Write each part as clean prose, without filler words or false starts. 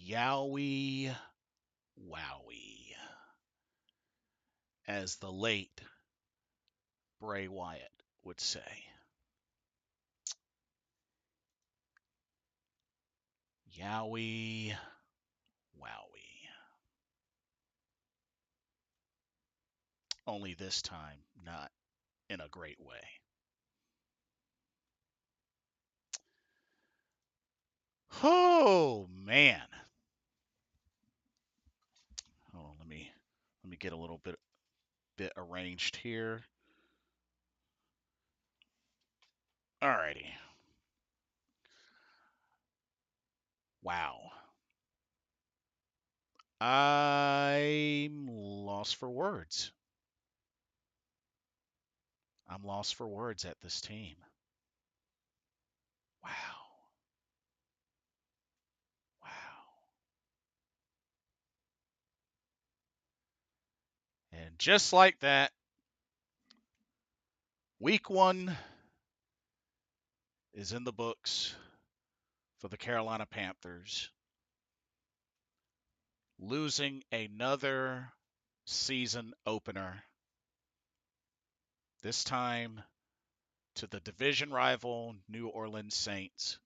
Yowie, wowie, as the late Bray Wyatt would say. Yowie, wowie. Only this time, not in a great way. Oh man. Hold on, let me get a little bit arranged here. Alrighty. Wow. I'm lost for words. I'm lost for words at this team. Wow. Wow. And just like that, week 1 is in the books for the Carolina Panthers, losing another season opener, this time to the division rival New Orleans Saints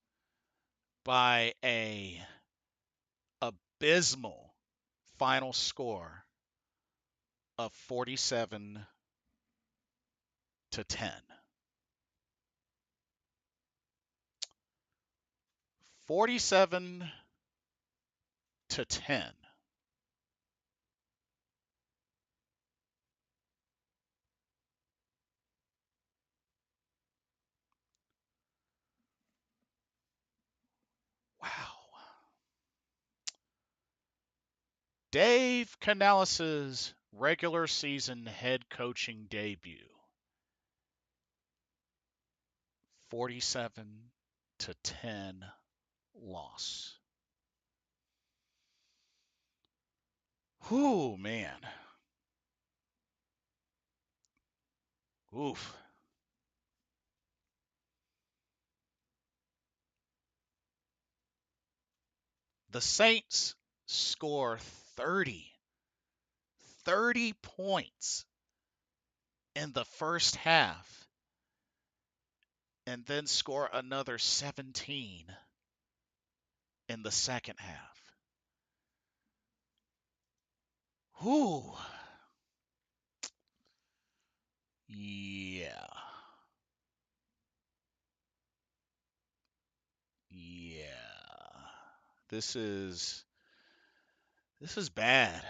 by a abysmal final score of 47-10. 47-10. Wow. Dave Canales' regular season head coaching debut. 47-10 loss. Whew, man. Oof. The Saints score 30 points in the first half and then score another 17 in the second half. Whew. Yeah. Yeah. This is bad.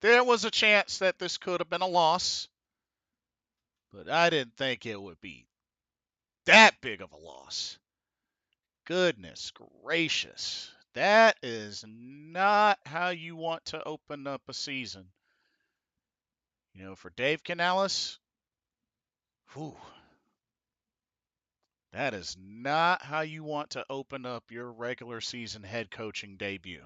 There was a chance that this could have been a loss, but I didn't think it would be that big of a loss. Goodness gracious. That is not how you want to open up a season. You know, for Dave Canales, whew, that is not how you want to open up your regular season head coaching debut.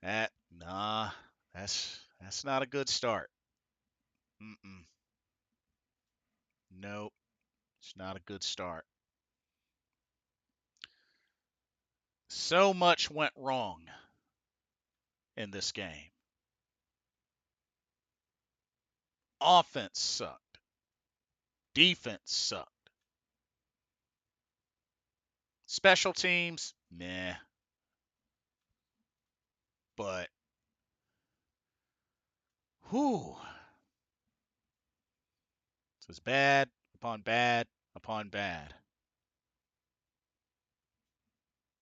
Nah, that's not a good start. Mm-mm. Nope, it's not a good start. So much went wrong in this game. Offense sucked. Defense sucked. Special teams, meh. But, whew, this was bad upon bad upon bad.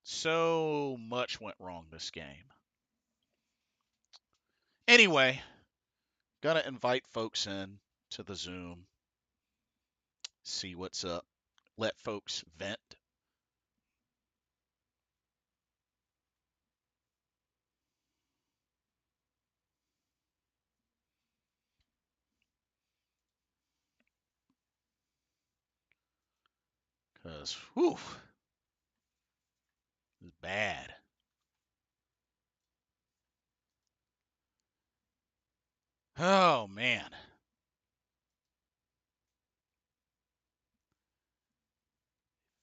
So much went wrong this game. Anyway, gonna invite folks in to the Zoom, see what's up, let folks vent. Because, whew, it's bad. Oh, man.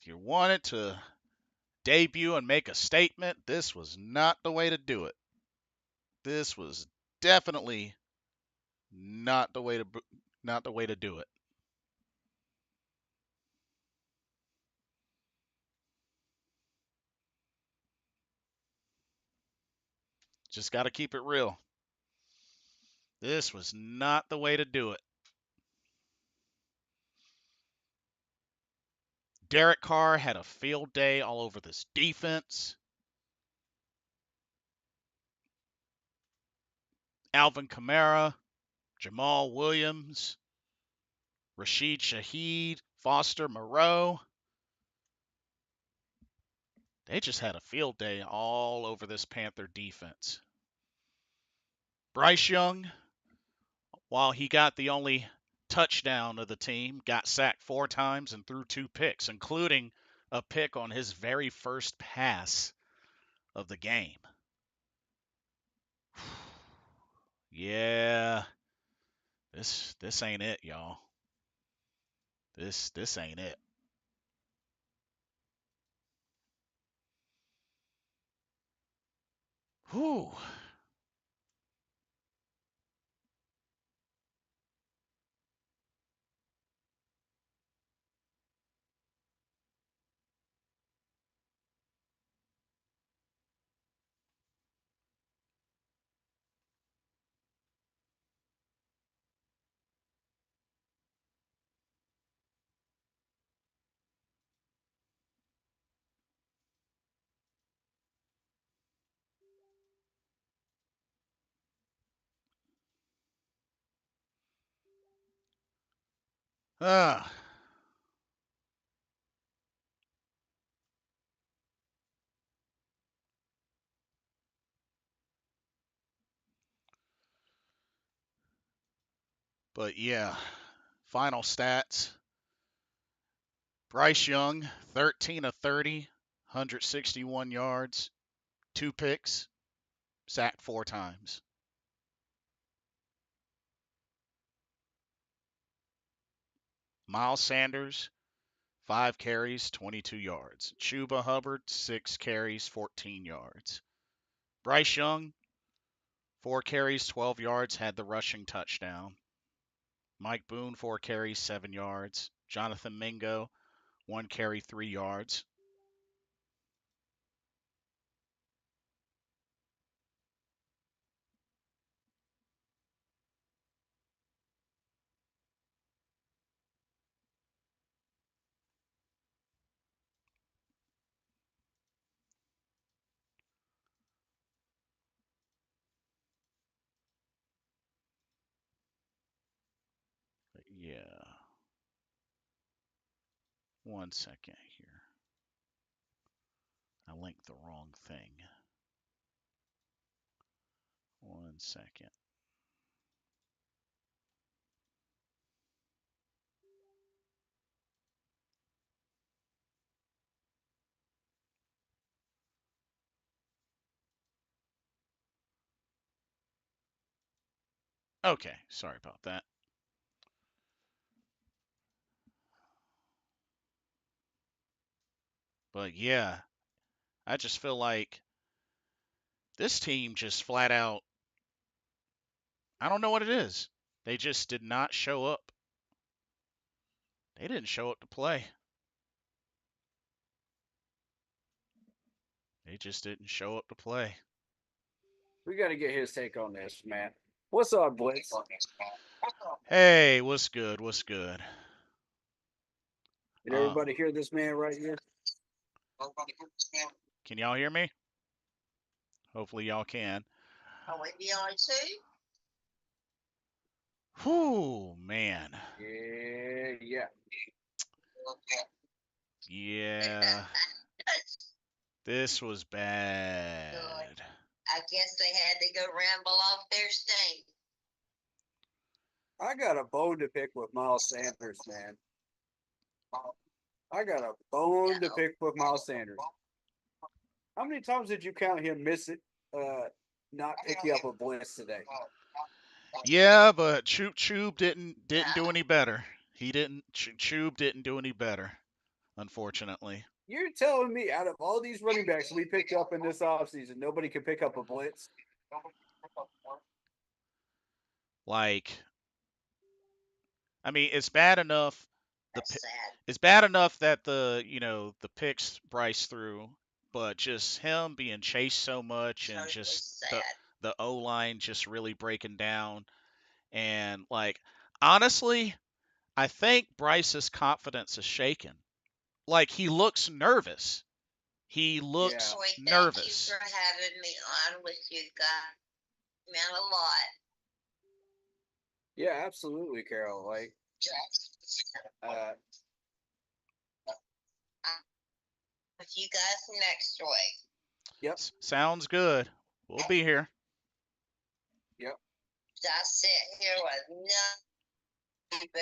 If you wanted to debut and make a statement, this was not the way to do it. This was definitely not the way to do it. Just got to keep it real. This was not the way to do it. Derek Carr had a field day all over this defense. Alvin Kamara, Jamal Williams, Rashid Shaheed, Foster Moreau. They just had a field day all over this Panther defense. Bryce Young, while he got the only touchdown of the team, got sacked 4 times and threw 2 picks, including a pick on his very first pass of the game. Yeah, this ain't it, y'all. This ain't it. Whew. Ah. But yeah, final stats. Bryce Young, 13 of 30, 161 yards, 2 picks, sacked 4 times. Miles Sanders, 5 carries, 22 yards. Chuba Hubbard, 6 carries, 14 yards. Bryce Young, 4 carries, 12 yards, had the rushing touchdown. Mike Boone, 4 carries, 7 yards. Jonathan Mingo, 1 carry, 3 yards. But yeah. 1 second here. I linked the wrong thing. 1 second. Okay, sorry about that. But yeah, I just feel like this team just flat out, I don't know what it is. They just did not show up. They didn't show up to play. They just didn't show up to play. We got to get his take on this, man. What's up, Blitz? Hey, what's good? What's good? Did everybody hear this man right here? Can y'all hear me? Hopefully y'all can. Whew, man. Yeah. Yeah. This was bad. I guess they had to go ramble off their steam. I got a bone to pick with Miles Sanders, man. I got a bone to pick with Miles Sanders. How many times did you count him miss it, not picking up a blitz today? Yeah, but Chube didn't do any better. He didn't. Chube didn't do any better. unfortunately. You're telling me out of all these running backs we picked up in this offseason, nobody could pick up a blitz? Like, I mean, it's bad enough. That's sad. It's bad enough that the picks Bryce threw, but just him being chased so much and Totally just sad. the O line just really breaking down and like honestly, I think Bryce's confidence is shaken. Like he looks nervous. He Yeah. looks Boy, thank you nervous. for having me on with you guys. Meant a lot. Yeah, absolutely, Carol. Like, uh, With you guys next week. yep, Sounds good. We'll be here. yep. I sit here with nothing but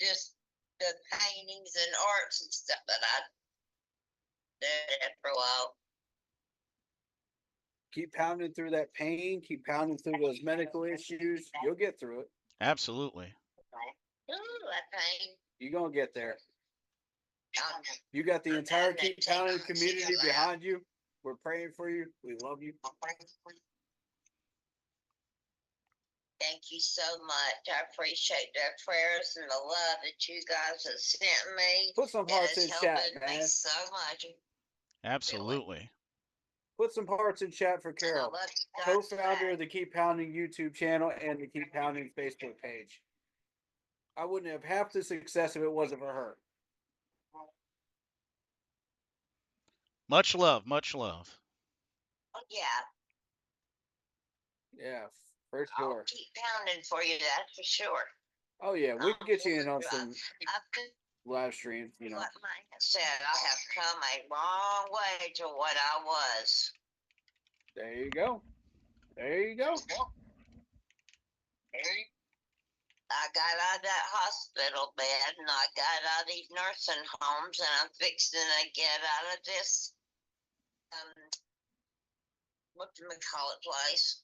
just the paintings and arts and stuff that I did for a while. Keep pounding through that pain. Keep pounding through those medical issues. You'll get through it. Absolutely. Ooh, that pain. You're gonna get there. Um, You got the entire Keep Pounding community behind you. We're praying for you. We love you. Thank you so much. I appreciate the prayers and the love that you guys have sent me. Put some It hearts has in chat, helped me man. so much. Absolutely. Put some hearts in chat for And I Carol, love you guys co-founder back. of the Keep Pounding YouTube channel and the Keep Pounding Facebook page. I wouldn't have half the success if it wasn't for her. Much love, much love. Yeah, Yeah, for I'll sure. keep pounding for you, that's for sure. Oh yeah, we'll get you in on some I've been, live streams. You know. like Mike said, I have come a long way to what I was. There you go. There you go. I got out of that hospital bed and I got out of these nursing homes and I'm fixing to get out of this whatchamacallit place.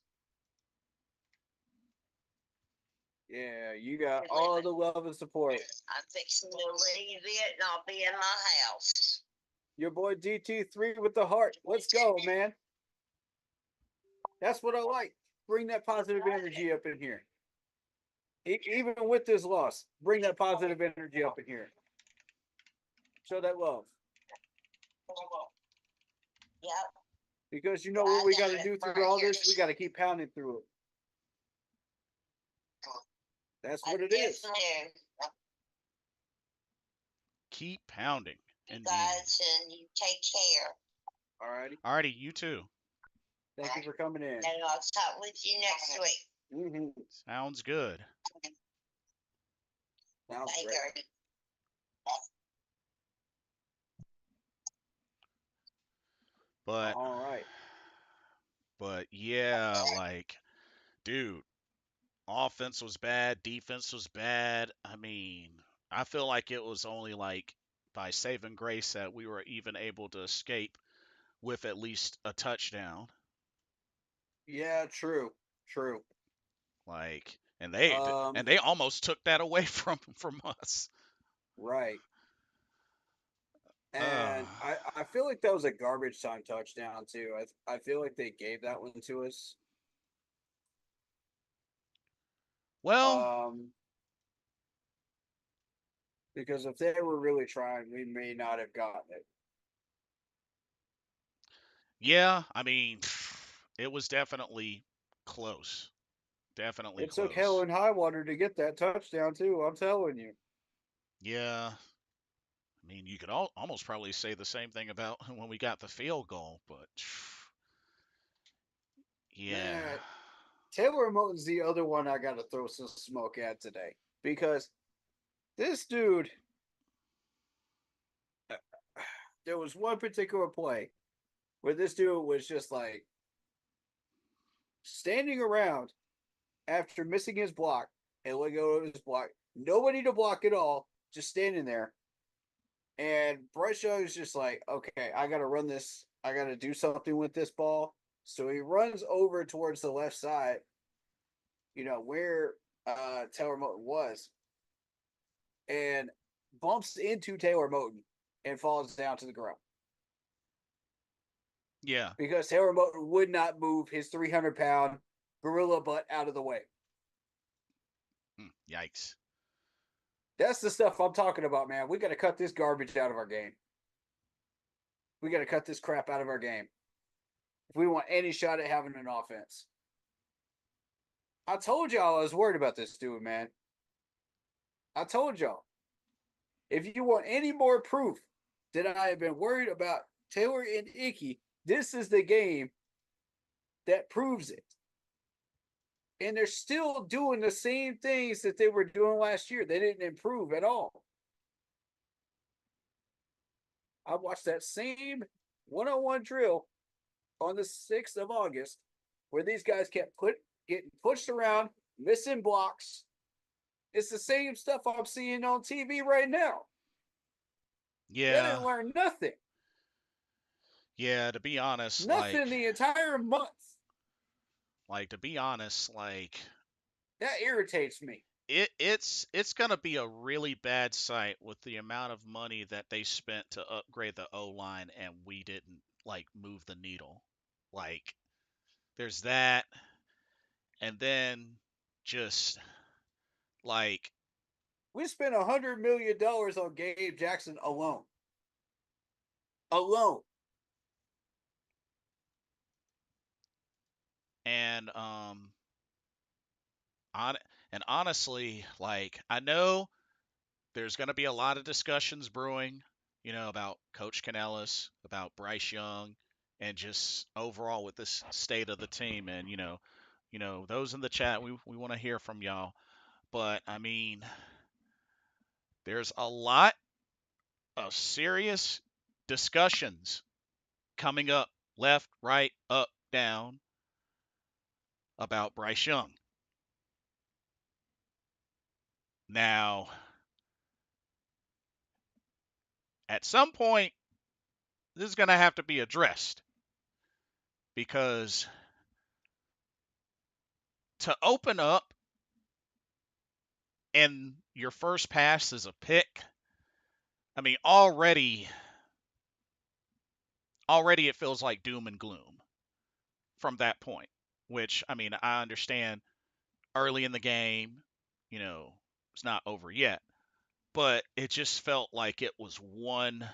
Yeah, you got all the love and support. I'm fixing to leave it and I'll be in my house. Your boy DT3 with the heart. Let's go, man. That's what I like. Bring that positive energy up in here. Even with this loss, bring that positive energy up in here. Show that love. Yep. Because you know what we got to do through all this? We got to keep pounding through it. That's what it is. Keep pounding. You Indeed. guys, and you take care. Alrighty. Alrighty, you too. Thank you for coming in. And I'll talk with you next week. Mm-hmm. Sounds good. Sounds Bye, great. Gertie. But All right. but yeah, like dude, offense was bad, defense was bad. I mean, I feel like it was only like by saving grace that we were even able to escape with at least a touchdown. Yeah, true. True. Like, and they almost took that away from us. Right. Uh, And I feel like that was a garbage time touchdown too. I feel like they gave that one to us. well, Because if they were really trying, we may not have gotten it. yeah, I mean, it was definitely close. Definitely It took hell close. and high water to get that touchdown too. I'm telling you. Yeah, I mean, you could almost probably say the same thing about when we got the field goal, but yeah. Man, Taylor Moton's the other one I got to throw some smoke at today because this dude. There was one particular play where this dude was just like standing around after missing his block and let go of his block. Nobody to block at all, just standing there. And Bryce Young is just like, okay, I got to run this. I got to do something with this ball. So he runs over towards the left side, where Taylor Moton was, and bumps into Taylor Moton and falls down to the ground Yeah. because Taylor Moton would not move his 300-pound gorilla butt out of the way. Yikes. That's the stuff I'm talking about, man. We got to cut this garbage out of our game. We got to cut this crap out of our game if we want any shot at having an offense. I told y'all I was worried about this dude, man. I told y'all. If you want any more proof that I have been worried about Taylor and Icky, this is the game that proves it. And they're still doing the same things that they were doing last year. They didn't improve at all. I watched that same one-on-one drill on the 6th of August where these guys kept getting pushed around, missing blocks. It's the same stuff I'm seeing on TV right now. They Yeah. didn't learn nothing. Yeah, to be honest, Nothing the entire month. to be honest, That irritates me. it's gonna be a really bad sight with the amount of money that they spent to upgrade the O line and we didn't move the needle. Like there's that, and then just like We spent $100 million on Gabe Jackson alone. Alone. and on and honestly, I know there's gonna be a lot of discussions brewing, about Coach Canellis, about Bryce Young, and just overall with this state of the team. And those in the chat, we want to hear from y'all. But I mean, there's a lot of serious discussions coming up, left, right, up, down, about Bryce Young. Now, at some point, this is going to have to be addressed because to open up and your first pass is a pick, I mean, already it feels like doom and gloom from that point, which, I mean, I understand early in the game, it's not over yet, but it just felt like it was one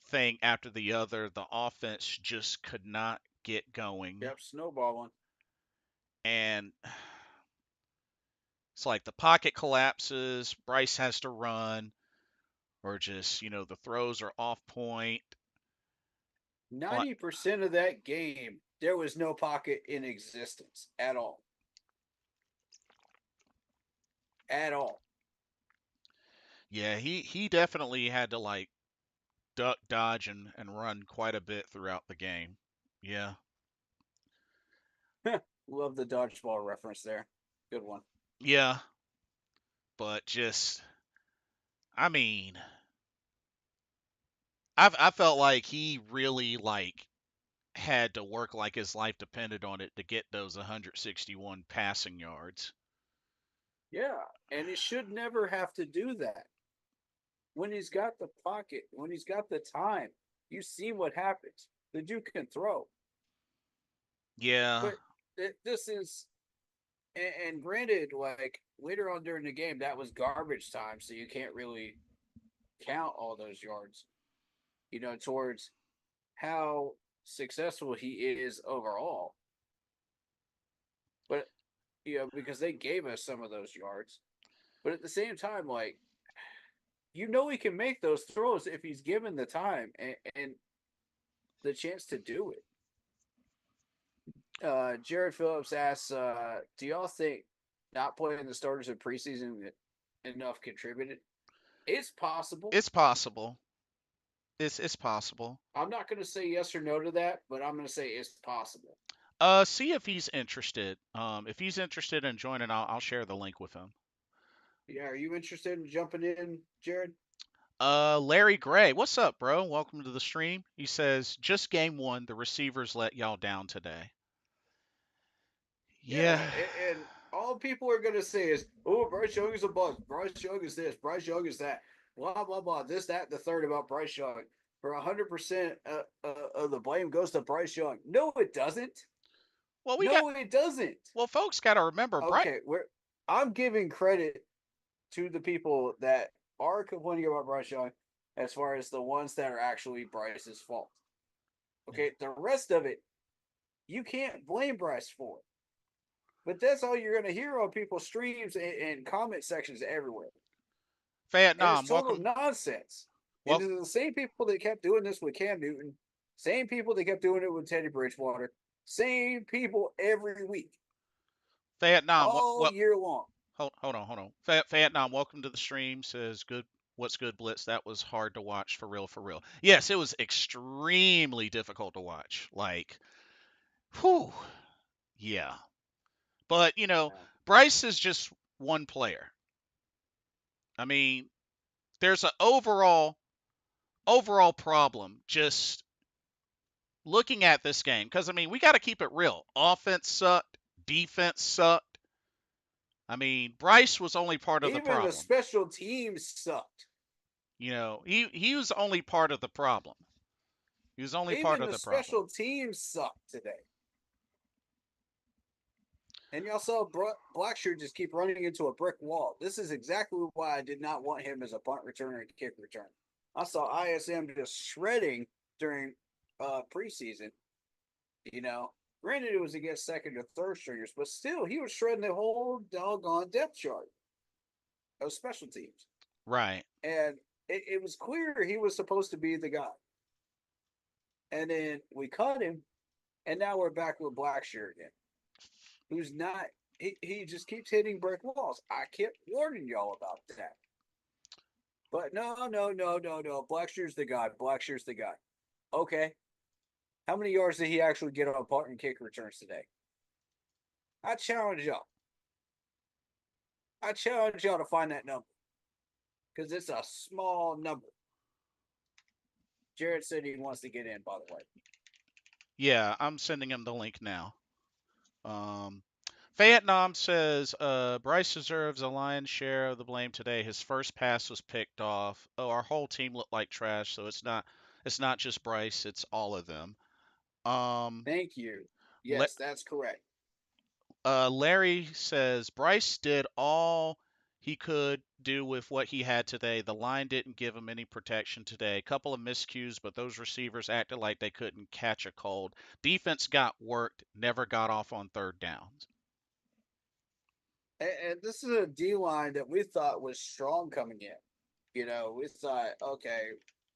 thing after the other. The offense just could not get going. Yep, snowballing. And it's like the pocket collapses, Bryce has to run, or just, the throws are off point. 90% of that game, there was no pocket in existence at all. At all. Yeah, he definitely had to duck, dodge, and run quite a bit throughout the game. Yeah. Love the dodgeball reference there. Good one. Yeah. But just, I mean, I felt like he really had to work like his life depended on it to get those 161 passing yards. Yeah, and he should never have to do that. When he's got the pocket, when he's got the time, you see what happens. The dude can throw. Yeah. But this is, and granted, later on during the game, that was garbage time, so you can't really count all those yards, towards how successful he is overall. But, because they gave us some of those yards. But at the same time, he can make those throws if he's given the time and the chance to do it. Jared Phillips asks, do y'all think not playing the starters in preseason enough contributed? It's possible. It's possible. It's possible. I'm not going to say yes or no to that, but I'm going to say it's possible. See if he's interested. If he's interested in joining, I'll share the link with him. Yeah, are you interested in jumping in, Jared? Larry Gray, what's up, bro? Welcome to the stream. He says, just game one, the receivers let y'all down today. Yeah. And all people are going to say is, oh, Bryce Young is a bust. Bryce Young is this. Bryce Young is that. blah blah blah, this, that, and the third about Bryce Young. For 100% of the blame goes to Bryce Young. No, it doesn't. Well, No, it doesn't. folks got to remember, Okay, I'm giving credit to the people that are complaining about Bryce Young as far as the ones that are actually Bryce's fault. Okay, the rest of it, you can't blame Bryce for. But that's all you're going to hear on people's streams and comment sections everywhere. And it's Vietnam, total welcome. nonsense. And Well, it's the same people that kept doing this with Cam Newton, same people that kept doing it with Teddy Bridgewater, same people every week, Vietnam, all year long. hold on. Vietnam, welcome to the stream. Says good. What's good, Blitz? That was hard to watch, for real, for real. Yes, it was extremely difficult to watch. Like, whew, yeah. But Bryce is just one player. I mean, there's an overall problem just looking at this game, because I mean, we got to keep it real. Offense sucked, defense sucked. I mean, Bryce was only part of the Even the problem. special teams sucked. He was only part of the problem. He was only part Even of the the problem. special teams sucked today. And y'all saw Blackshear just keep running into a brick wall. This is exactly why I did not want him as a punt returner and kick return. I saw ISM just shredding during preseason. Granted it was against second or third stringers, but still he was shredding the whole doggone depth chart of special teams. Right. And it was clear he was supposed to be the guy. And then we cut him, and now we're back with Blackshear again, who's not. He just keeps hitting brick walls. I kept warning y'all about that. But no. Blackshear's the guy. Blackshear's the guy. Okay. How many yards did he actually get on punt and kick returns today? I challenge y'all. To find that number. Because it's a small number. Jared said he wants to get in, by the way. Yeah, I'm sending him the link now. Vietnam says Bryce deserves a lion's share of the blame today. His first pass was picked off. Oh, our whole team looked like trash, so it's not just Bryce, it's all of them. Thank you. Yes, that's correct. Larry says Bryce did all he could do with what he had today. The line didn't give him any protection today. A couple of miscues, but those receivers acted like they couldn't catch a cold. Defense got worked, never got off on third downs. And this is a D line that we thought was strong coming in. We thought, okay,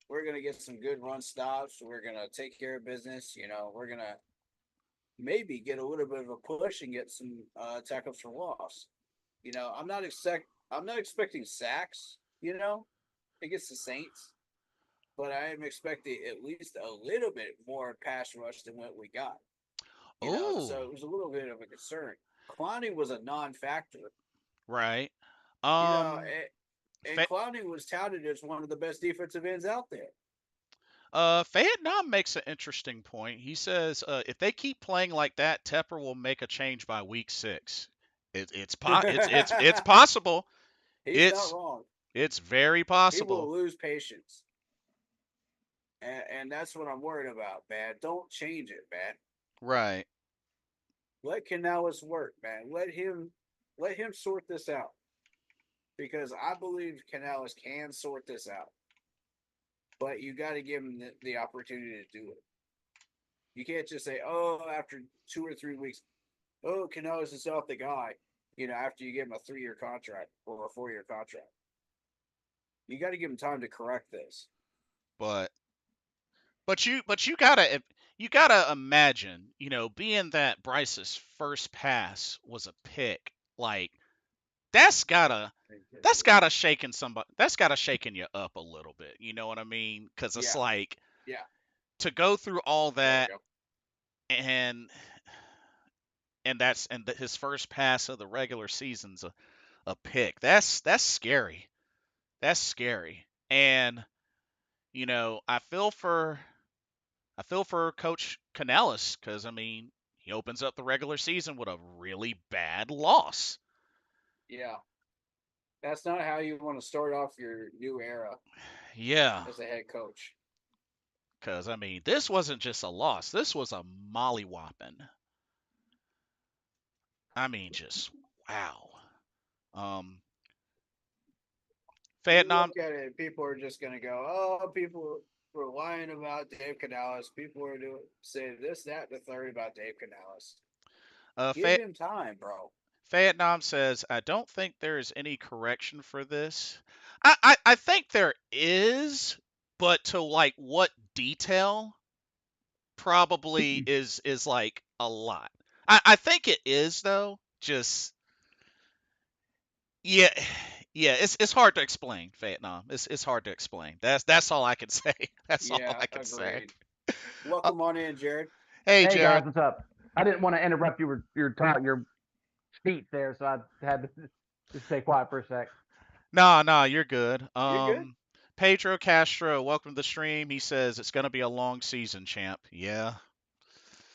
we're going to get some good run stops. We're going to take care of business. We're going to maybe get a little bit of a push and get some tackles for loss. I'm not expecting sacks, against the Saints, but I am expecting at least a little bit more pass rush than what we got. So it was a little bit of a concern. Clowney was a non-factor. Right. And Clowney was touted as one of the best defensive ends out there. Vietnam makes an interesting point. He says if they keep playing like that, Tepper will make a change by week 6. It's possible. He's not wrong. It's very possible. He will lose patience. And that's what I'm worried about, man. Don't change it, man. Right. Let Canales work, man. Let him sort this out. Because I believe Canales can sort this out. But you got to give him the opportunity to do it. You can't just say, oh, after 2 or 3 weeks, oh, Canales is not the guy, after you give him a 3-year contract or a 4-year contract. You got to give him time to correct this. But you gotta imagine, being that Bryce's first pass was a pick, like that's gotta shaking you up a little bit. You know what I mean? Because it's like, to go through all that, and his first pass of the regular season's a pick. That's scary. That's scary. And I feel for Coach Canales, because I mean, he opens up the regular season with a really bad loss. Yeah. That's not how you want to start off your new era Yeah, as a head coach. because I mean, this wasn't just a loss. This was a mollywhopping. I mean, just wow. Um, You Vietnam, look at it, and people are just going to go, "Oh, people were lying about Dave Canales. People were doing saying this, that, and the third about Dave Canales." uh, Give Fay- him time, bro. Vietnam says, I don't think there is any correction for this. I think there is, but to like what detail probably is like a lot. I think it is though. Just yeah, yeah. It's hard to explain Vietnam. It's hard to explain. That's all I can say. That's all Yeah, I can say. agreed. Uh, Welcome on in, Jared. hey Hey guys, Jared. what's up? I didn't want to interrupt your speech there, so I had to just stay quiet for a sec. Nah, you're good. You're good. Pedro Castro, welcome to the stream. He says it's gonna be a long season, champ. Yeah,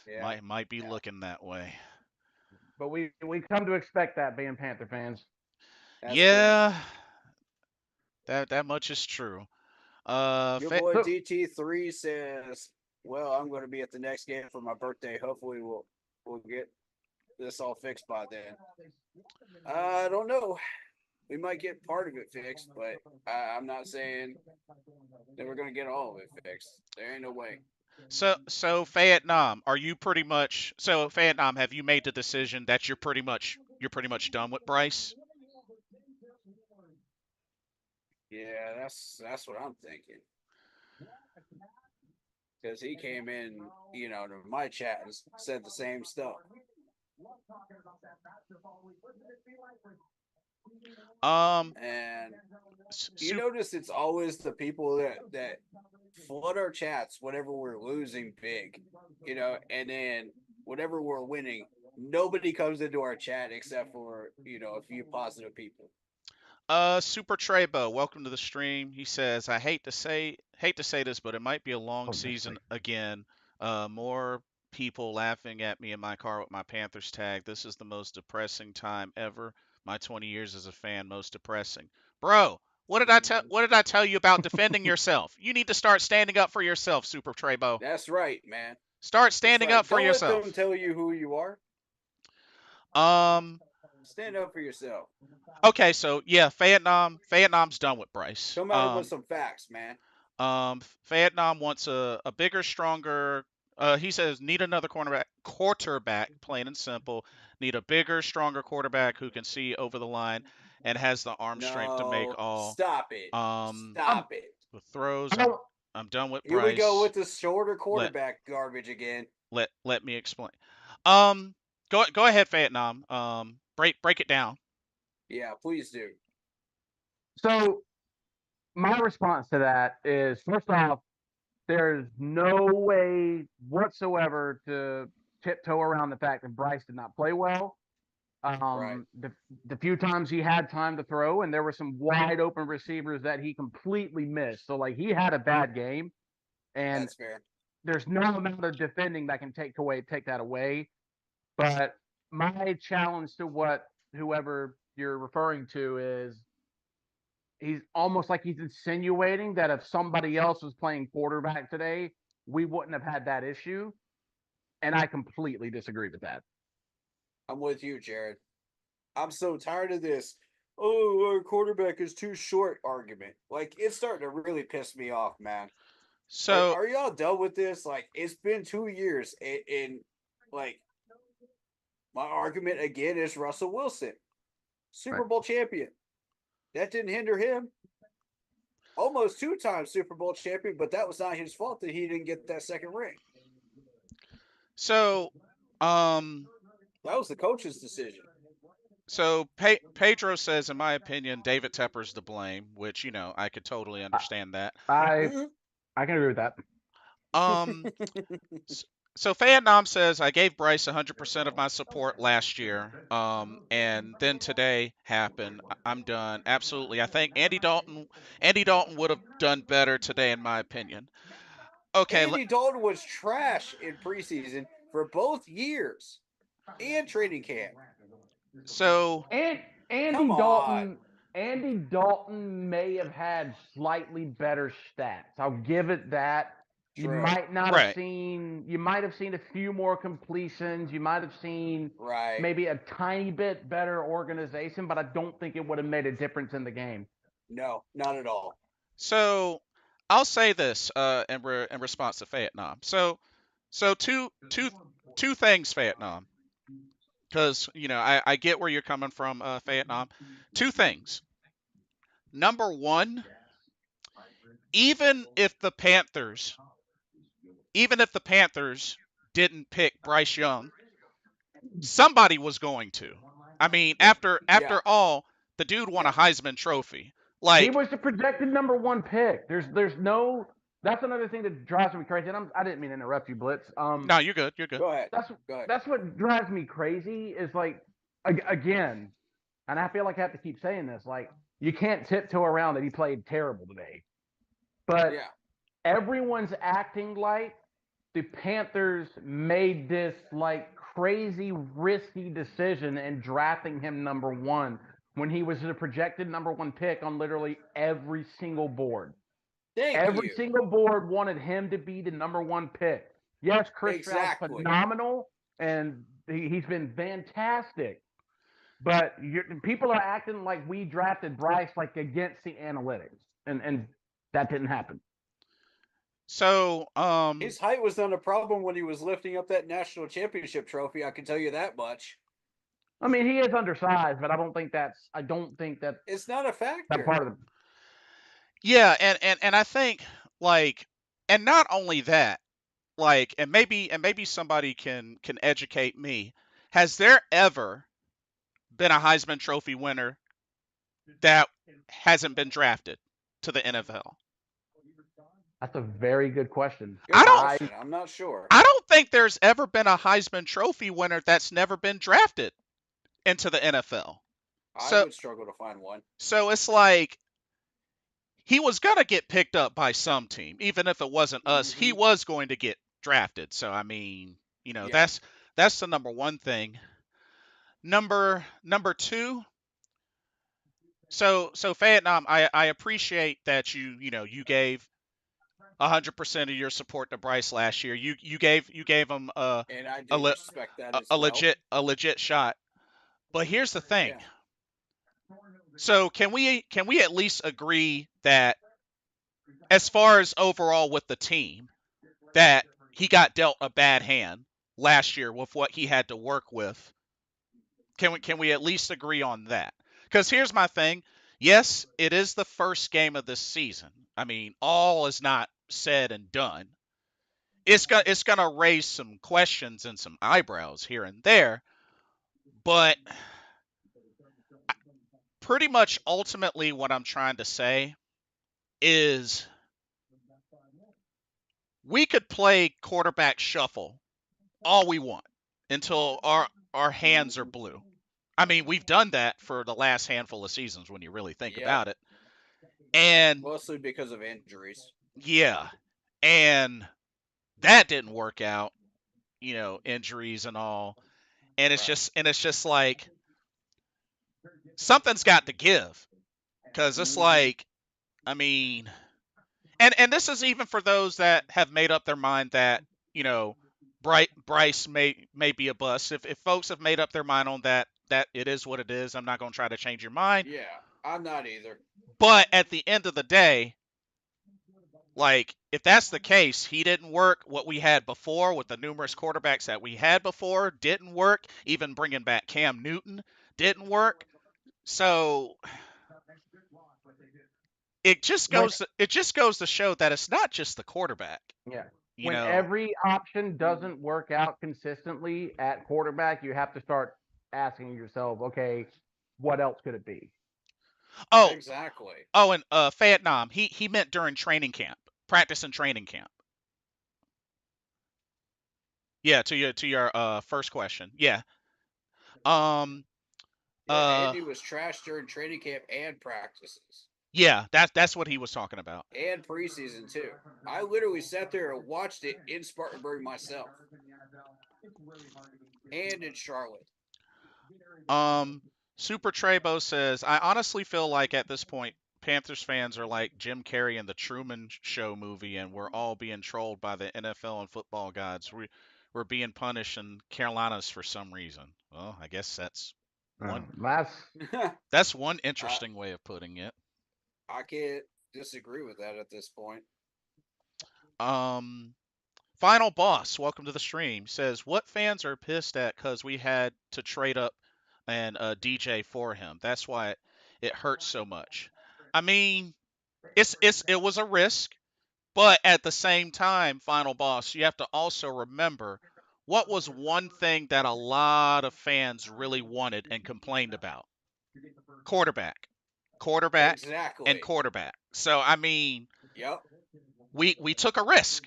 Yeah, might be yeah, looking that way. But we come to expect that being Panther fans. that's fair. Yeah, that much is true. Your boy So DT3 says, "Well, I'm going to be at the next game for my birthday. Hopefully, we'll get this all fixed by then." I don't know. We might get part of it fixed, but I'm not saying that we're going to get all of it fixed. There ain't no way. so Vietnam, are you pretty much so Vietnam? Have you made the decision that you're pretty much done with Bryce? Yeah, that's what I'm thinking. Because he came in, to my chat and said the same stuff. Um, And you Super. notice it's always the people that flood our chats whenever we're losing big, and then whenever we're winning, nobody comes into our chat except for a few positive people. Super Trebo, welcome to the stream. He says, I hate to say this, but it might be a long season again. More people laughing at me in my car with my Panthers tag. This is the most depressing time ever. My 20 years as a fan, most depressing. Bro, what did I tell you about defending yourself? You need to start standing up for yourself, Super Trebo. That's right, man. Start That's standing right. up for Don't let them yourself. tell you who you are. Um, Stand up for yourself. okay, so yeah, Vietnam's done with Bryce. Come out with some facts, man. Vietnam wants a bigger, stronger. He says need another quarterback, plain and simple. Need a bigger, stronger quarterback who can see over the line and has the arm strength to make No, all stop it. um I'm Stop it. the throws. I I'm don't I'm done with Here we go Bryce. with the shorter Let quarterback garbage again. let me explain. Um, go ahead, Vietnam. Break it down. Yeah, please do. so my response to that is first off, there's no way whatsoever to tiptoe around the fact that Bryce did not play well. Right. The few times he had time to throw, and there were some wide open receivers that he completely missed. So like he had a bad game, and That's fair. there's no amount of defending that can take that away. But my challenge to what whoever you're referring to is he's almost like he's insinuating that if somebody else was playing quarterback today, we wouldn't have had that issue. And I completely disagree with that. I'm with you, Jared. I'm so tired of this. Oh, our quarterback is too short argument. Like, it's starting to really piss me off, man. Like, So are y'all done with this? Like, it's been 2 years, and like, my argument again is Russell Wilson, Right. Super Bowl champion. That didn't hinder him. Almost 2 times Super Bowl champion, but that was not his fault that he didn't get that second ring. so um That was the coach's decision. So Pedro says, in my opinion, David Tepper's to blame, which I could totally understand that. I Mhm. I can agree with that. Um, so Fan Nam says I gave Bryce 100% of my support last year, and then today happened. I'm done. Absolutely, I think Andy Dalton would have done better today, in my opinion. Okay, Andy Dalton was trash in preseason for both years and training camp. so And Come Andy on. Dalton Andy Dalton may have had slightly better stats. I'll give it that. You True. might not Right. have seen. You might have seen a few more completions. You might have seen Right. maybe a tiny bit better organization, but I don't think it would have made a difference in the game. No, not at all. So I'll say this in response to Vietnam. So two things, Vietnam, because I get where you're coming from, Vietnam. Two things. Number one, even if the Panthers didn't pick Bryce Young, somebody was going to. I mean, after all, the dude won a Heisman Trophy. He Like, was the projected #1 pick. There's no. That's another thing that drives me crazy. And I didn't mean to interrupt you, Blitz. no, you're good. You're good. Go ahead. That's Go ahead. that's what drives me crazy is like again, and I feel like I have to keep saying this. Like you can't tiptoe around that he played terrible today, but Yeah. everyone's acting like the Panthers made this like crazy risky decision in drafting him #1 when he was the projected #1 pick on literally every single board. Every you. single board wanted him to be the #1 pick. Yes, Chris Stroud's Exactly. phenomenal, and he's been fantastic. But people are acting like we drafted Bryce like against the analytics, and that didn't happen. So, His height was not a problem when he was lifting up that national championship trophy. I can tell you that much. I mean, he is undersized, but I don't think that's It's not a that factor. part of the. yeah, and I think like, and not only that, like, and maybe somebody can educate me. Has there ever been a Heisman Trophy winner that hasn't been drafted to the NFL? That's a very good question. Good question. I'm not sure. I don't think there's ever been a Heisman Trophy winner that's never been drafted into the NFL. I would struggle to find one. So it's like he was gonna get picked up by some team, even if it wasn't us. He was going to get drafted. So I mean, that's the number one thing. Number two. So Vietnam, I appreciate that you gave 100% of your support to Bryce last year. You gave him And I do respect that as a well. legit shot. But here's the thing. Yeah. So can we at least agree that as far as overall with the team, that he got dealt a bad hand last year with what he had to work with? Can we at least agree on that? Because here's my thing. Yes, it is the first game of this season. I mean, all is not said and done. It's gonna raise some questions and some eyebrows here and there, but pretty much ultimately what I'm trying to say is we could play quarterback shuffle all we want until our hands are blue. I mean, we've done that for the last handful of seasons when you really think about it. And mostly because of injuries. Yeah. And that didn't work out, injuries and all. And it's just like something's got to give. Cuz it's like, I mean, and this is even for those that have made up their mind that, Bryce may be a bust. If folks have made up their mind on that it is what it is, I'm not going to try to change your mind. Yeah, I'm not either. But at the end of the day, like, if that's the case, he didn't work. What we had before with the numerous quarterbacks that we had before didn't work. Even bringing back Cam Newton didn't work. So it just goes to show that it's not just the quarterback. Yeah. When every option doesn't work out consistently at quarterback, you have to start asking yourself, okay, what else could it be? Oh, exactly. Oh, and Vietnam, he meant during training camp, practice and training camp. Yeah, to your first question. Yeah. Andy was trashed during training camp and practices. Yeah, that's what he was talking about. And preseason too. I literally sat there and watched it in Spartanburg myself. And in Charlotte. Super Trebo says, I honestly feel like at this point, Panthers fans are like Jim Carrey in the Truman Show movie, and we're all being trolled by the NFL and football gods. We're being punished in Carolinas for some reason. Well, I guess one that's one I, interesting way of putting it. I can't disagree with that at this point. Um, Final Boss, welcome to the stream, says, what fans are pissed at because we had to trade up and DJ for him? That's why it hurts so much. I mean, it was a risk, but at the same time, Final Boss, you have to also remember what was one thing that a lot of fans really wanted and complained about? Quarterback. Quarterback and Exactly. quarterback. So I mean, Yep. we took a risk.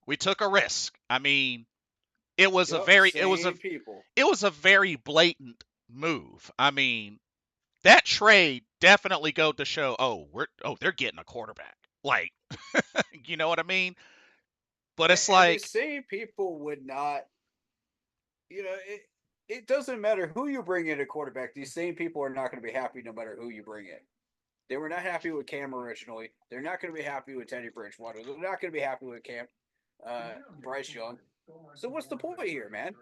We took a risk. I mean, it was a Yep. very Same people. it was a very blatant move. I mean, that trade definitely go to show, they're getting a quarterback. Like, you know what I mean? But it's And the like, same people would not, it doesn't matter who you bring in a quarterback. These same people are not going to be happy no matter who you bring in. They were not happy with Cam originally. They're not going to be happy with Teddy Bridgewater. They're not going to be happy with Bryce Young. So what's the point here, man?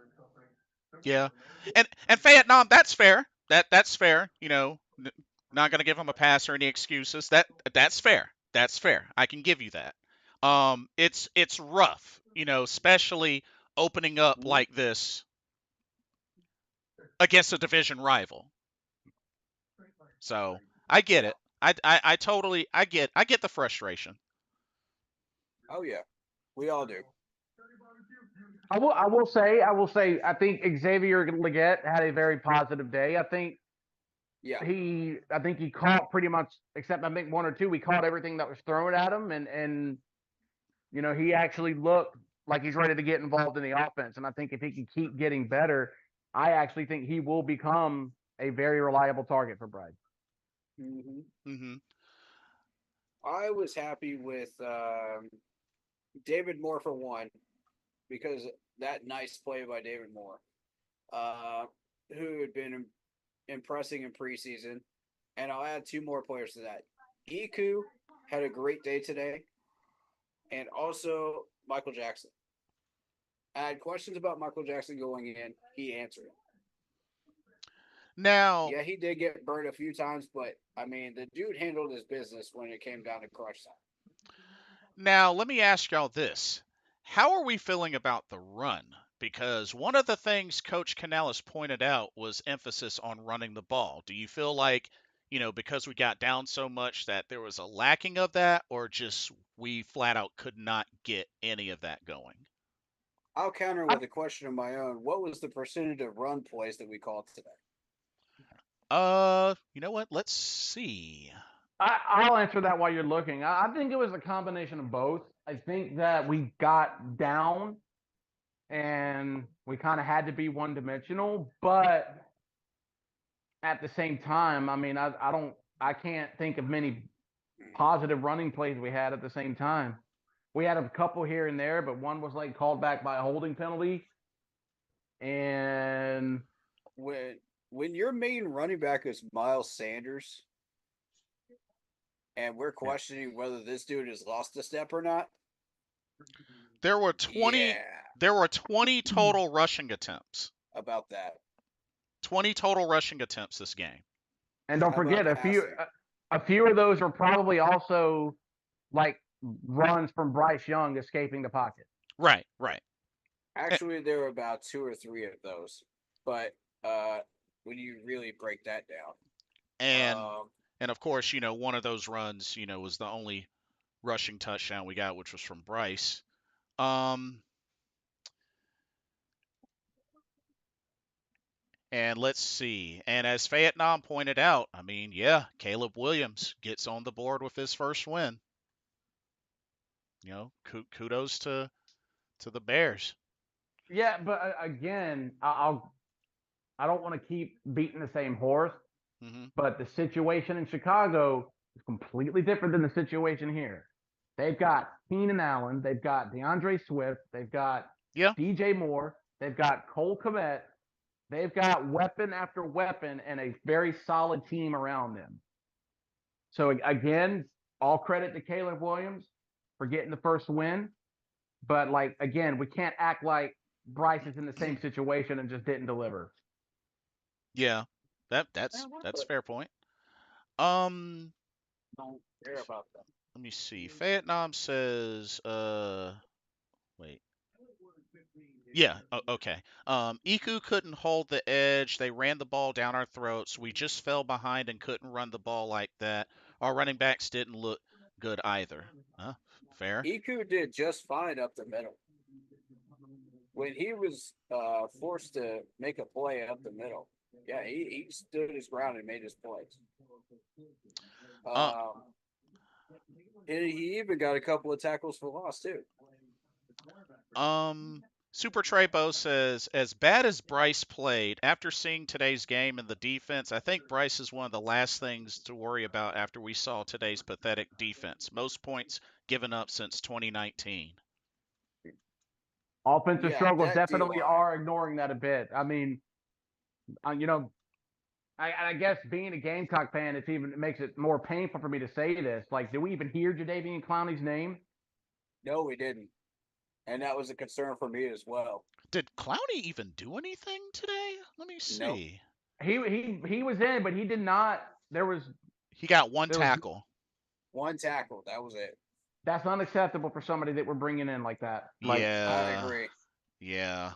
yeah. And Vietnam, that's fair. That's fair. You know, not gonna give him a pass or any excuses. That's fair. That's fair. I can give you that. It's rough, you know, especially opening up like this against a division rival. So I get Yeah. it. I totally I get the frustration. Oh yeah, we all do. I will say, I think Xavier Leggett had a very positive day. Yeah. I think he caught pretty much, except I think one or two, he caught everything that was thrown at him, and you know, he actually looked like he's ready to get involved in the offense. And I think if he can keep getting better, I actually think he will become a very reliable target for Bride. Mm-hmm. I was happy with David Moore for one, because that nice play by David Moore, who had been impressing in preseason. And I'll add two more players to that. Iku had a great day today, and also Michael Jackson. I had questions about Michael Jackson going in. He answered it. Now, Yeah, he did get burned a few times, but I mean, the dude handled his business when it came down to crunch time. Now, let me ask y'all this. How are we feeling about the run? Because one of the things Coach Canales pointed out was emphasis on running the ball. Do you feel like, you know, because we got down so much that there was a lacking of that, or just we flat out could not get any of that going? I'll counter with a question of my own. What was the percentage of run plays that we called today? You know what? Let's see. I'll answer that while you're looking. I think it was a combination of both. I think that we got down and we kind of had to be one dimensional, but at the same time, I mean, I can't think of many positive running plays we had at the same time. We had a couple here and there, but one was like called back by a holding penalty. And when your main running back is Miles Sanders, and we're questioning whether this dude has lost a step or not. There were 20 Yeah. There were 20 total rushing attempts. About that. 20 total rushing attempts this game. And don't forget, a few of those are probably also like runs from Bryce Young escaping the pocket. Right. Actually, there were about two or three of those, but when you really break that down, and of course, you know, one of those runs, you know, was the only rushing touchdown we got, which was from Bryce. And let's see. And as Vietnam pointed out, I mean, yeah, Caleb Williams gets on the board with his first win. You know, kudos to the Bears. Yeah, but again, I don't want to keep beating the same horse, but the situation in Chicago is completely different than the situation here. They've got Keenan Allen, they've got DeAndre Swift, they've got DJ Moore, they've got Cole Kmet, They've got weapon after weapon and a very solid team around them. So again, all credit to Caleb Williams for getting the first win. But like again, we can't act like Bryce is in the same situation and just didn't deliver. Yeah, that's a fair point. Um, Don't care about that. let me see. Vietnam says, wait. Yeah, okay. Iku couldn't hold the edge. They ran the ball down our throats. We just fell behind and couldn't run the ball like that. Our running backs didn't look good either. Huh? Fair. Iku did just fine up the middle. When he was forced to make a play up the middle, yeah, he stood his ground and made his plays. Uh, And he even got a couple of tackles for loss too. Super Treybo says, as bad as Bryce played, after seeing today's game and the defense, I think Bryce is one of the last things to worry about after we saw today's pathetic defense. Most points given up since 2019. Offensive Yeah, struggles that definitely D-line. are ignoring that a bit. I mean, you know, I guess being a Gamecock fan, it makes it more painful for me to say this. Like, did we even hear Jadeveon Clowney's name? No, we didn't. And that was a concern for me as well. Did Clowney even do anything today? Let me see. He was in, but he did not. He got one There was- tackle. One tackle, that was it. That's unacceptable for somebody that we're bringing in like that. Like, I Yeah. agree. Yeah.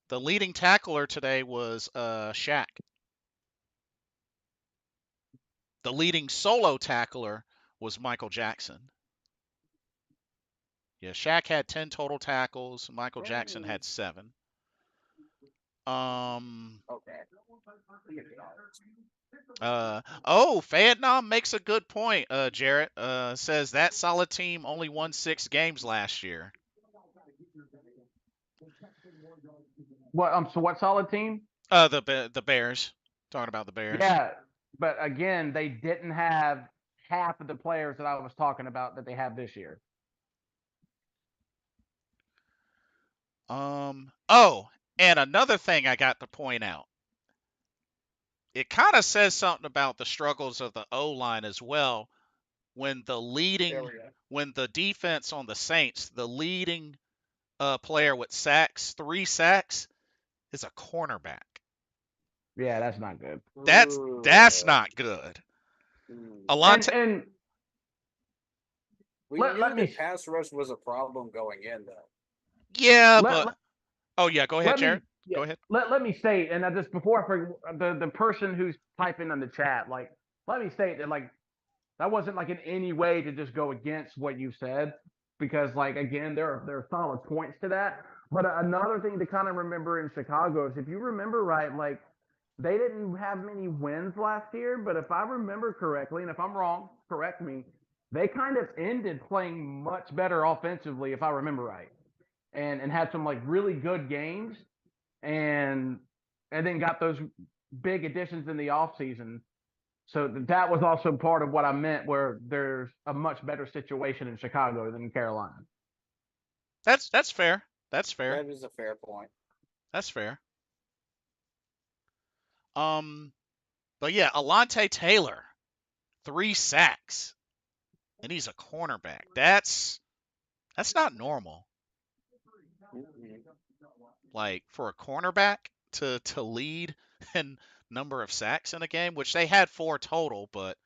The leading tackler today was Shaq. The leading solo tackler was Michael Jackson. Yeah, Shaq had 10 total tackles. Michael Jackson had 7. Okay. Vietnam makes a good point, Jarrett. Says that solid team only won 6 games last year. so what solid team? The Bears. Talking about the Bears. Yeah, but again, they didn't have half of the players that I was talking about that they have this year. And another thing I got to point out. It kind of says something about the struggles of the O-line as well. When the defense on the Saints, the leading player with 3 sacks, is a cornerback. Yeah, that's not good. That's not good. Alante, And we let knew me the pass rush was a problem going in, though. yeah, let, but oh yeah, go ahead, Jared. Yeah, go ahead. Let me state, and I just before I forget, the person who's typing in the chat, like, let me state that like that wasn't like in any way to just go against what you said, because like again, there are solid points to that. But another thing to kind of remember in Chicago is if you remember right, like they didn't have many wins last year, but if I remember correctly, and if I'm wrong, correct me, they kind of ended playing much better offensively, if I remember right, and had some like really good games, and then got those big additions in the offseason. So that was also part of what I meant, where there's a much better situation in Chicago than in Carolina. That's fair. That's fair. That is a fair point. That's fair. But yeah, Alante Taylor, 3 sacks, and he's a cornerback. That's not normal. Mm-hmm. Like for a cornerback to lead in number of sacks in a game, which they had 4 total, but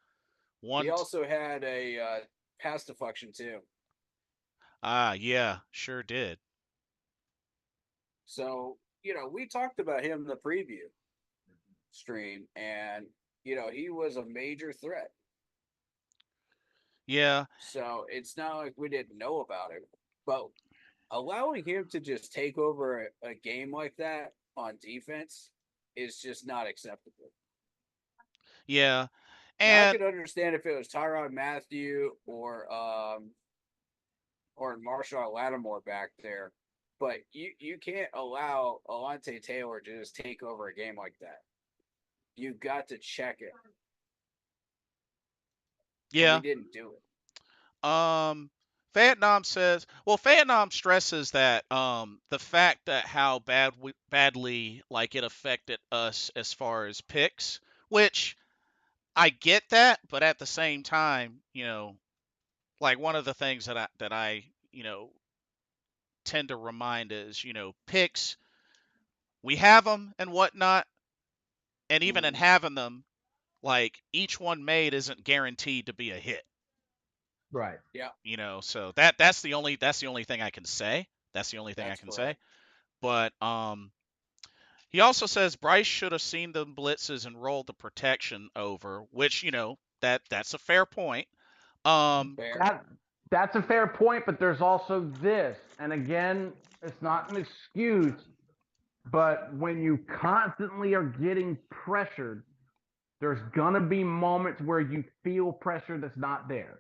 one. He also had a pass deflection too. Yeah, sure did. So we talked about him in the preview stream, and he was a major threat. Yeah. So it's not like we didn't know about him, but allowing him to just take over a game like that on defense is just not acceptable. Yeah. Now, I And could understand if it was Tyrann Mathieu or Marshawn Lattimore back there, but you can't allow Alante Taylor to just take over a game like that. You got to check it. yeah. And we didn't do it. Vietnam says, well, Vietnam stresses that the fact that how badly like it affected us as far as picks, which I get that, but at the same time, like one of the things that I tend to remind is, picks, we have them and whatnot, and even in having them, like each one made isn't guaranteed to be a hit. Right. Yeah. So that's the only thing I can say. That's the only thing I That's can correct. say. But he also says Bryce should have seen the blitzes and rolled the protection over, which that's a fair point. Fair. That's a fair point, but there's also this, and again, it's not an excuse, but when you constantly are getting pressured, there's gonna be moments where you feel pressure that's not there.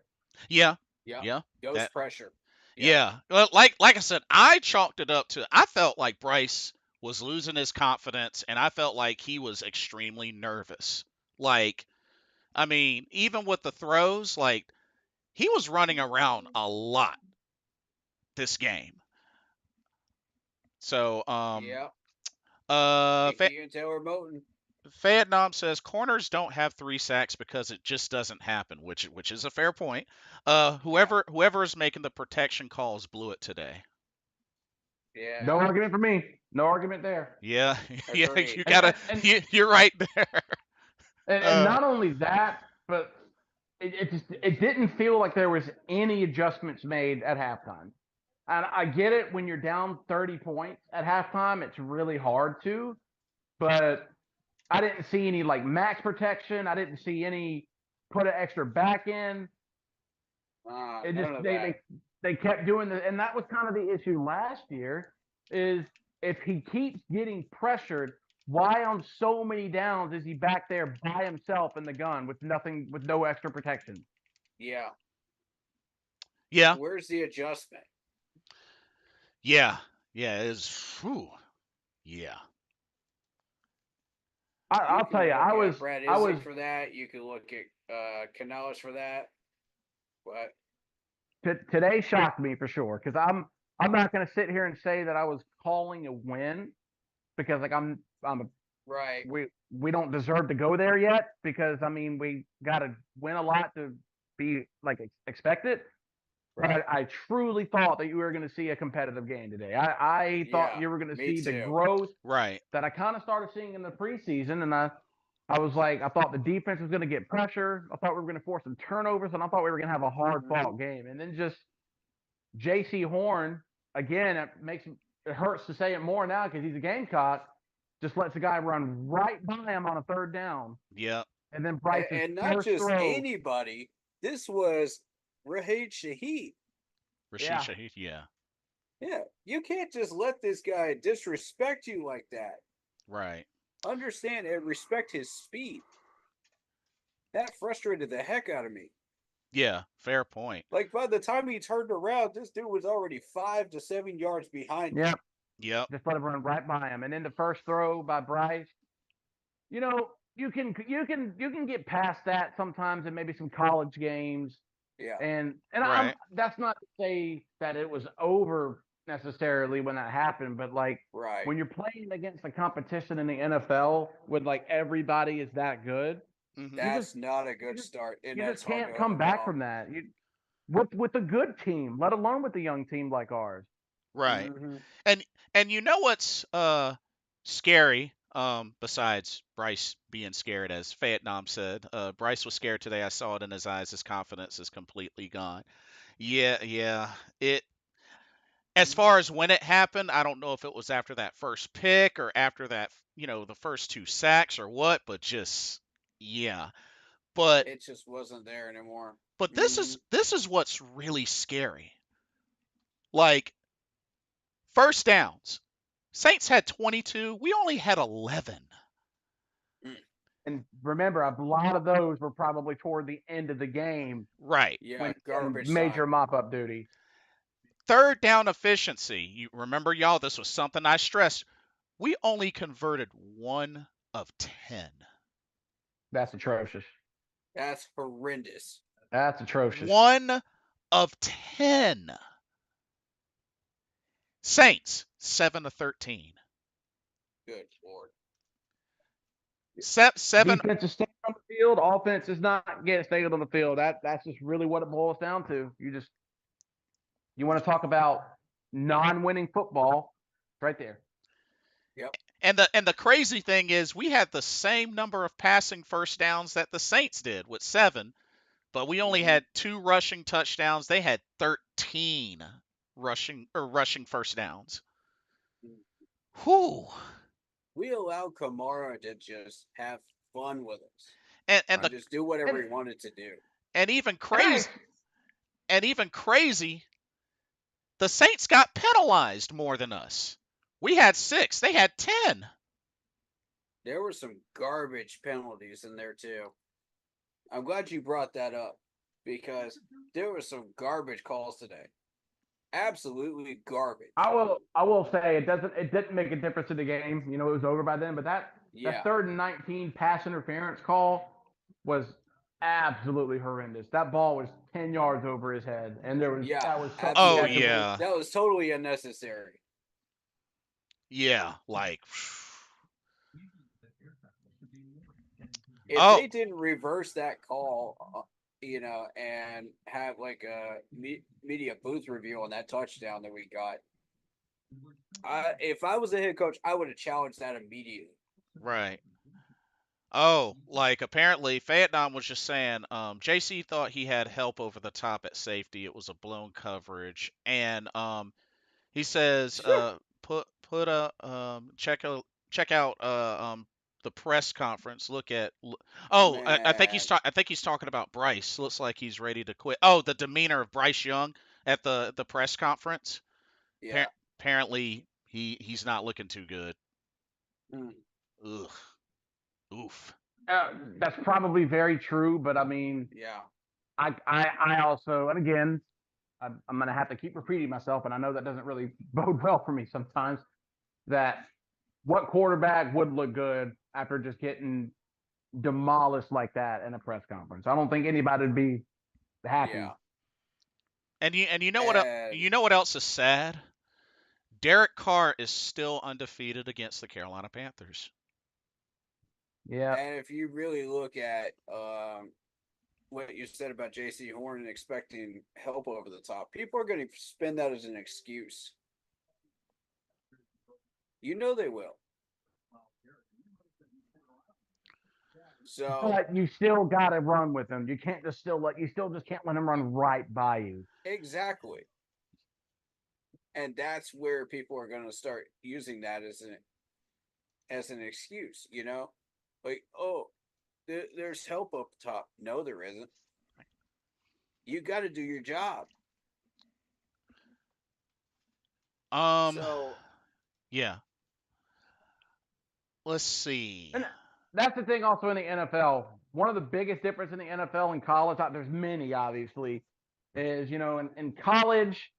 Yeah, Yeah. yeah, Ghost pressure. yeah. Well, like I said, I chalked it up to I felt like Bryce was losing his confidence, and I felt like he was extremely nervous. Like, I mean, even with the throws, like he was running around a lot this game. So, Yeah. uh, Hickey and Taylor Moton. Vietnam says corners don't have 3 sacks because it just doesn't happen, which is a fair point. Whoever is making the protection calls blew it today. Yeah. No argument for me. No argument there. Yeah, yeah, Agreed. you gotta, And you're right there. and not only that, but it didn't feel like there was any adjustments made at halftime. And I get it, when you're down 30 points at halftime, it's really hard to, but I didn't see any like max protection. I didn't see any put an extra back in. It just None of that. they kept doing this, and that was kind of the issue last year. Is if he keeps getting pressured, why on so many downs is he back there by himself in the gun with no extra protection? Yeah. Yeah, Where's the adjustment? yeah, yeah. It is. Whew, yeah, I'll tell you, look at Brad I Isaac was for that. You can look at Canales for that. But today shocked me for sure, because I'm not going to sit here and say that I was calling a win, because like I'm right. we don't deserve to go there yet, because I mean we got to win a lot to be like expected. Right. But I truly thought that you were going to see a competitive game today. I thought Yeah, you were going to me see the too. growth right. that I kind of started seeing in the preseason, and I was like, I thought the defense was going to get pressure. I thought we were going to force some turnovers, and I thought we were going to have a hard fought game. And then just J.C. Horn, again, it hurts to say it more now because he's a Gamecock, just lets the guy run right by him on a third down. Yeah, And then Bryce's And not first just throw. anybody. This was Raheed Shaheed. Rashid Yeah. Shaheed. Yeah, Yeah. You can't just let this guy disrespect you like that. right. Understand and respect his speed. That frustrated the heck out of me. Yeah, fair point. Like by the time he turned around, this dude was already 5 to 7 yards behind him. Yep. Yep. Just let him run right by him. And then the first throw by Bryce, you can get past that sometimes in maybe some college games. Yeah. And Right. that's not to say that it was over necessarily when that happened, but like Right. when you're playing against the competition in the NFL when like everybody is that good, Mhm. That's not a good start. you just can't come back from that. With a good team, let alone with a young team like ours. Right. Mhm. And you know what's scary, besides Bryce being scared, as Vietnam said. Bryce was scared today. I saw it in his eyes. His confidence is completely gone. Yeah, yeah. As far as when it happened, I don't know if it was after that first pick or after that, the first 2 sacks or what, but just yeah. But It just wasn't there anymore. this is what's really scary. Like, first downs. Saints had 22. We only had 11. And remember, a lot of those were probably toward the end of the game. Right. Yeah, when garbage major time. mop-up duty. Third down efficiency. You remember, y'all, this was something I stressed. We only converted 1 of 10. That's atrocious. That's horrendous. That's atrocious. 1 of 10. Saints 7-13. Good Lord. Seven. Defense is staying on the field. Offense is not getting staying on the field. That's just really what it boils down to. You want to talk about non-winning football, right there. Yep. And the crazy thing is, we had the same number of passing first downs that the Saints did with 7, but we only had 2 rushing touchdowns. They had 13 rushing first downs. Whew. We allowed Kamara to just have fun with us And the just do whatever he wanted to do. and even crazy, the Saints got penalized more than us. We had 6. They had 10. There were some garbage penalties in there too. I'm glad you brought that up because there were some garbage calls today. Absolutely garbage. I will say it didn't make a difference in the game. You know, it was over by then, but that 3rd and 19 pass interference call was absolutely horrendous. That ball was 10 yards over his head, and that was Oh, absolutely. yeah. That was totally unnecessary. Yeah, like If Oh. they didn't reverse that call, and have like a media booth review on that touchdown that we got, if I was a head coach, I would have challenged that immediately. Right. Oh, like apparently Vietnam was just saying, JC thought he had help over the top at safety. It was a blown coverage, and he says, put a check out the press conference. I think I think he's talking about Bryce. Looks like he's ready to quit. Oh, the demeanor of Bryce Young at the press conference. Yeah. Apparently he's not looking too good. Ugh. Oof. That's probably very true, but I mean, yeah. I also, and again, I'm going to have to keep repeating myself, and I know that doesn't really bode well for me sometimes, that what quarterback would look good after just getting demolished like that in a press conference? I don't think anybody would be happy. Yeah. And you know what else is sad? Derek Carr is still undefeated against the Carolina Panthers. Yeah. And if you really look at what you said about J.C. Horn and expecting help over the top, people are going to spin that as an excuse. You know they will. So but you still got to run with them. You can't just you still just can't let them run right by you. Exactly. And that's where people are going to start using that as an excuse, like, oh, there's help up top. No, there isn't. You got to do your job. Yeah. Let's see. And that's the thing also in the NFL. One of the biggest differences in the NFL and college, there's many obviously, is, in college,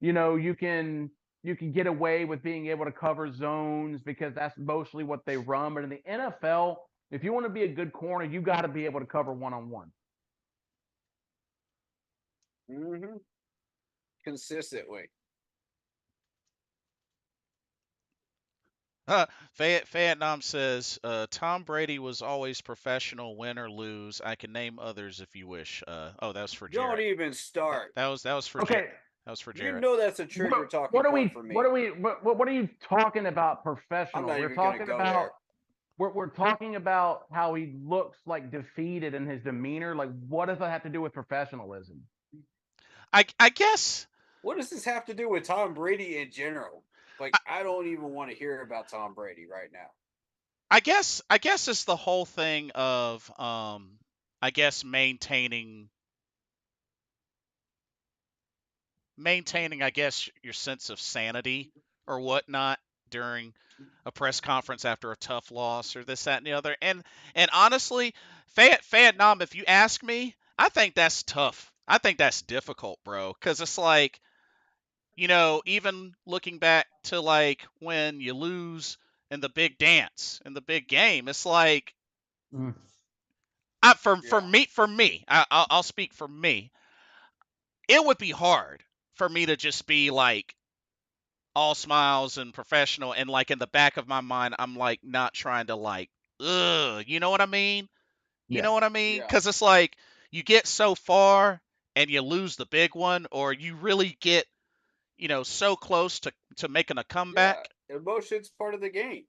you can get away with being able to cover zones because that's mostly what they run. But in the NFL, if you want to be a good corner, you got to be able to cover one-on-one. Mm-hmm. Consistently. Vietnam says, Tom Brady was always professional, win or lose. I can name others if you wish. That was for Jared. Don't even start. That was for okay. That was for Jared. You know that's a trigger talking point for me. What are you talking about professional? I'm not We're even talking go about there. We're talking about how he looks like defeated in his demeanor. Like, what does that have to do with professionalism? I guess. What does this have to do with Tom Brady in general? Like, I don't even want to hear about Tom Brady right now. I guess it's the whole thing of I guess maintaining I guess your sense of sanity or whatnot during a press conference after a tough loss or this, that, and the other. And honestly, Vietnam, if you ask me, I think that's tough. I think that's difficult, bro, because it's like, even looking back to like when you lose in the big dance, in the big game, it's like, for me, I'll speak for me. it would be hard for me to just be like all smiles and professional, and like in the back of my mind, I'm like not trying to like, ugh, you know what I mean? You Yeah. know what I mean? Yeah. Because it's like you get so far and you lose the big one, or you really get, so close to making a Yeah. comeback. Emotion's part of the game.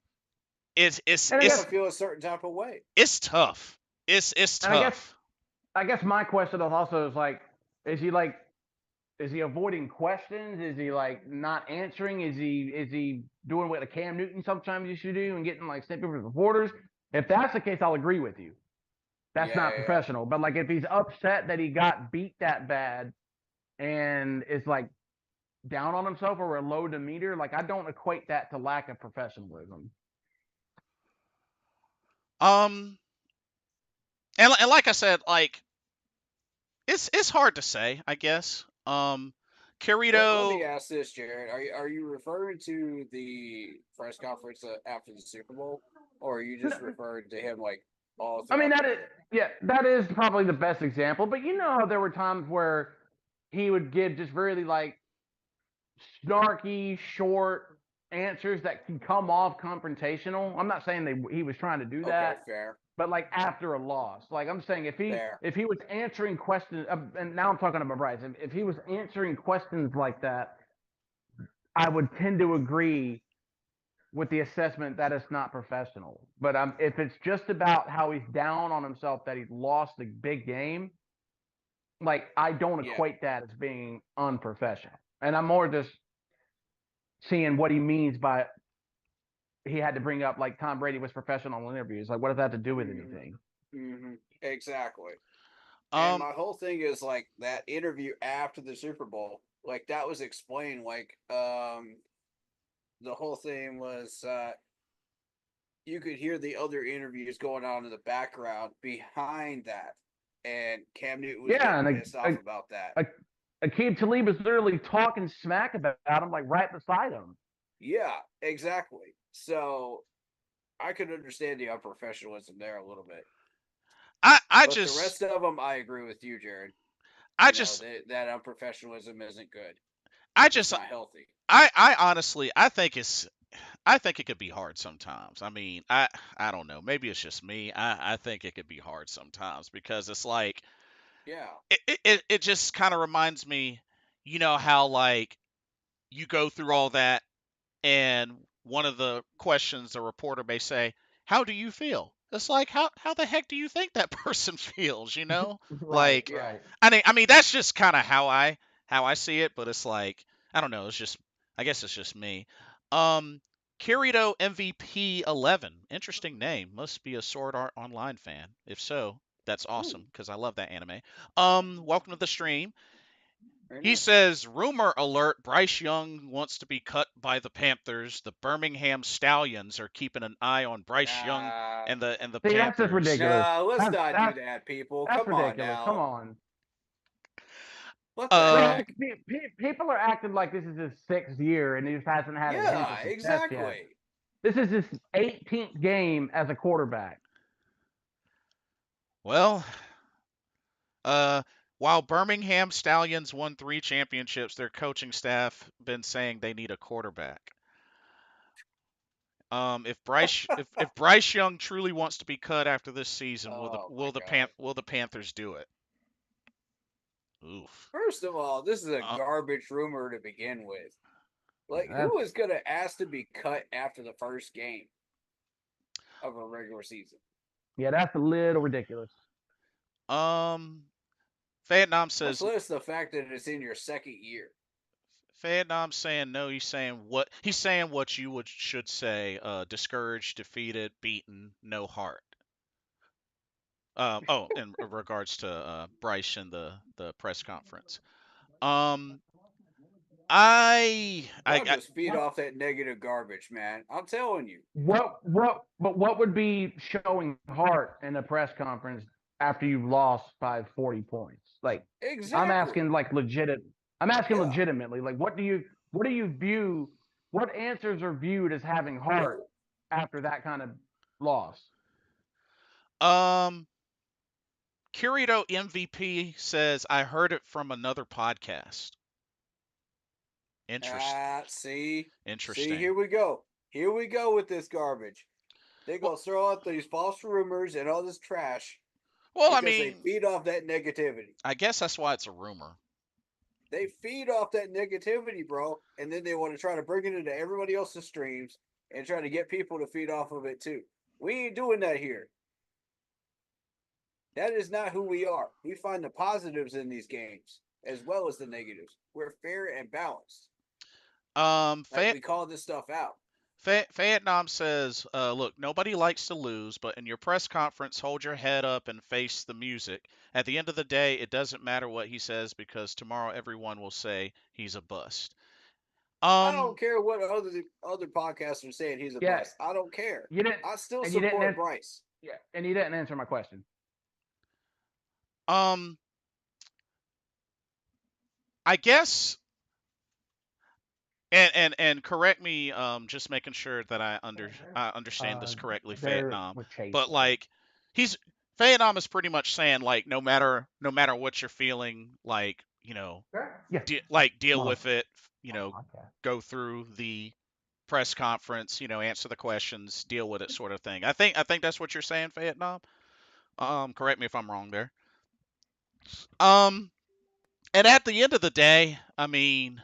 It's it's And I You're guess gonna feel a certain type of way. it's tough. It's and tough. I guess my question also is like, is he avoiding questions? Is he like not answering? Is he doing what a Cam Newton sometimes used to do and getting like sent over reporters? If that's the case, I'll agree with you. That's not Yeah. professional. But like if he's upset that he got beat that bad and is like down on himself or a low demeanor, like I don't equate that to lack of professionalism. Um, and like I said, like it's hard to say, I guess. Let me Kirito, ask this, Jared. Are you referring to the press conference after the Super Bowl, or are you just referring to him like all I mean throughout the that is year? yeah, that is probably the best example. But you know how there were times where he would give just really like snarky, short answers that can come off confrontational. I'm not saying he was trying to do Okay, that, fair, but like after a loss, like I'm saying fair. if he was answering questions, and now I'm talking about Bryce, if he was answering questions like that, I would tend to agree with the assessment that it's not professional. But if it's just about how he's down on himself that he's lost the big game, like I don't Yeah, equate that as being unprofessional. And I'm more just seeing what he means by he had to bring up like Tom Brady was professional in interviews. Like, what does that have to do with anything? exactly. And um, my whole thing is like that interview after the Super Bowl, like that was explained. Like, the whole thing was you could hear the other interviews going on in the background behind that, and Cam Newton was Yeah, getting and pissed off about that. Akeem Talib was literally talking smack about him, like right beside him. Yeah, exactly. So I could understand the unprofessionalism there a little bit, I but the just rest of them, I agree with you, Jared. I just That unprofessionalism isn't good. I It's just not healthy. I honestly I think it could be hard sometimes. I mean, I don't know. Maybe it's just me. I think it could be hard sometimes because it's like Yeah, it just kind of reminds me, how like you go through all that, and one of the questions the reporter may say, "How do you feel?" It's like how the heck do you think that person feels, you know? Right, Like yeah. right. I mean that's just kind of how I see it, but it's like I don't know, it's just I guess it's just me. Um Kirito MVP 11. Interesting name. Must be a Sword Art Online fan. If so, that's Ooh, awesome because I love that anime. Welcome to the stream. very He nice. says, rumor alert, Bryce Young wants to be cut by the Panthers. The Birmingham Stallions are keeping an eye on Bryce Young Nah, and the See, that's just Panthers. ridiculous. no, let's That's not do that's that, people. that's Come on ridiculous. Come now. on. What the Uh heck? People are acting like this is his 6th year and he just hasn't had a hint Yeah, of success yet. exactly. This is his 18th game as a quarterback. well, uh while Birmingham Stallions won 3 championships, their coaching staff been saying they need a quarterback. If Bryce Young truly wants to be cut after this season, Oh my god. will the Panthers do it? Oof. First of all, this is a Uh, garbage rumor to begin with. Like, That's who is going to ask to be cut after the first game of a regular season? yeah, that's a little ridiculous. um Vietnam Much says less the fact that it's in your second year. Vietnam saying no. He's saying what you should say. Discouraged, defeated, beaten, no heart. In regards to Bryce and the press conference. Um, Y'all just feed off that negative garbage, man. I'm telling you. What would be showing heart in a press conference after you've lost by 40 points? Like I'm Exactly. asking like I'm asking Yeah. legitimately, like what do you view what answers are viewed as having heart after that kind of loss? um Curito MVP says, I heard it from another podcast. See, Interesting. here we go. Here we go with this garbage. They gonna throw out these false rumors and all this trash Well, I because they mean, feed off that negativity. I guess that's why it's a rumor. They feed off that negativity, bro, and then they want to try to bring it into everybody else's streams and try to get people to feed off of it too. We ain't doing that here. That is not who we are. We find the positives in these games as well as the negatives. We're fair and balanced. Like we call this stuff out. Vietnam says, look, nobody likes to lose, but in your press conference, hold your head up and face the music. At the end of the day, it doesn't matter what he says because tomorrow everyone will say he's a bust. I don't care what other podcasts are saying he's a bust. I don't care. I still support Bryce. Yeah, and you didn't answer my question. I guess, and correct me, just making sure that I understand this correctly, Vietnam. But like, Vietnam is pretty much saying like, no matter what you're feeling, like, you know, deal with it, you know, go through the press conference, you know, answer the questions, deal with it, sort of thing. I think that's what you're saying, Vietnam. Correct me if I'm wrong there. And at the end of the day, I mean,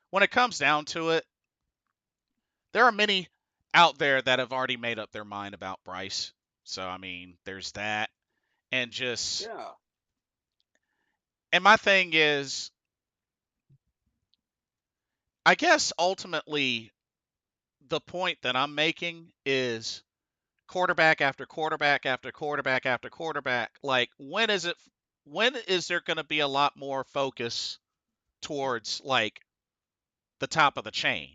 when it comes down to it, there are many out there that have already made up their mind about Bryce. So, I mean, there's that. And just. Yeah. And my thing is, I guess ultimately, the point that I'm making is quarterback after quarterback after quarterback after quarterback. Like, when is there going to be a lot more focus towards, like, the top of the chain?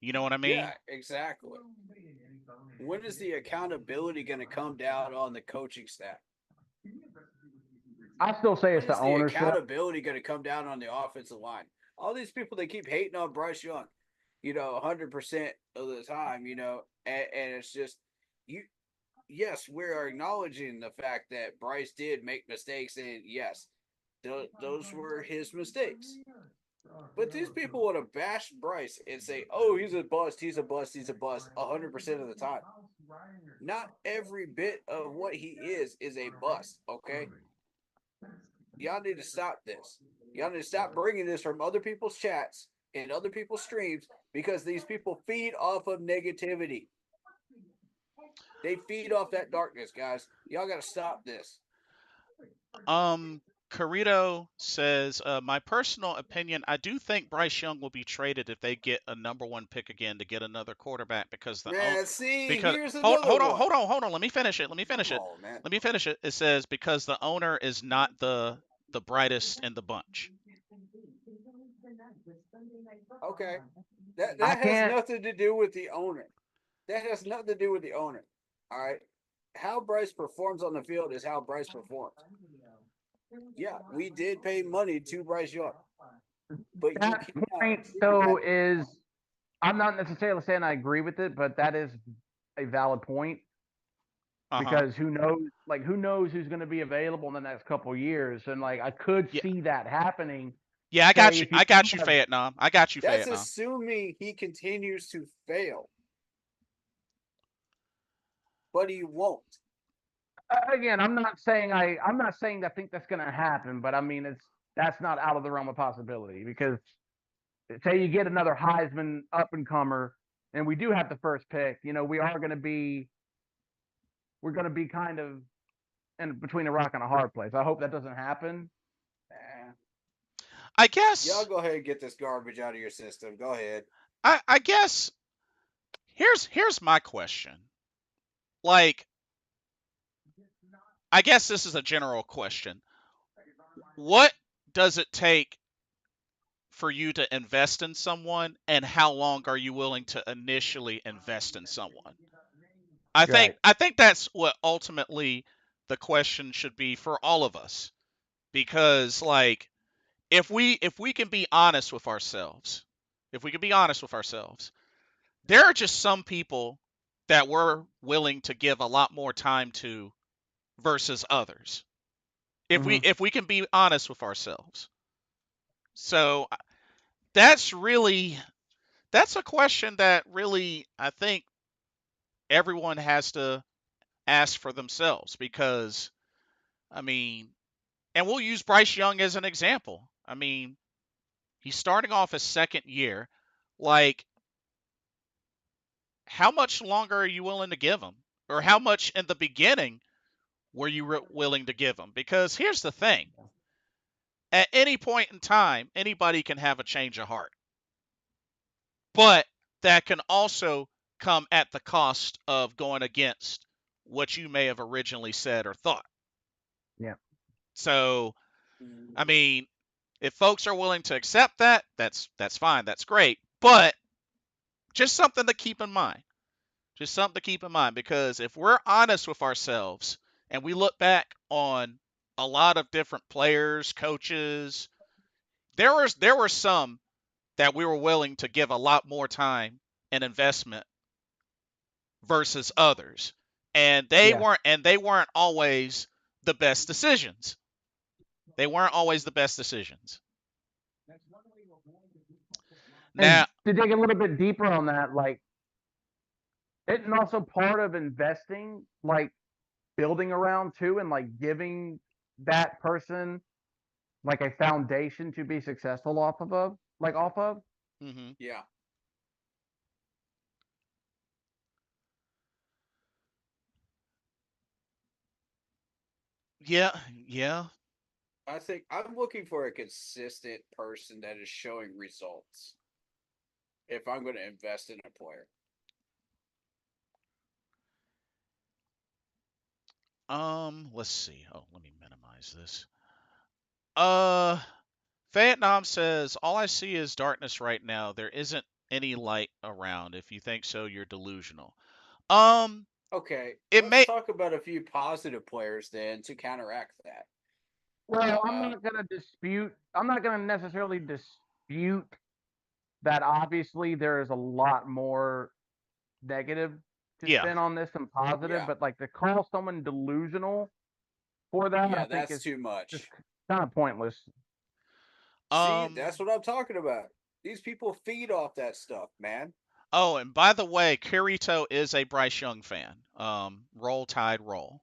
You know what I mean? Yeah, exactly. When is the accountability going to come down on the coaching staff? I still say it's the ownership. Accountability going to come down on the offensive line? All these people, they keep hating on Bryce Young, you know, 100% of the time, you know, and it's just, yes, we're acknowledging the fact that Bryce did make mistakes, and yes, those were his mistakes. But these people want to bash Bryce and say, oh, he's a bust, 100% of the time. Not every bit of what he is a bust, okay? Y'all need to stop this. Y'all need to stop bringing this from other people's chats and other people's streams because these people feed off of negativity. They feed off that darkness, guys. Y'all got to stop this. Carito says, my personal opinion, I do think Bryce Young will be traded if they get a number 1 pick again to get another quarterback because here's another one. Hold on. Let me finish it. It says because the owner is not the brightest in the bunch. Okay. That has nothing to do with the owner. All right. How Bryce performs on the field is how Bryce performs. Yeah, we did pay money to Bryce Young. But that point, though, is I'm not necessarily saying I agree with it, but that is a valid point. Because who knows who's going to be available in the next couple of years, and like I could see that happening. Yeah, I got you. I got you, Vietnam. That's assuming he continues to fail, but he won't. Again, I'm not saying I think that's going to happen, but I mean that's not out of the realm of possibility because say you get another Heisman up and comer, and we do have the first pick. You know, we're going to be kind of in between a rock and a hard place. I hope that doesn't happen. I guess y'all go ahead and get this garbage out of your system. Go ahead. I guess here's my question. Like, I guess this is a general question. What does it take for you to invest in someone, and how long are you willing to initially invest in someone? I think that's what ultimately the question should be for all of us. Because like if we can be honest with ourselves, there are just some people that we're willing to give a lot more time to versus others. Mhm. If we can be honest with ourselves. So that's a question that really I think everyone has to ask for themselves because I mean, and we'll use Bryce Young as an example. I mean, he's starting off his second year. Like, how much longer are you willing to give him? Or how much in the beginning were you willing to give him? Because here's the thing, at any point in time, anybody can have a change of heart. But that can also come at the cost of going against what you may have originally said or thought. Yeah. So, I mean, if folks are willing to accept that, that's fine. That's great. But just something to keep in mind. Just something to keep in mind because if we're honest with ourselves and we look back on a lot of different players, coaches, there were some that we were willing to give a lot more time and investment versus others. And Yeah. they weren't always the best decisions. They weren't always the best decisions. Now, And to dig a little bit deeper on that, like, isn't also part of investing, like, building around too, and like giving that person like a foundation to be successful off of. mhm. Yeah. Yeah, yeah. I think I'm looking for a consistent person that is showing results if I'm going to invest in a player. Let's see. Oh, let me minimize this. Uh, Vietnam says, all I see is darkness right now. There isn't any light around. If you think so, you're delusional. Um, Okay, it let's may, talk about a few positive players then to counteract that. Well, Uh, I'm not gonna necessarily dispute that obviously there is a lot more negative to yeah. spin on this than positive, yeah, but like to call someone delusional for that, I yeah, think that's is too just much. kind of pointless. See, Um, that's what I'm talking about. These people feed off that stuff, man. oh, and by the way, Kirito is a Bryce Young fan. Roll Tide roll.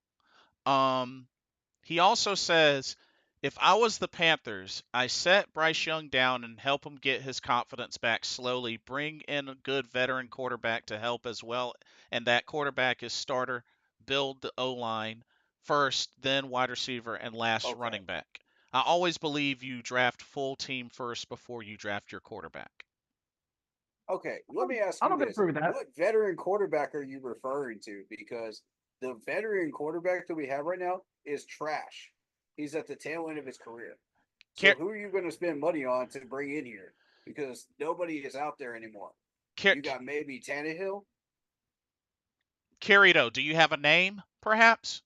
Um, He also says, if I was the Panthers, I set Bryce Young down and help him get his confidence back slowly, bring in a good veteran quarterback to help as well, and that quarterback is starter, build the O line first, then wide receiver, and last Okay, running back. I always believe you draft full team first before you draft your quarterback. okay. Let me ask I you don't this: disagree with that. what veteran quarterback are you referring to? Because the veteran quarterback that we have right now is trash. He's at the tail end of his career. So Car- who are you going to spend money on to bring in here? Because nobody is out there anymore. Car- You got maybe Tannehill, Kirito, do you have a name, perhaps?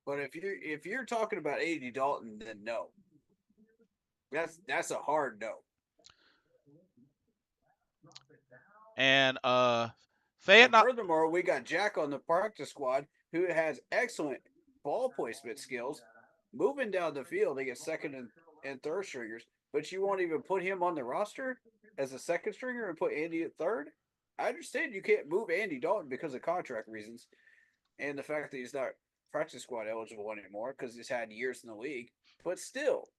but if you're talking about Andy Dalton, then no. That's a hard no. And And Vietnam, furthermore, we got Jack on the practice squad who has excellent ball placement skills, moving down the field against second and third stringers, but you won't even put him on the roster as a second stringer and put Andy at third? I understand you can't move Andy Dalton because of contract reasons and the fact that he's not practice squad eligible anymore because he's had years in the league. But still,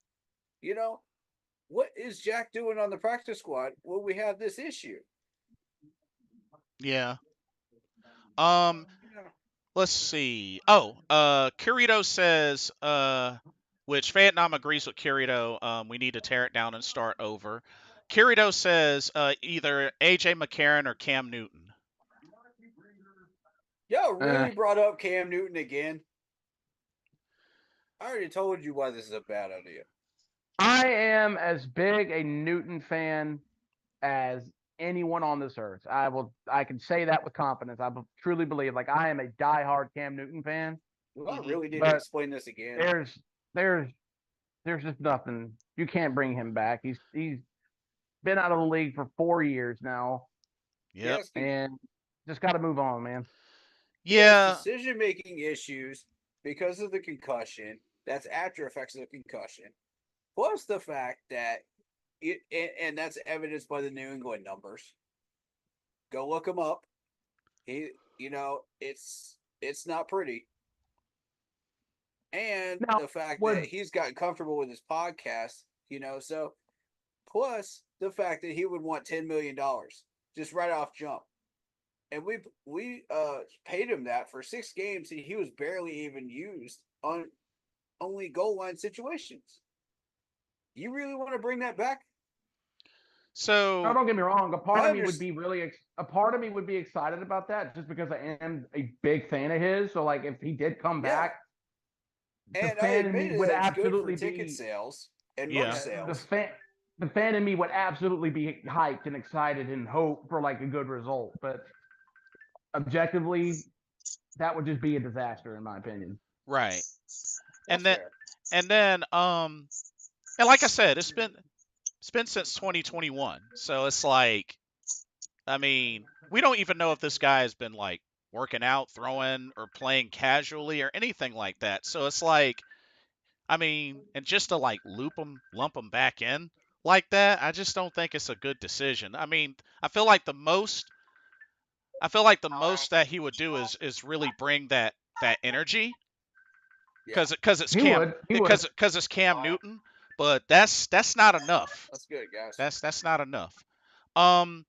you know, what is Jack doing on the practice squad when we have this issue? yeah. Um, You know, Let's see. Oh, Kirito says, which Vietnam agrees with Kirito. We need to tear it down and start over. Kirito says either AJ McCarron or Cam Newton. y'all Uh, really brought up Cam Newton again. I already told you why this is a bad idea. I am as big a Newton fan as anyone on this earth. I can say that with confidence. Truly believe, like, I am a diehard Cam Newton fan, Do I Hmm. really need to but explain this again? there's there's there's just nothing. You can't bring him back. He's been out of the league for 4 years now, Yep. Yes, and just got to move on, man. he has Yeah. decision making issues because of the concussion. That's after effects of the concussion. Plus the fact that and that's evidenced by the New England numbers. Go look him up. It's not pretty. And Now, the fact would that he's gotten comfortable with his podcast, so plus the fact that he would want $10 million just right off jump. And we paid him that for 6 games, and he was barely even used on only goal line situations. You really want to bring that back? So no, don't get me wrong. A part I of me would be a part of me would be excited about that, just because I am a big fan of his. So, like, if he did come Yeah. back, the And I fan in me admit would that it's good for absolutely ticket be sales and Yeah. merch the sales. the fan in me would absolutely be hyped and excited and hope for like a good result. But objectively, that would just be a disaster in my opinion. right. That's And then fair. and like I said, it's been since 2021. So it's like, I mean, we don't even know if this guy has been like working out, throwing, or playing casually or anything like that. So it's like, I mean, and just to like lump him back in like that, I just don't think it's a good decision. I mean, I feel like the most that he would do is really bring that energy Yeah, because it's He would. because it's Cam Newton, but that's not enough. that's good, guys. That's not enough. Kirito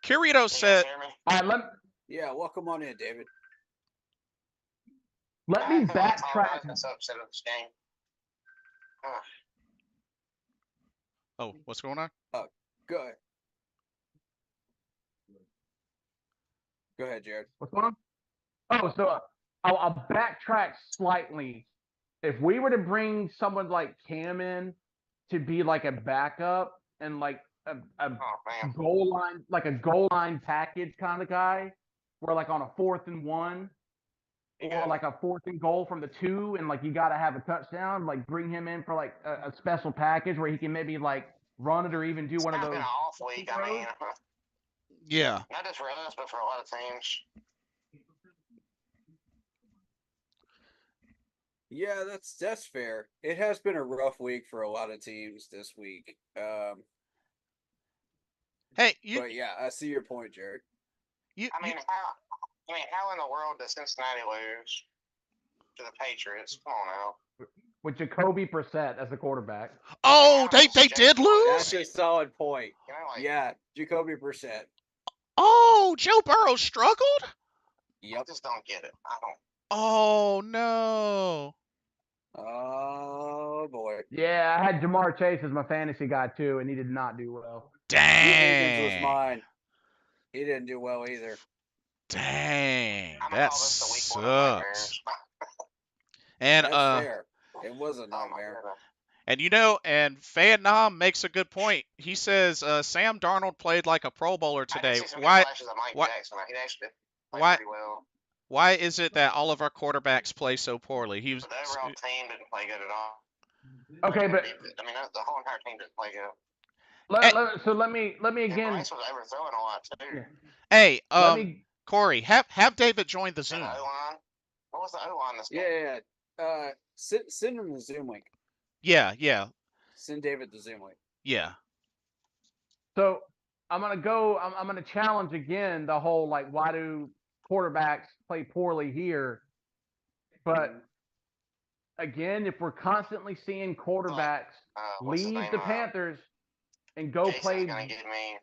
You guys said, hear me? All right, Yeah, welcome on in, David. let I me feel like Tom backtrack. Brady's upset with this game. "Oh, what's going on?" Go ahead. Go ahead, Jared. What's going on? Oh, so I'll backtrack slightly. If we were to bring someone like Cam in to be like a backup and like a Oh man. goal line package kind of guy, where like on a 4th and 1 or like a 4th and goal from the 2, and like you got to have a touchdown, like bring him in for like a special package where he can maybe like run it or even do one of It's those. been an off week. I mean, Yeah. not just for us, but for a lot of teams. Yeah, that's fair. It has been a rough week for a lot of teams this week. Hey, But yeah, I see your point, Jared. How in the world does Cincinnati lose to the Patriots? Come on now. With Jacoby Brissett as the quarterback. oh, they did lose. That's a solid point. You know, like, Yeah, Jacoby Brissett. Oh, Joe Burrow struggled. I Yep. just don't get it. I don't. Oh no. Oh boy. Yeah, I had Jamar Chase as my fantasy guy too, and he did not do well. Higgins was Dang. mine. He didn't do well either. Dang. I'm gonna That call this the week one of nightmares. sucks. And That's fair. It was a Oh my nightmare. goodness. and Fan Nam makes a good point. He says Sam Darnold played like a Pro Bowler I today. did see some good Why flashes of Mike why- Jackson. He actually played why pretty well. why is it that all of our quarterbacks play so poorly? He was But the overall team didn't play good at all. Okay, but I mean, the whole entire team didn't play good. let me And again. Bryce was overthrowing a lot too. Yeah. Hey, Let me Corey, have David join the And Zoom. the O-line. What was the O-line this game? Yeah. Send him the Zoom link. Yeah. Send David the Zoom link. Yeah. So I'm gonna challenge again the whole like why do quarterbacks play poorly here? But again, if we're constantly seeing quarterbacks What's his leave name? the Panthers and go Jason's play, gonna give me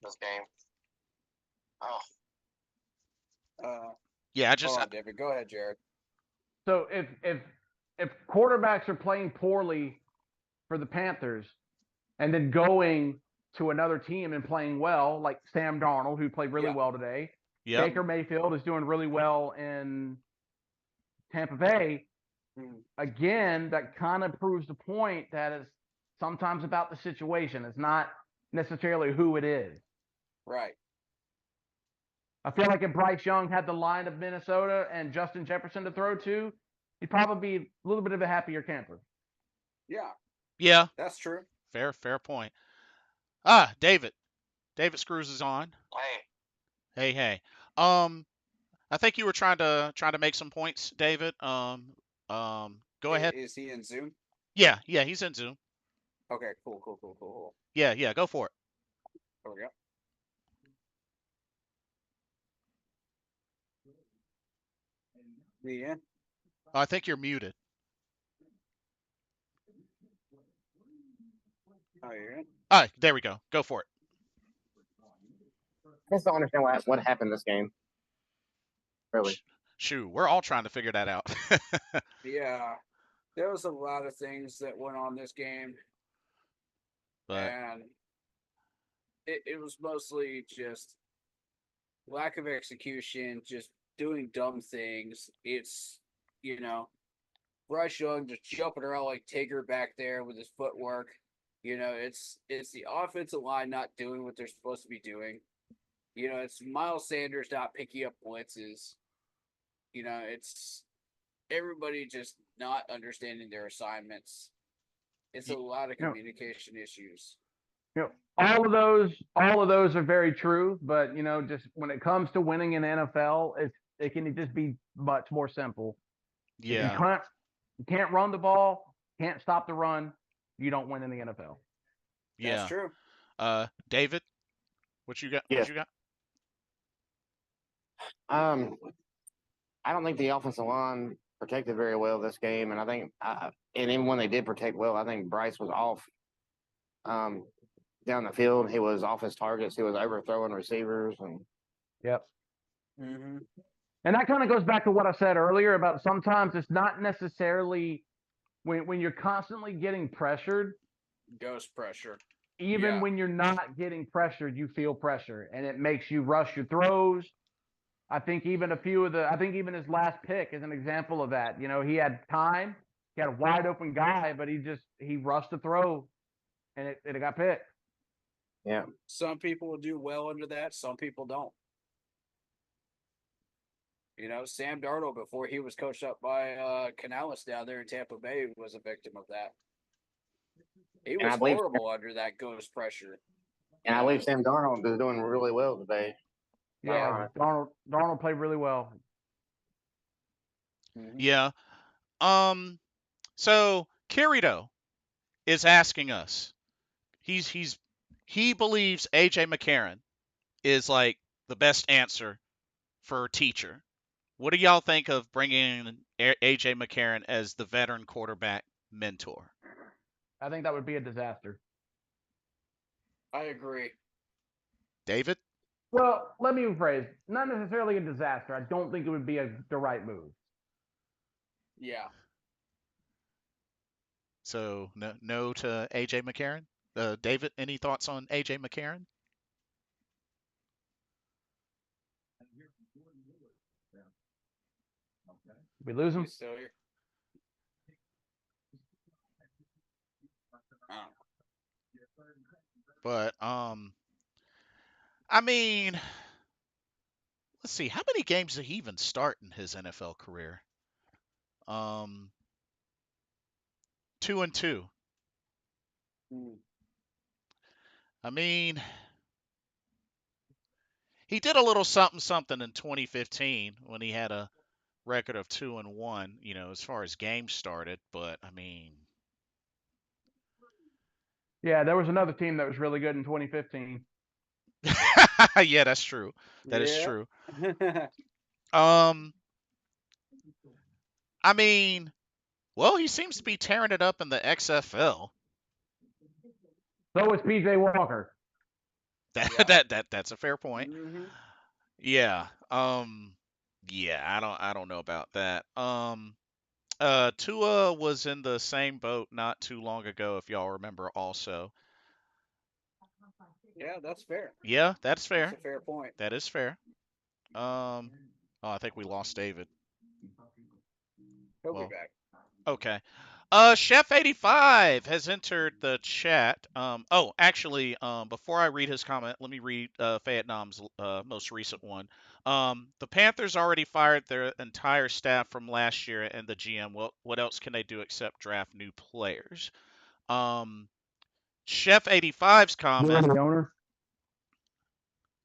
this game. Oh, Yeah, I just hold on, David. Go ahead, Jared. so if quarterbacks are playing poorly for the Panthers and then going to another team and playing well, like Sam Darnold, who played really Yeah. well today. yeah. Baker Mayfield is doing really well in Tampa Bay. Again, that kind of proves the point that it's sometimes about the situation. It's not necessarily who it is. Right. I feel like if Bryce Young had the line of Minnesota and Justin Jefferson to throw to, he'd probably be a little bit of a happier camper. Yeah, Yeah. that's true. Fair point. David Screws is on. hey, Hey. I think you were trying to make some points, David. Go ahead. Is he in Zoom? Yeah, he's in Zoom. Okay, cool. Yeah, go for it. There we go. Yeah. I think you're muted. Oh, you're in? All right, there we go. Go for it. I just don't understand what happened this game. Really. Shoot, we're all trying to figure that out. Yeah. There was a lot of things that went on this game, But and it was mostly just lack of execution, just doing dumb things. It's, Bryce Young just jumping around like Tigger back there with his footwork. It's the offensive line not doing what they're supposed to be doing. It's Miles Sanders not picking up blitzes. It's everybody just not understanding their assignments. It's a lot of communication issues. All of those are very true, but just when it comes to winning in NFL, it can just be much more simple. yeah. You can't run the ball, can't stop the run, you don't win in the NFL. Yeah. That's true. David, what you got? Yeah. What you got? I don't think the offensive line protected very well this game, and I think, and even when they did protect well, I think Bryce was off. Down the field, he was off his targets. He was overthrowing receivers, and Yep. Mm-hmm. And that kind of goes back to what I said earlier about sometimes it's not necessarily when you're constantly getting pressured, Ghost pressure. even Yeah. when you're not getting pressured, you feel pressure and it makes you rush your throws. I think even his last pick is an example of that. He had time, he had a wide open guy, but he rushed the throw and it got picked. yeah. Some people will do well under that. Some people don't. Sam Darnold, before he was coached up by Canales down there in Tampa Bay, was a victim of that. He was horrible under that ghost pressure. And I believe Sam Darnold is doing really well today. Yeah, Darnold played really well. Mm-hmm. Yeah. So Kirito is asking us. He believes AJ McCarron is like the best answer for teacher. What do y'all think of bringing in AJ McCarron as the veteran quarterback mentor? I think that would be a disaster. I agree. David? Well, let me rephrase. Not necessarily a disaster. I don't think it would be the right move. Yeah. So no to AJ McCarron. David, any thoughts on AJ McCarron? We lose him. He's still here. Oh. But I mean, let's see. How many games did he even start in his NFL career? 2-2. Hmm. I mean, he did a little something in 2015 when he had a record of 2-1, as far as games started. But I mean, Yeah, there was another team that was really good in 2015. yeah, that's true. That is Yeah. true. I mean, well, he seems to be tearing it up in the XFL. So is PJ Walker. That's a fair point. Mm-hmm. Yeah. Yeah, I don't know about that. Tua was in the same boat not too long ago, if y'all remember also. Yeah, that's fair. Yeah, that's fair. That's a fair point. That is fair. Oh, I think we lost David. He'll Well, be back. okay. Chef85 has entered the chat. Actually, before I read his comment, let me read Vietnam's most recent one. The Panthers already fired their entire staff from last year and the GM. What else can they do except draft new players? Chef85's Get rid comment. of the owner.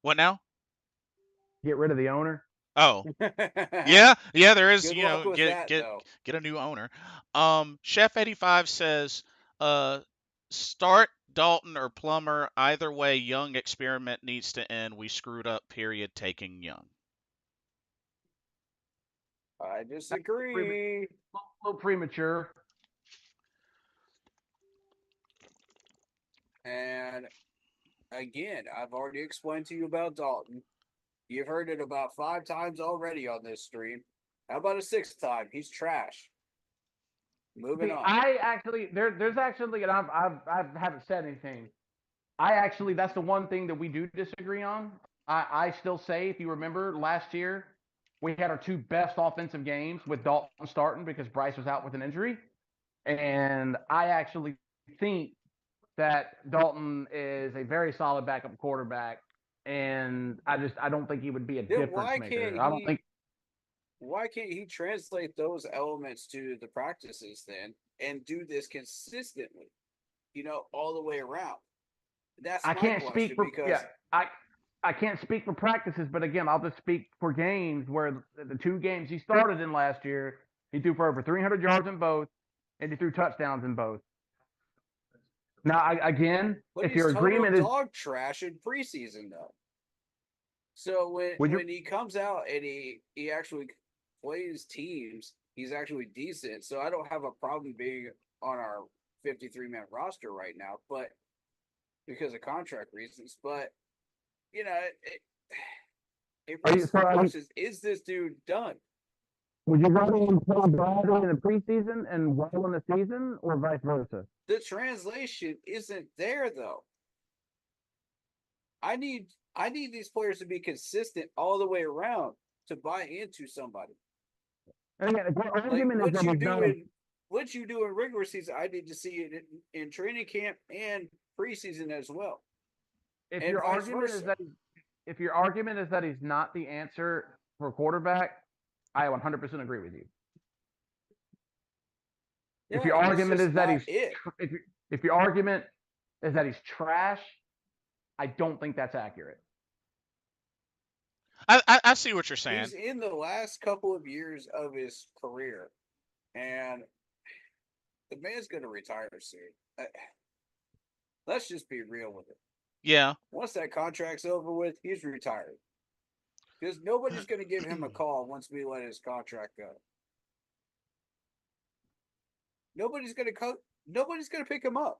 What now? Get rid of the owner. Oh, yeah, there is. Good luck with Get that, though. a new owner. Chef 85 says, start Dalton or Plummer. Either way, Young experiment needs to end. We screwed up. Period. Taking Young. I A disagree. little premature. And again, I've already explained to you about Dalton. You've heard it about 5 times already on this stream. How about a 6th time? He's trash. Moving See, on. I actually there's actually, and I haven't said anything. That's the one thing that we do disagree on. I still say, if you remember last year, we had our 2 best offensive games with Dalton starting because Bryce was out with an injury. And I actually think that Dalton is a very solid backup quarterback. And I don't think he would be a Then difference maker. I don't think. why can't he translate those elements to the practices then and do this consistently? All the way around. That's I my can't question speak for because I can't speak for practices, but again, I'll just speak for games where the 2 games he started in last year, he threw for over 300 yards in both, and he threw touchdowns in both. Now, again, but if he's your total agreement is, dog trash in preseason though. So when he comes out and he actually plays teams, he's actually decent. So I don't have a problem being on our 53-man roster right now, but because of contract reasons. But it raises the questions: is this dude done? would you rather him play badly in the preseason and well in the season, or vice versa? The translation isn't there though. I need these players to be consistent all the way around to buy into somebody. And again, the Like argument is that what you do in regular season, I need to see it in training camp and preseason as well. if and your vice argument is versa. that if your argument is that he's not the answer for quarterback, I 100% agree with you. If your Yeah, it's argument just is that not he's it. if your argument is that he's trash, I don't think that's accurate. I see what you're saying. He's in the last couple of years of his career, and the man's going to retire soon. Let's just be real with it. Yeah. Once that contract's over with, he's retired. Because nobody's going to give him a call once we let his contract go. Nobody's going to pick him up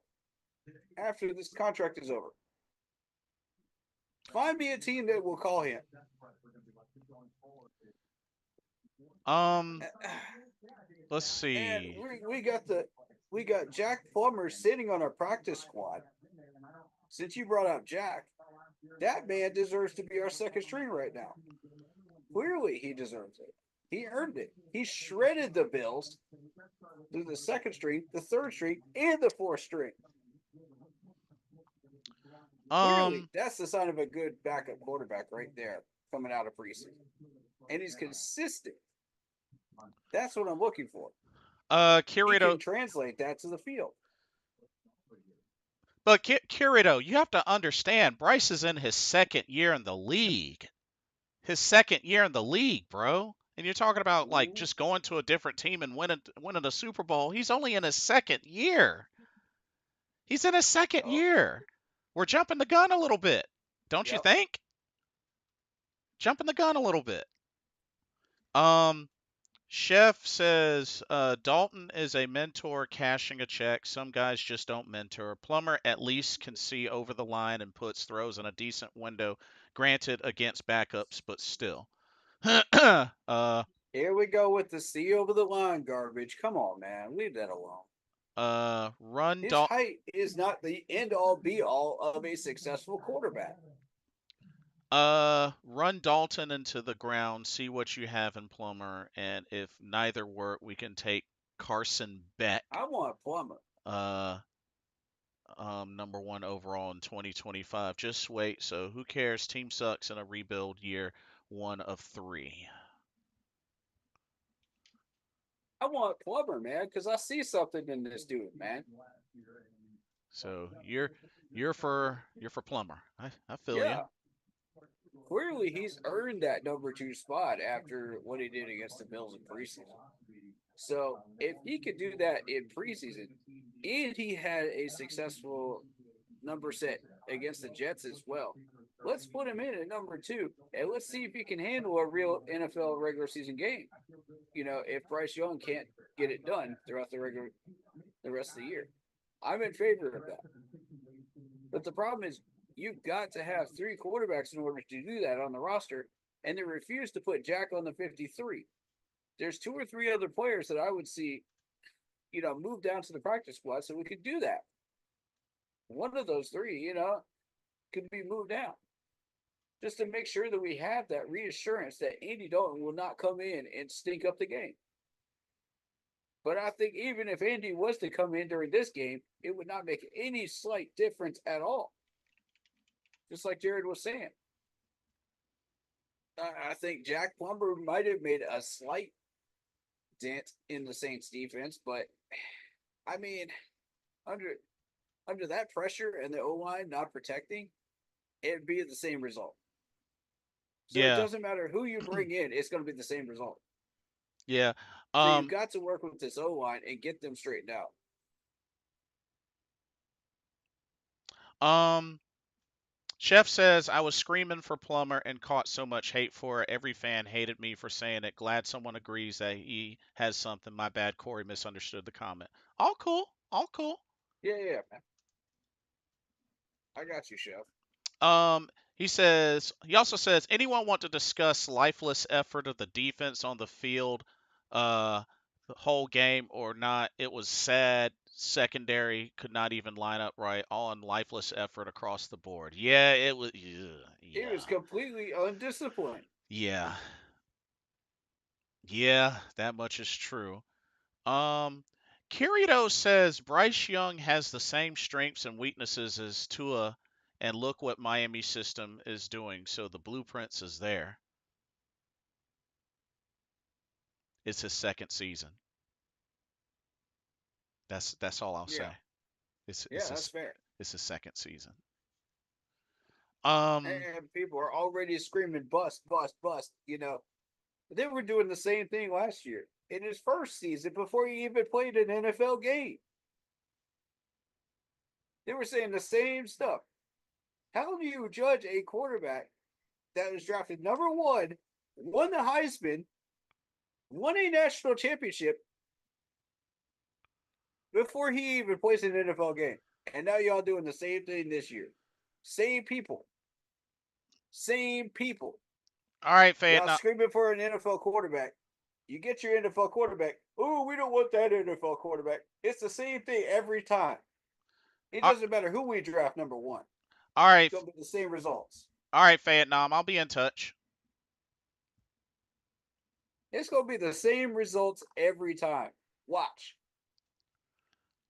after this contract is over. Find me a team that will call him. Let's see. And we got Jack Plummer sitting on our practice squad. Since you brought up Jack, that man deserves to be our second string right now. Clearly, he deserves it. He earned it. He shredded the Bills through the second string, the third string, and the fourth string. Clearly, that's the sign of a good backup quarterback right there coming out of preseason. And he's consistent. That's what I'm looking for. He can translate that to the field. But Curito, you have to understand, Bryce is in his second year in the league. His second year in the league, bro. And you're talking about like just going to a different team and winning a Super Bowl. He's only in his second year. He's in his second year. We're jumping the gun a little bit, don't you think? Jumping the gun a little bit. Chef says Dalton is a mentor cashing a check. Some guys just don't mentor. Plummer at least can see over the line and puts throws in a decent window. Granted, against backups, but still. Here we go with the see over the line garbage. Come on, man. Leave that alone. His height is not the end all be all of a successful quarterback. Run Dalton into the ground, see what you have in Plummer, and if neither work, we can take Carson Beck. I want Plummer. Number 1 overall in 2025. Just wait. So who cares? Team sucks in a rebuild year 1 of 3. I want Plummer, man, because I see something in this dude, man. So you're for Plummer. I feel you. clearly he's earned that number 2 spot after what he did against the Bills in preseason. So if he could do that in preseason, and he had a successful number set against the Jets as well, let's put him in at number 2, and let's see if he can handle a real NFL regular season game. If Bryce Young can't get it done throughout the rest of the year, I'm in favor of that. But the problem is, you've got to have 3 quarterbacks in order to do that on the roster, and they refuse to put Jack on the 53. There's 2 or 3 other players that I would see, move down to the practice squad so we could do that. One of those 3, could be moved down, just to make sure that we have that reassurance that Andy Dalton will not come in and stink up the game. But I think even if Andy was to come in during this game, it would not make any slight difference at all. Just like Jared was saying. I think Jack Plummer might have made a slight dent in the Saints defense, but I mean, under that pressure and the O-line not protecting, it'd be the same result. So it doesn't matter who you bring in, it's going to be the same result. Yeah. So you've got to work with this O-line and get them straightened out. Chef says, I was screaming for Plummer and caught so much hate for it. Every fan hated me for saying it. Glad someone agrees that he has something. My bad, Corey misunderstood the comment. All cool. All cool. Yeah, man. I got you, Chef. He also says, anyone want to discuss lifeless effort of the defense on the field the whole game or not? It was sad. Secondary could not even line up right. All in lifeless effort across the board. Yeah, it was. Yeah. He was completely undisciplined. Yeah. Yeah, that much is true. Kirito says Bryce Young has the same strengths and weaknesses as Tua, and look what Miami system is doing. So the blueprints is there. It's his second season. That's all I'll say. That's fair. It's his second season. And people are already screaming bust, bust, bust. They were doing the same thing last year in his first season before he even played an NFL game. They were saying the same stuff. How do you judge a quarterback that was drafted number 1, won the Heisman, won a national championship before he even plays an NFL game? And now y'all doing the same thing this year. Same people. All right, Fayette. Y'all screaming for an NFL quarterback. You get your NFL quarterback. Oh, we don't want that NFL quarterback. It's the same thing every time. It doesn't matter who we draft number 1. All right. It's going to be the same results. All right, Vietnam. I'll be in touch. It's going to be the same results every time. Watch.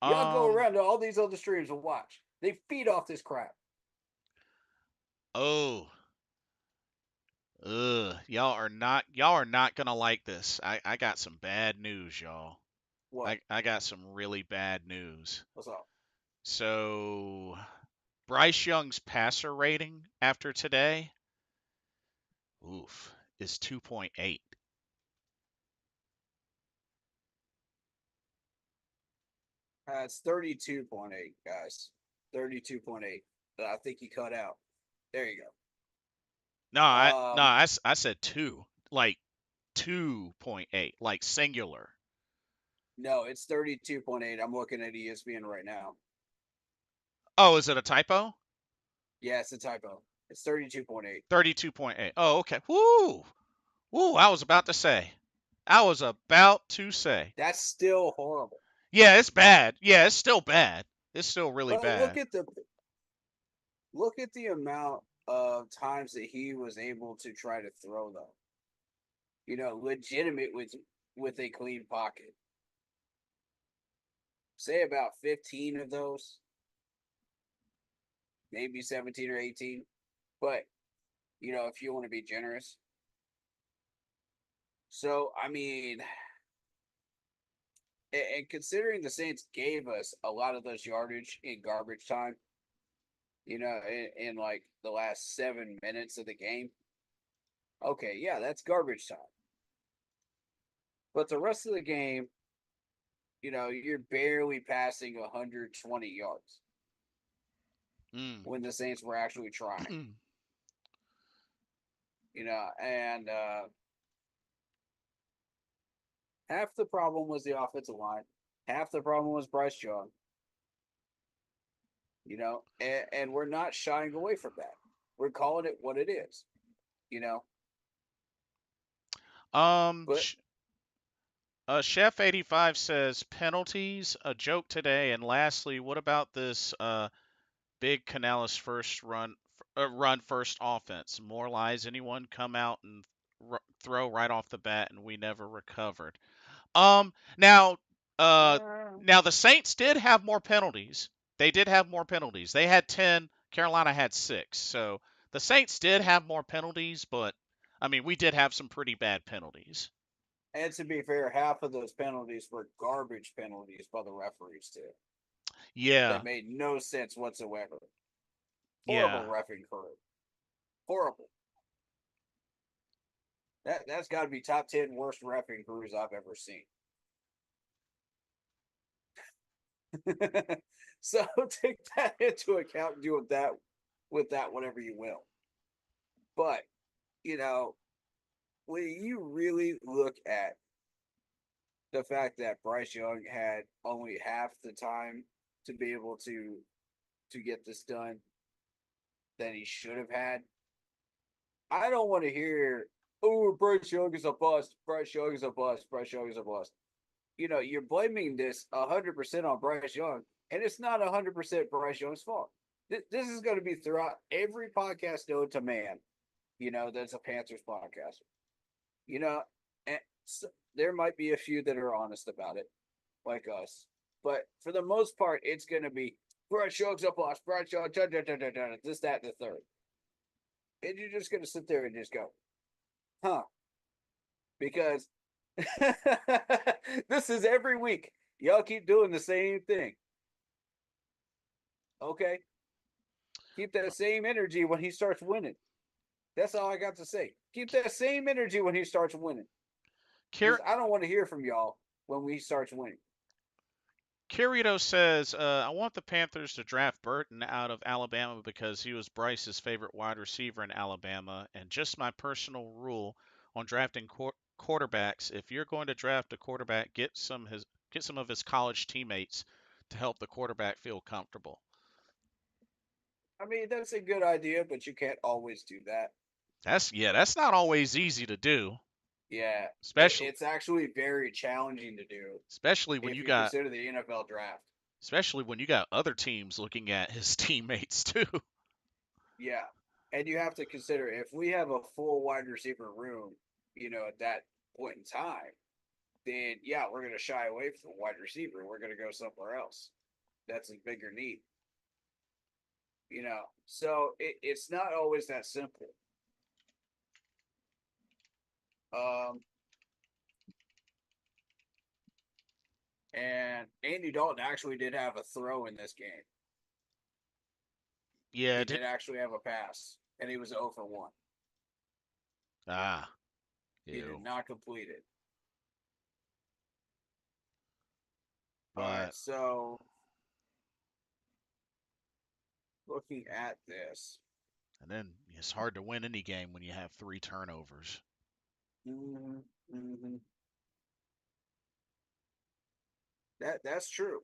Y'all go around to all these other streams and watch. They feed off this crap. Oh. Y'all are not gonna like this. I got some bad news, y'all. What? I got some really bad news. What's up? So Bryce Young's passer rating after today, is 2.8. It's 32.8, guys. 32.8. I think he cut out. There you go. No, I said 2, like 2.8, like singular. No, it's 32.8. I'm looking at ESPN right now. Oh, is it a typo? Yeah, it's a typo. It's 32.8. 32.8. Oh, okay. Woo! I was about to say. That's still horrible. Yeah, it's bad. Yeah, it's still bad. It's still really bad. Look at the amount of times that he was able to try to throw though. Legitimate with a clean pocket. Say about 15 of those. Maybe 17 or 18. But, if you want to be generous. So, I mean, and considering the Saints gave us a lot of those yardage in garbage time, in like the last 7 minutes of the game, Okay, yeah, that's garbage time. But the rest of the game, you're barely passing 120 yards Mm. when the Saints were actually trying. And half the problem was the offensive line, half the problem was Bryce Young. And we're not shying away from that. We're calling it what it is. You know, Um, but Chef 85 says penalties, a joke today. And lastly, what about this big Canales first run first offense? More lies. Anyone come out and throw right off the bat, and we never recovered. Now, uh, now the Saints did have more penalties. They did have more penalties. They had 10. Carolina had 6. So the Saints did have more penalties, but I mean, we did have some pretty bad penalties. and to be fair, half of those penalties were garbage penalties by the referees too. Yeah, That made no sense whatsoever. yeah. Horrible refing crew. Horrible. That's got to be top 10 worst refing crews I've ever seen. So take that into account and do with that whatever you will. But when you really look at the fact that Bryce Young had only half the time to be able to get this done that he should have had, I don't want to hear, "Oh, Bryce Young is a bust. Bryce Young is a bust. Bryce Young is a bust." You're blaming this 100% on Bryce Young, and it's not 100% Bryce Young's fault. This is going to be throughout every podcast known to man. That's a Panthers podcast. And so, there might be a few that are honest about it, like us, but for the most part, it's going to be Bryce Young's a boss. Bryce Young, this, that, and the third, and you're just going to sit there and just go, huh? Because this is every week. Y'all keep doing the same thing. Okay. Keep that same energy when he starts winning. That's all I got to say. Keep that same energy when he starts winning. Because I don't want to hear from y'all when he starts winning. Kirito says, I want the Panthers to draft Burton out of Alabama because he was Bryce's favorite wide receiver in Alabama. And just my personal rule on drafting quarterbacks: if you're going to draft a quarterback, get some of his college teammates to help the quarterback feel comfortable. I mean, that's a good idea, but you can't always do that. That's not always easy to do. Yeah, Especially it's actually very challenging to do when if you you got consider the NFL draft. other teams looking at his teammates too. Yeah, and you have to consider if we have a full wide receiver room, at that point in time, then yeah, we're going to shy away from the wide receiver. We're going to go somewhere else. That's a bigger need. So it's not always that simple. Um, and Andy Dalton actually did have a throw in this game. Yeah, he did actually have a pass, and he was 0 for 1. He did not complete it. All right, so looking at this, and then it's hard to win any game when you have 3 turnovers. mm-hmm, mm-hmm. That's true.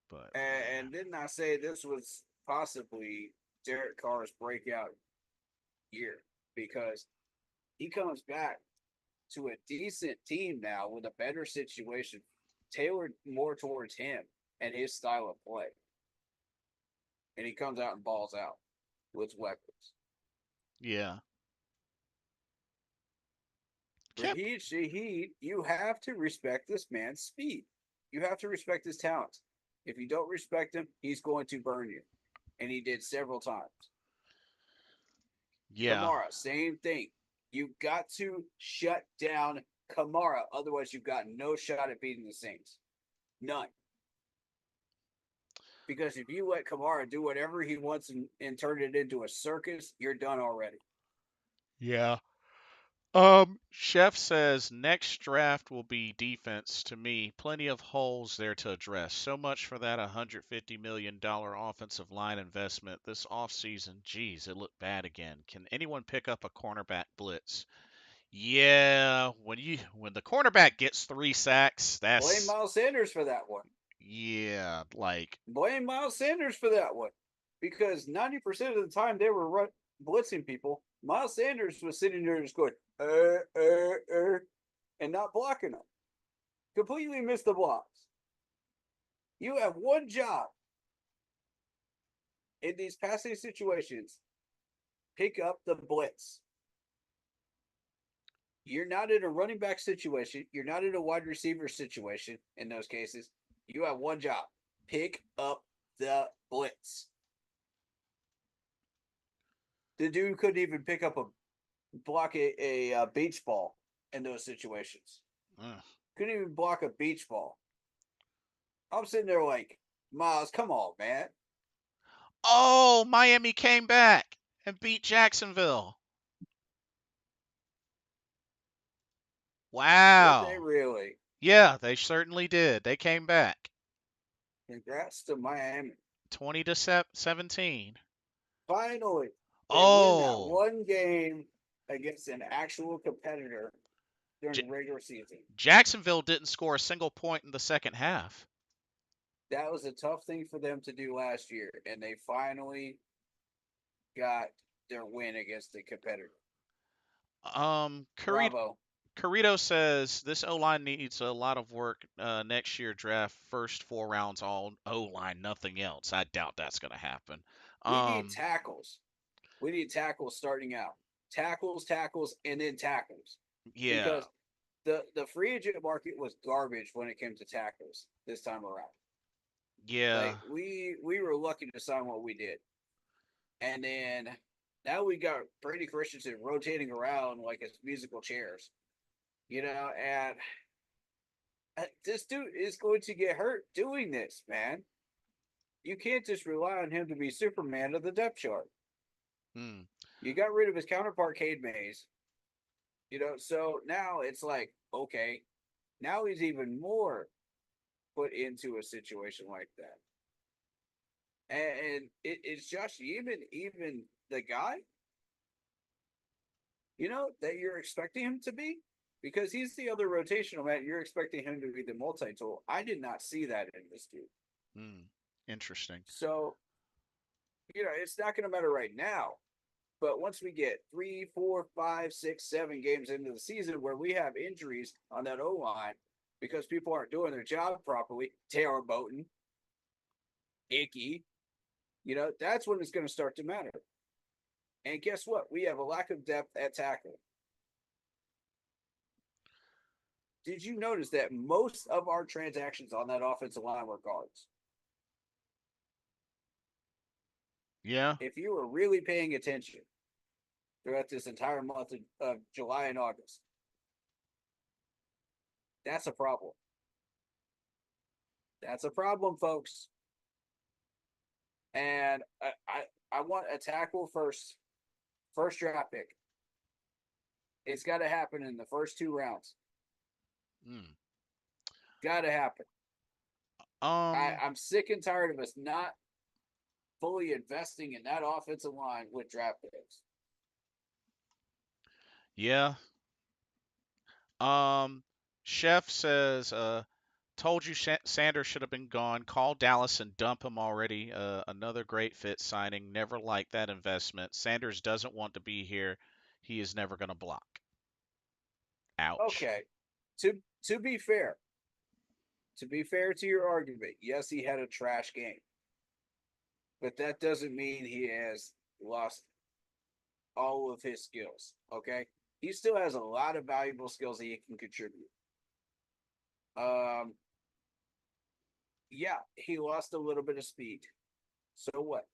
But And didn't I say this was possibly Derek Carr's breakout year? Because he comes back to a decent team now with a better situation, tailored more towards him and his style of play. And he comes out and balls out with weapons. yeah. Raheed Shaheed, you have to respect this man's speed. You have to respect his talents. If you don't respect him, he's going to burn you. And he did several times. Yeah. Kamara, same thing. You got to shut down Kamara. Otherwise, you've got no shot at beating the Saints. None. Because if you let Kamara do whatever he wants and turn it into a circus, you're done already. Yeah. Chef says next draft will be defense to me. Plenty of holes there to address. So much for that $150 million offensive line investment this offseason. Geez, it looked bad again. Can anyone pick up a cornerback blitz? Yeah, when the cornerback gets 3 sacks, Blame that's Miles Sanders for that one. yeah, like Blame Miles Sanders for that one. Because 90% of the time they were blitzing people, Miles Sanders was sitting there just going, and not blocking them. Completely missed the blocks. You have one job in these passing situations: pick up the blitz. You're not in a running back situation. You're not in a wide receiver situation in those cases. You have one job: pick up the blitz. The dude couldn't even pick up block a beach ball in those situations. ugh. Couldn't even block a beach ball. I'm sitting there like, Miles, come on, man. Oh, Miami came back and beat Jacksonville. Did they Wow. really? Yeah, they certainly did. They came back. Congrats to Miami. 20 to 17. Finally, they win that Oh, one game against an actual competitor during J- the regular season. Jacksonville didn't score a single point in the second half. That was a tough thing for them to do last year, and they finally got their win against a competitor. Carrito, Bravo. Carrito says this O line needs a lot of work next year. Draft first 4 rounds all O line, nothing else. I doubt that's going to happen. We need Um, tackles. We need tackles starting out. Tackles, and then tackles. yeah, Because the free agent market was garbage when it came to tackles this time around. yeah, Like we were lucky to sign what we did. And then now we got Brady Christensen rotating around like his musical chairs. And this dude is going to get hurt doing this, man. You can't just rely on him to be Superman of the depth chart. hmm, You got rid of his counterpart, Cade Mays. So now it's like, okay, now he's even more put into a situation like that. And it's Josh even the guy, that you're expecting him to be? Because he's the other rotational man. You're expecting him to be the multi tool. I did not see that in this dude. hmm. Interesting. So, it's not going to matter right now. But once we get 3, 4, 5, 6, 7 games into the season where we have injuries on that O line because people aren't doing their job properly, Taylor Bowden, Icky, that's when it's going to start to matter. And guess what? We have a lack of depth at tackle. Did you notice that most of our transactions on that offensive line were guards? Yeah, If you were really paying attention throughout this entire month of July and August, that's a problem. That's a problem, folks. And I want a tackle first draft pick. It's got to happen in the first 2 rounds. hmm. Got to happen. Um, I'm sick and tired of us not fully investing in that offensive line with draft picks. yeah. Chef says, told you Sanders should have been gone. Call Dallas and dump him already. Another great fit signing. Never liked that investment. Sanders doesn't want to be here. He is never going to block. Ouch. Okay. To be fair, to your argument, yes, he had a trash game. But that doesn't mean he has lost all of his skills. Okay. He still has a lot of valuable skills that he can contribute. Um, yeah, he lost a little bit of speed. So what?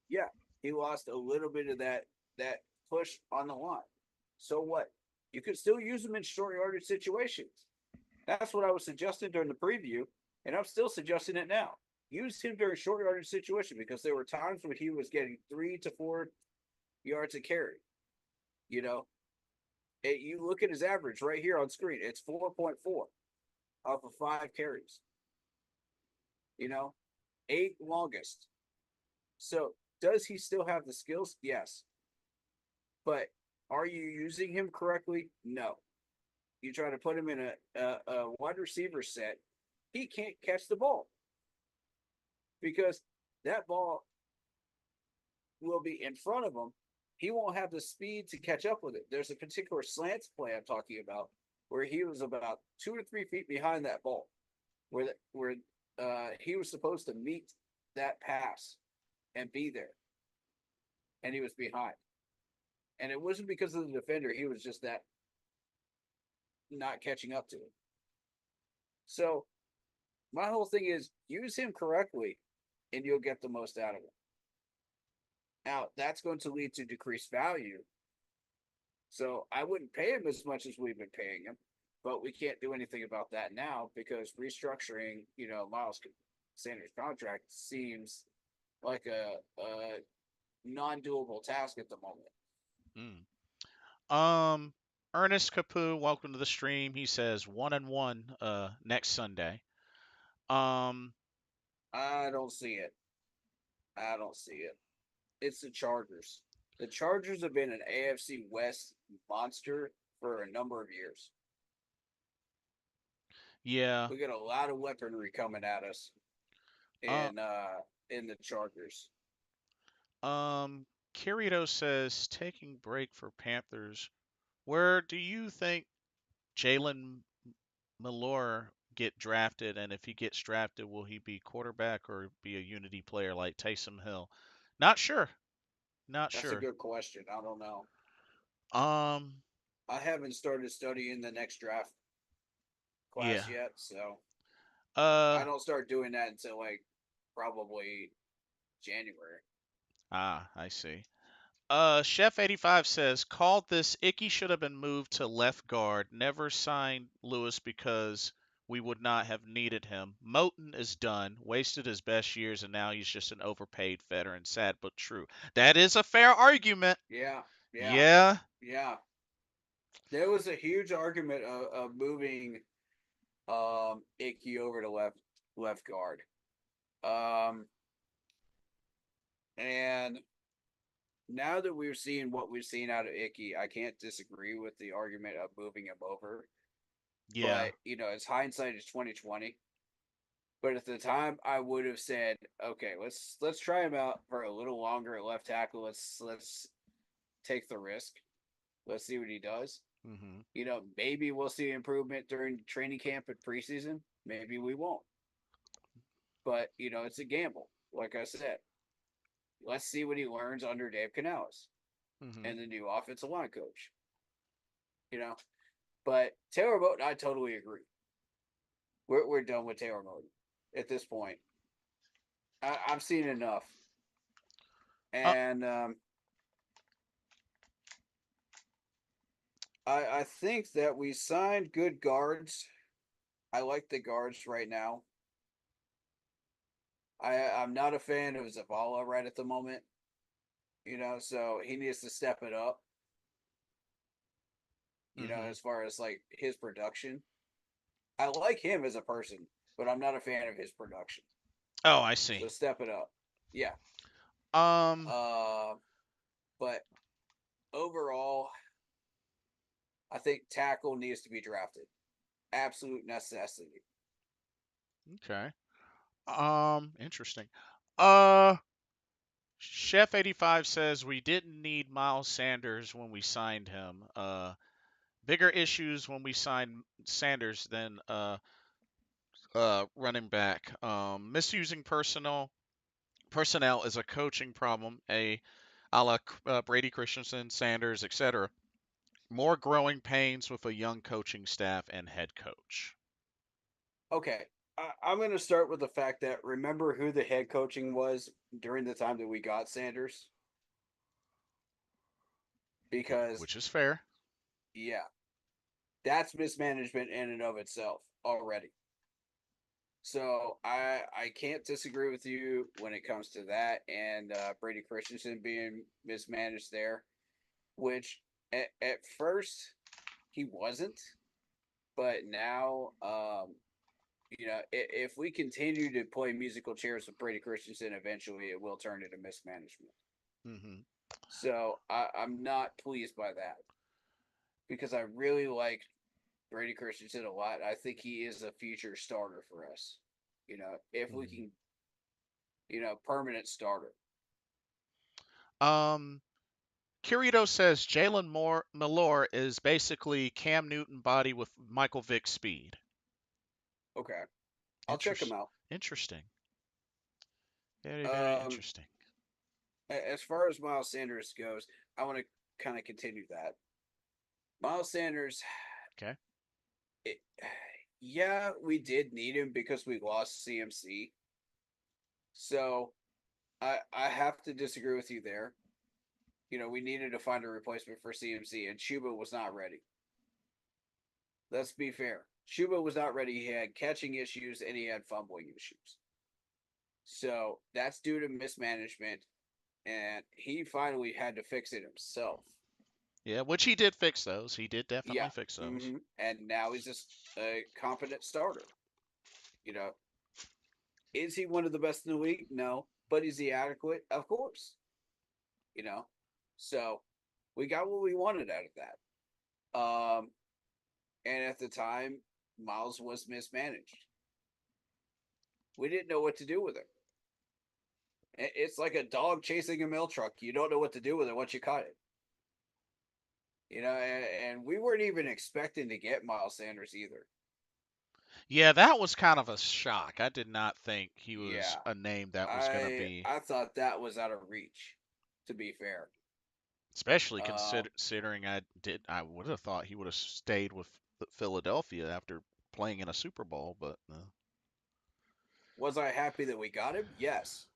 Yeah, he lost a little bit of that push on the line. So what? You could still use him in short yardage situations. That's what I was suggesting during the preview, and I'm still suggesting it now. Use him during short yardage situation because there were times when he was getting 3 to 4 yards a carry. You know, you look at his average right here on screen. It's 4.4 off of 5 carries. You know, 8 longest. So does he still have the skills? Yes. But are you using him correctly? No. You try to put him in a wide receiver set, he can't catch the ball because that ball will be in front of him. He won't have the speed to catch up with it. There's a particular slants play I'm talking about where he was about 2 to 3 feet behind that ball, where he was supposed to meet that pass and be there, and he was behind. And it wasn't because of the defender; he was just that not catching up to it. So my whole thing is use him correctly, and you'll get the most out of him. Now that's going to lead to decreased value. So I wouldn't pay him as much as we've been paying him, but we can't do anything about that now because restructuring, Miles Sanders' contract seems like a non-doable task at the moment. Ernest Capu, welcome to the stream. He says 1-1 next Sunday. I don't see it. I don't see it. It's the Chargers. The Chargers have been an AFC West monster for a number of years. Yeah. We got a lot of weaponry coming at us in the Chargers. Kirito says taking break for Panthers. Where do you think Jalen Milor get drafted, and if he gets drafted, will he be quarterback or be a unity player like Taysom Hill? Not sure. Not That's sure. a good question. I don't know. Um, I haven't started studying the next draft class yet, so I don't start doing that until like probably January. I see. Chef 85 says, called this Icky should have been moved to left guard. Never signed Lewis because we would not have needed him. Moton is done. Wasted his best years, and now he's just an overpaid veteran. Sad but true. That is a fair argument. Yeah. There was a huge argument of moving Icky over to left guard. And now that we've seen what we've seen out of Icky, I can't disagree with the argument of moving him over. Yeah. But it's hindsight is 2020. But at the time, I would have said, okay, let's try him out for a little longer at left tackle. Let's take the risk. Let's see what he does. Mm-hmm. Maybe we'll see improvement during training camp and preseason. Maybe we won't. But it's a gamble. Like I said, let's see what he learns under Dave Canales and the new offensive line coach. But Taylor Moton, I totally agree. We're done with Taylor Moton at this point. I've seen enough, and I think that we signed good guards. I like the guards right now. I'm not a fan of Zavala right at the moment. So he needs to step it up. As far as like his production. I like him as a person, but I'm not a fan of his production. Oh, I see. So step it up. Yeah. But overall, I think tackle needs to be drafted. Absolute necessity. Okay. Interesting. Chef 85 says we didn't need Miles Sanders when we signed him. Bigger issues when we signed Sanders than running back. Misusing personnel is a coaching problem. A la Brady Christensen, Sanders, etc. More growing pains with a young coaching staff and head coach. Okay. I'm going to start with the fact that remember who the head coaching was during the time that we got Sanders? Because which is fair. Yeah. That's mismanagement in and of itself already. So I can't disagree with you when it comes to that and Brady Christensen being mismanaged there, which At first, he wasn't, but now, if we continue to play musical chairs with Brady Christensen, eventually it will turn into mismanagement. Hmm. So I'm not pleased by that because I really like Brady Christensen a lot. I think he is a future starter for us. If we can, permanent starter. Kirito says Jalen Milor is basically Cam Newton body with Michael Vick's speed. Okay, I'll check him out. Interesting. Very, very Um, interesting. as far as Miles Sanders goes, I want to kind of continue that. Miles Sanders, Okay. it, yeah, we did need him because we lost CMC. So I have to disagree with you there. We needed to find a replacement for CMC, and Chuba was not ready. Let's be fair. Chuba was not ready. He had catching issues and he had fumbling issues. So that's due to mismanagement, and he finally had to fix it himself. Yeah, which he did fix those. He did Yeah. definitely fix those. And now he's just a competent starter. You know, is he one of the best in the league? No. But is he adequate? Of course. So we got what we wanted out of that. And at the time, Miles was mismanaged. We didn't know what to do with him. It's like a dog chasing a mail truck. You don't know what to do with it once you caught it. And we weren't even expecting to get Miles Sanders either. Yeah, that was kind of a shock. I did not think he was Yeah. a name that was going to be, I thought that was out of reach, to be fair. especially considering I would have thought he would have stayed with Philadelphia after playing in a Super Bowl, but Was I happy that we got him? Yes.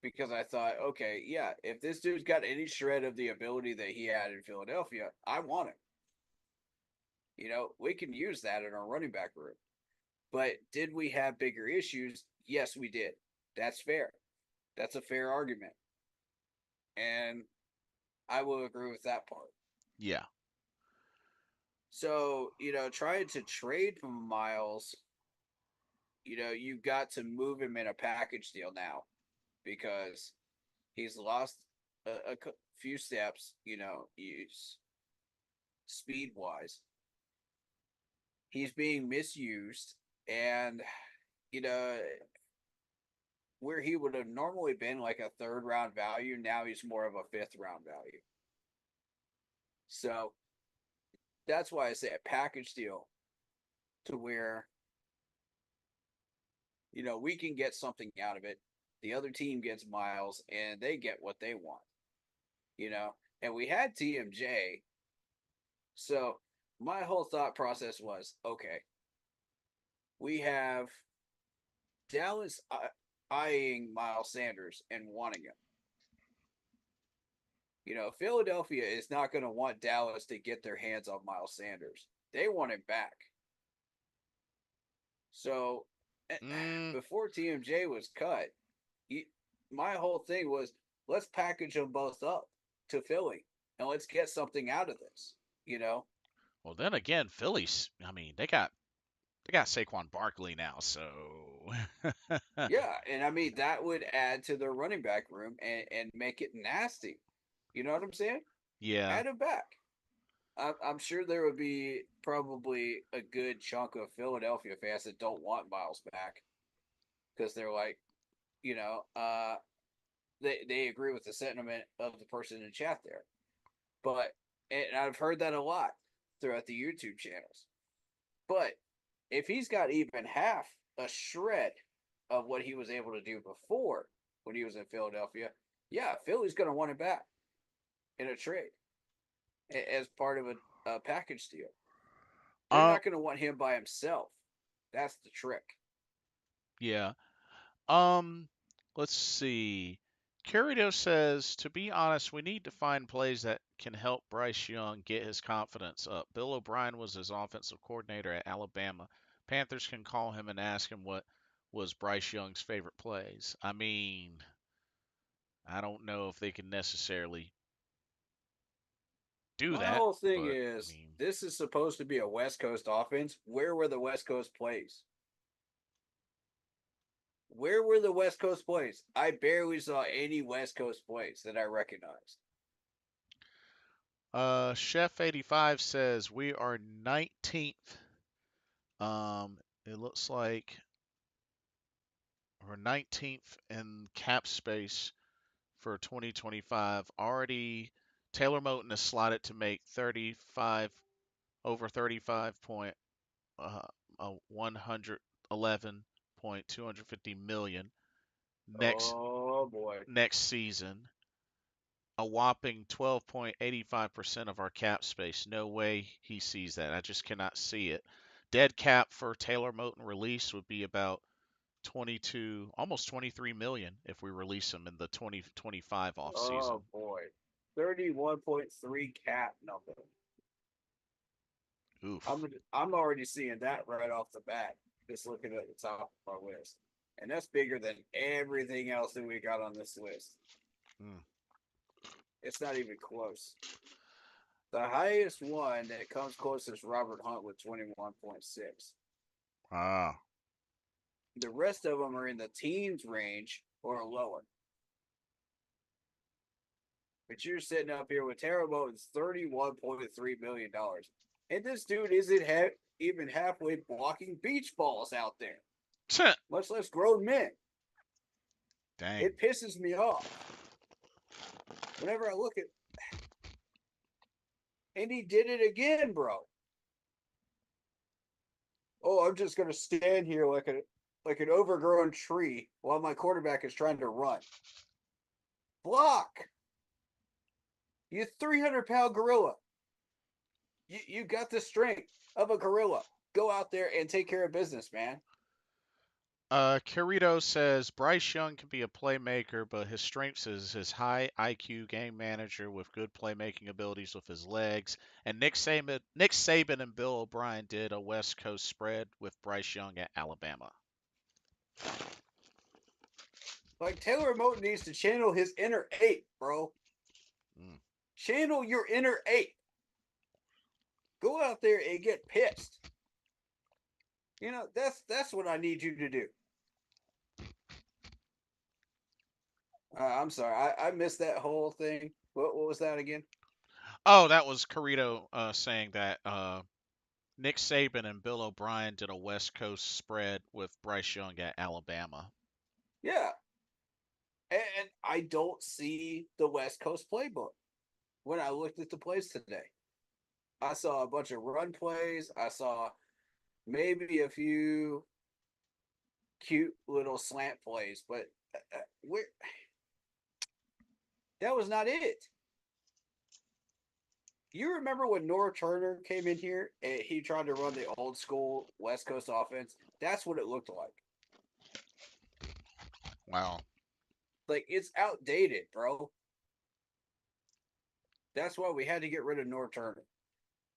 Because I thought, okay, yeah, if this dude's got any shred of the ability that he had in Philadelphia, I want him. We can use that in our running back room. But did we have bigger issues? Yes, we did. That's fair. That's a fair argument. And I will agree with that part. yeah. So, trying to trade from Miles, you've got to move him in a package deal now because he's lost a few steps, speed wise. He's being misused, and, you know, where he would have normally been like a third round value, now he's more of a fifth round value. So that's why I say a package deal to where, we can get something out of it. The other team gets Miles and they get what they want, and we had TMJ. So my whole thought process was okay, we have Dallas eyeing Miles Sanders and wanting him. Philadelphia is not going to want Dallas to get their hands on Miles Sanders. They want him back. So before TMJ was cut, my whole thing was let's package them both up to Philly and let's get something out of this. Well, then again, Phillies. I mean, they got Saquon Barkley now, so Yeah, and I mean that would add to their running back room and make it nasty. You know what I'm saying? yeah, Add him back. I'm sure there would be probably a good chunk of Philadelphia fans that don't want Miles back because they're like, they agree with the sentiment of the person in chat there. But and I've heard that a lot throughout the YouTube channels. But if he's got even half a shred of what he was able to do before when he was in Philadelphia, yeah, Philly's going to want him back in a trade as part of a package deal. They're not going to want him by himself. That's the trick. yeah. Let's see. Curido says, to be honest, we need to find plays that can help Bryce Young get his confidence up. Bill O'Brien was his offensive coordinator at Alabama. Panthers can call him and ask him what was Bryce Young's favorite plays. I mean, I don't know if they can necessarily do My that. whole thing But is I mean, this is supposed to be a West Coast offense. Where were the West Coast plays? Where were the West Coast plays? I barely saw any West Coast plays that I recognized. Chef 85 says we are 19th. It looks like we're 19th in cap space for 2025. Already, Taylor Moton is slotted to make 35 over 35 point 111.250 million Oh boy. next season. A whopping 12.85% of our cap space. No way he sees that. I just cannot see it. Dead cap for Taylor Moton release would be about 22, almost 23 million if we release him in the 2025 offseason. Oh boy. 31.3 cap number. Oof. I'm already seeing that right off the bat, just looking at the top of our list. And that's bigger than everything else that we got on this list. Mm. It's not even close. The highest one that comes close is Robert Hunt with 21.6. Ah. The rest of them are in the teens range or lower. But you're sitting up here with Taylor Moton's $31.3 million. And this dude isn't even halfway blocking beach balls out there, much less grown men. Dang. It pisses me off. Whenever I look at. And he did it again, bro. Oh, I'm just going to stand here like an overgrown tree while my quarterback is trying to run. Block. You 300-pound gorilla. You got the strength of a gorilla. Go out there and take care of business, man. Carito says Bryce Young can be a playmaker, but his strengths is his high IQ game manager with good playmaking abilities with his legs. And Nick Saban and Bill O'Brien did a West Coast spread with Bryce Young at Alabama. Like Taylor Moton needs to channel his inner 8, bro. Mm. Channel your inner 8. Go out there and get pissed. You know, that's what I need you to do. I'm sorry, I missed that whole thing. What was that again? Oh, that was Carito saying that Nick Saban and Bill O'Brien did a West Coast spread with Bryce Young at Alabama. Yeah. And I don't see the West Coast playbook when I looked at the plays today. I saw a bunch of run plays. I saw maybe a few cute little slant plays, but that was not it. You remember when Norv Turner came in here and he tried to run the old school West Coast offense? That's what it looked like. Wow. Like, it's outdated, bro. That's why we had to get rid of Norv Turner.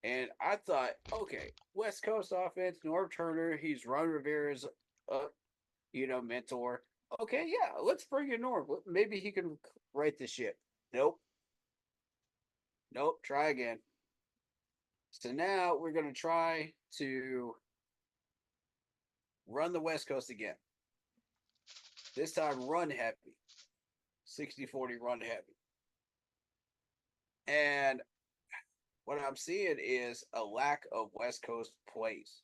And I thought, okay, West Coast offense, Norv Turner, he's Ron Rivera's, mentor. Okay, yeah, let's bring in Norv. Maybe he can right the ship. Nope. Try again. So now we're going to try to run the West Coast again. This time, run heavy. 60-40 run heavy. And what I'm seeing is a lack of West Coast plays.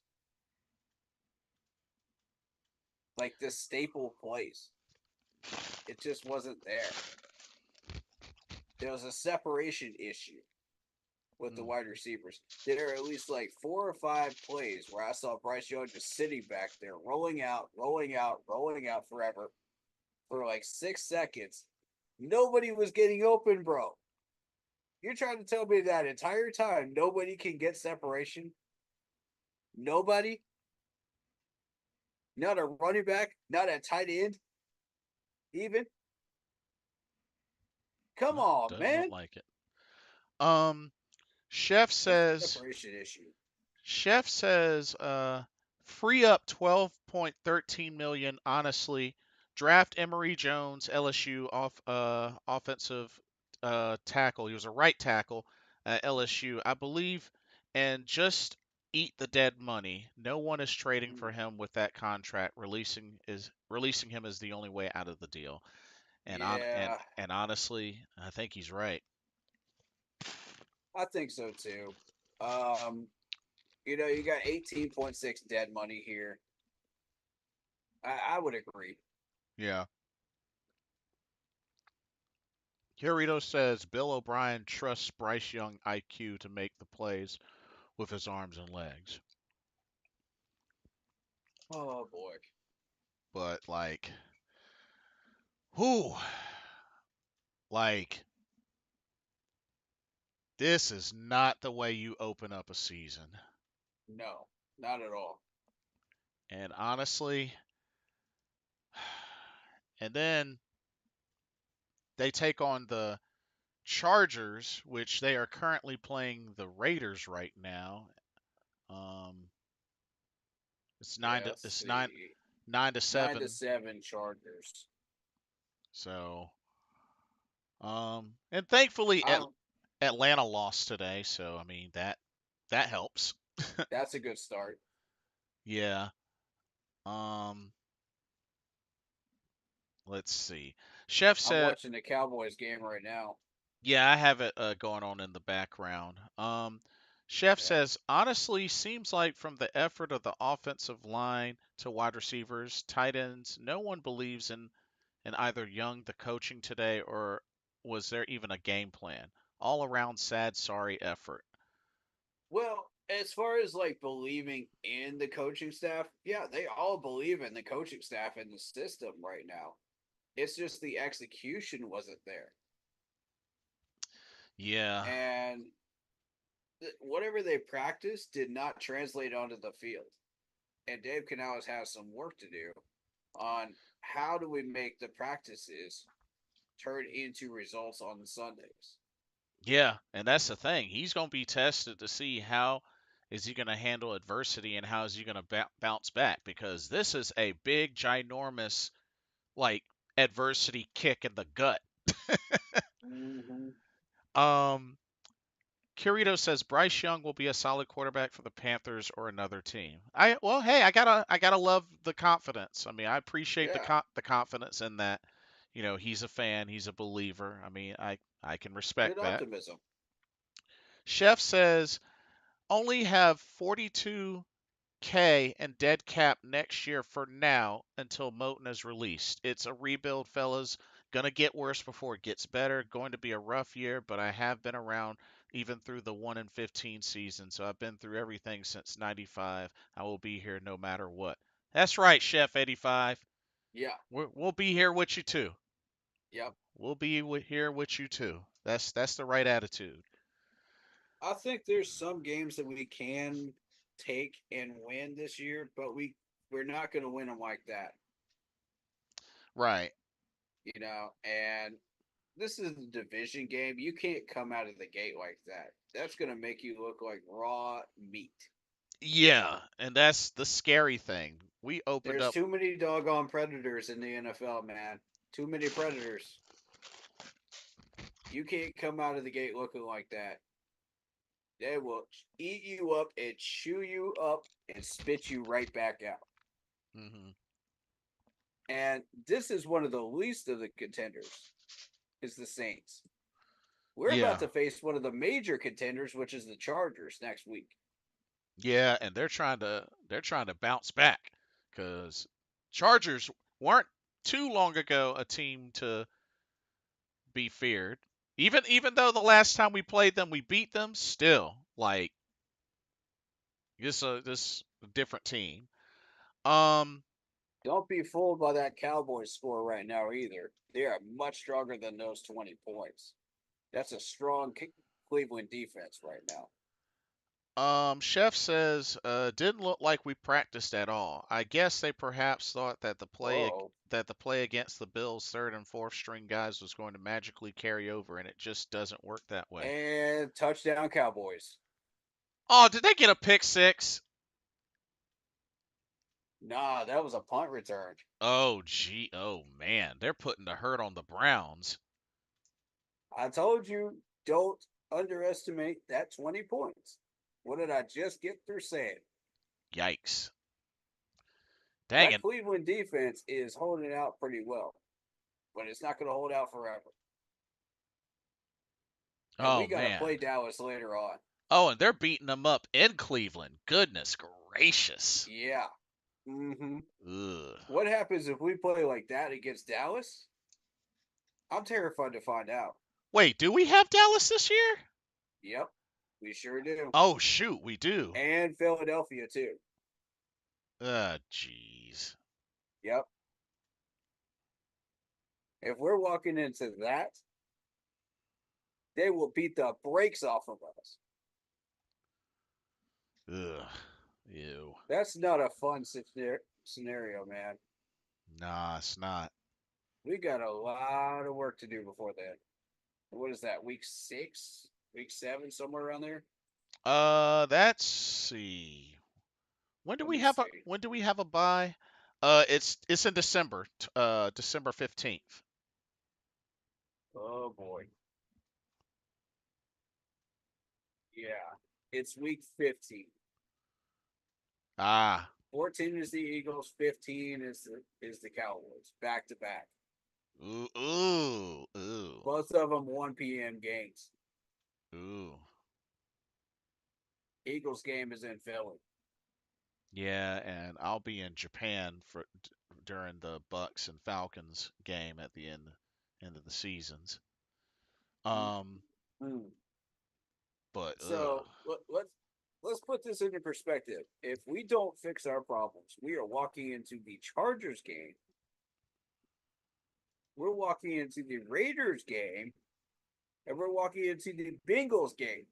Like the staple plays. It just wasn't there. There was a separation issue with the wide receivers. There are at least like 4 or 5 plays where I saw Bryce Young just sitting back there, rolling out forever for like 6 seconds. Nobody was getting open, bro. You're trying to tell me that entire time nobody can get separation? Nobody? Not a running back? Not a tight end? Even? Come on, Doesn't man. look like it. Chef says Separation issue. Chef says free up 12.13 million honestly. Draft Emory Jones, LSU offensive tackle. He was a right tackle. at LSU, I believe, and just eat the dead money. No one is trading for him with that contract. Releasing him is the only way out of the deal. Yeah, And honestly, I think he's right. I think so too. Um, you got 18.6 dead money here. I would agree. Yeah. Kirito says Bill O'Brien trusts Bryce Young IQ to make the plays with his arms and legs. Oh boy. But like, who? Like, this is not the way you open up a season. No, not at all. And honestly, and then they take on the Chargers, which they are currently playing the Raiders right now. Um, it's Yeah, let's it's see. 9 to seven. 7 Chargers. So, and thankfully Um, Atlanta lost today, so I mean that helps. that's a good start. Yeah. Um, let's see. Chef I'm said, watching the Cowboys game right now. yeah, I have it going on in the background. Chef Yeah. says, honestly, seems like from the effort of the offensive line to wide receivers, tight ends, no one believes in either Young, the coaching today, or was there even a game plan? All around sad, sorry effort. Well, as far as like believing in the coaching staff, yeah, they all believe in the coaching staff and the system right now. It's just the execution wasn't there. Yeah. And whatever they practiced did not translate onto the field. And Dave Canales has some work to do on how do we make the practices turn into results on Sundays. Yeah, and that's the thing. He's going to be tested to see how is he going to handle adversity and how is he going to bounce back because this is a big ginormous like adversity kick in the gut. Mm-hmm. Um Kirito says Bryce Young will be a solid quarterback for the Panthers or another team. Hey, I gotta love the confidence. I mean, I appreciate Yeah, the confidence in that. You know, he's a fan, he's a believer. I mean, I can good respect that. optimism. Chef says only have 42K and dead cap next year for now until Moten is released. It's a rebuild, fellas. Gonna get worse before it gets better. Going to be a rough year, but I have been around even through the 1 and 15 season, so I've been through everything since '95. I will be here no matter what. That's right, Chef 85. Yeah, We'll be here with you too. yep. We'll be here with you too. That's the right attitude. I think there's some games that we can take and win this year, but we're not going to win them like that, Right. And this is a division game. You can't come out of the gate like that. That's going to make you look like raw meat. Yeah, and that's the scary thing. We opened There's up. too many doggone predators in the NFL, man. Too many predators. You can't come out of the gate looking like that. They will eat you up and chew you up and spit you right back out. Mhm. And this is one of the least of the contenders, is the Saints. We're about Yeah. to face one of the major contenders, which is the Chargers next week. Yeah, and they're trying to bounce back cuz Chargers weren't too long ago a team to be feared. Even though the last time we played them we beat them, still like this a different team. Um Don't be fooled by that Cowboys score right now either. They are much stronger than those 20 points. That's a strong Cleveland defense right now. Chef says didn't look like we practiced at all. I guess they perhaps thought that Oh, the play against the Bills' third and fourth string guys was going to magically carry over, and it just doesn't work that way. and touchdown Cowboys. Oh, did they get a pick six? Nah, that was a punt return. Oh man, they're putting the hurt on the Browns. I told you, don't underestimate that 20 points. What did I just get through saying? Yikes. Dang That it. Cleveland defense is holding out pretty well, but it's not going to hold out forever. And we Oh, got to man. play Dallas later on. Oh, and they're beating them up in Cleveland. Goodness gracious. Yeah. Mm-hmm. Ugh. What happens if we play like that against Dallas? I'm terrified to find out. Wait, do we have Dallas this year? Yep, we sure do. Oh, shoot, we do. And Philadelphia, too. Jeez. Yep. If we're walking into that, they will beat the brakes off of us. Ugh. Ew. That's not a fun scenario, man. Nah, it's not. We got a lot of work to do before then. What is that? Week 6, week 7, somewhere around there. Let's see. When do Let we me have a see. when do we have a bye? It's in December. December 15th. Oh boy. Yeah, it's week 15. Ah. 14 is the Eagles. 15 is the Cowboys. Back to back. Ooh, ooh, ooh, Both of them 1 p.m. games. ooh. Eagles game is in Philly. Yeah, and I'll be in Japan during the Bucks and Falcons game at the end of the seasons. Um, Mm. but So let's put this into perspective. If we don't fix our problems, we are walking into the Chargers game. We're walking into the Raiders game, and we're walking into the Bengals game.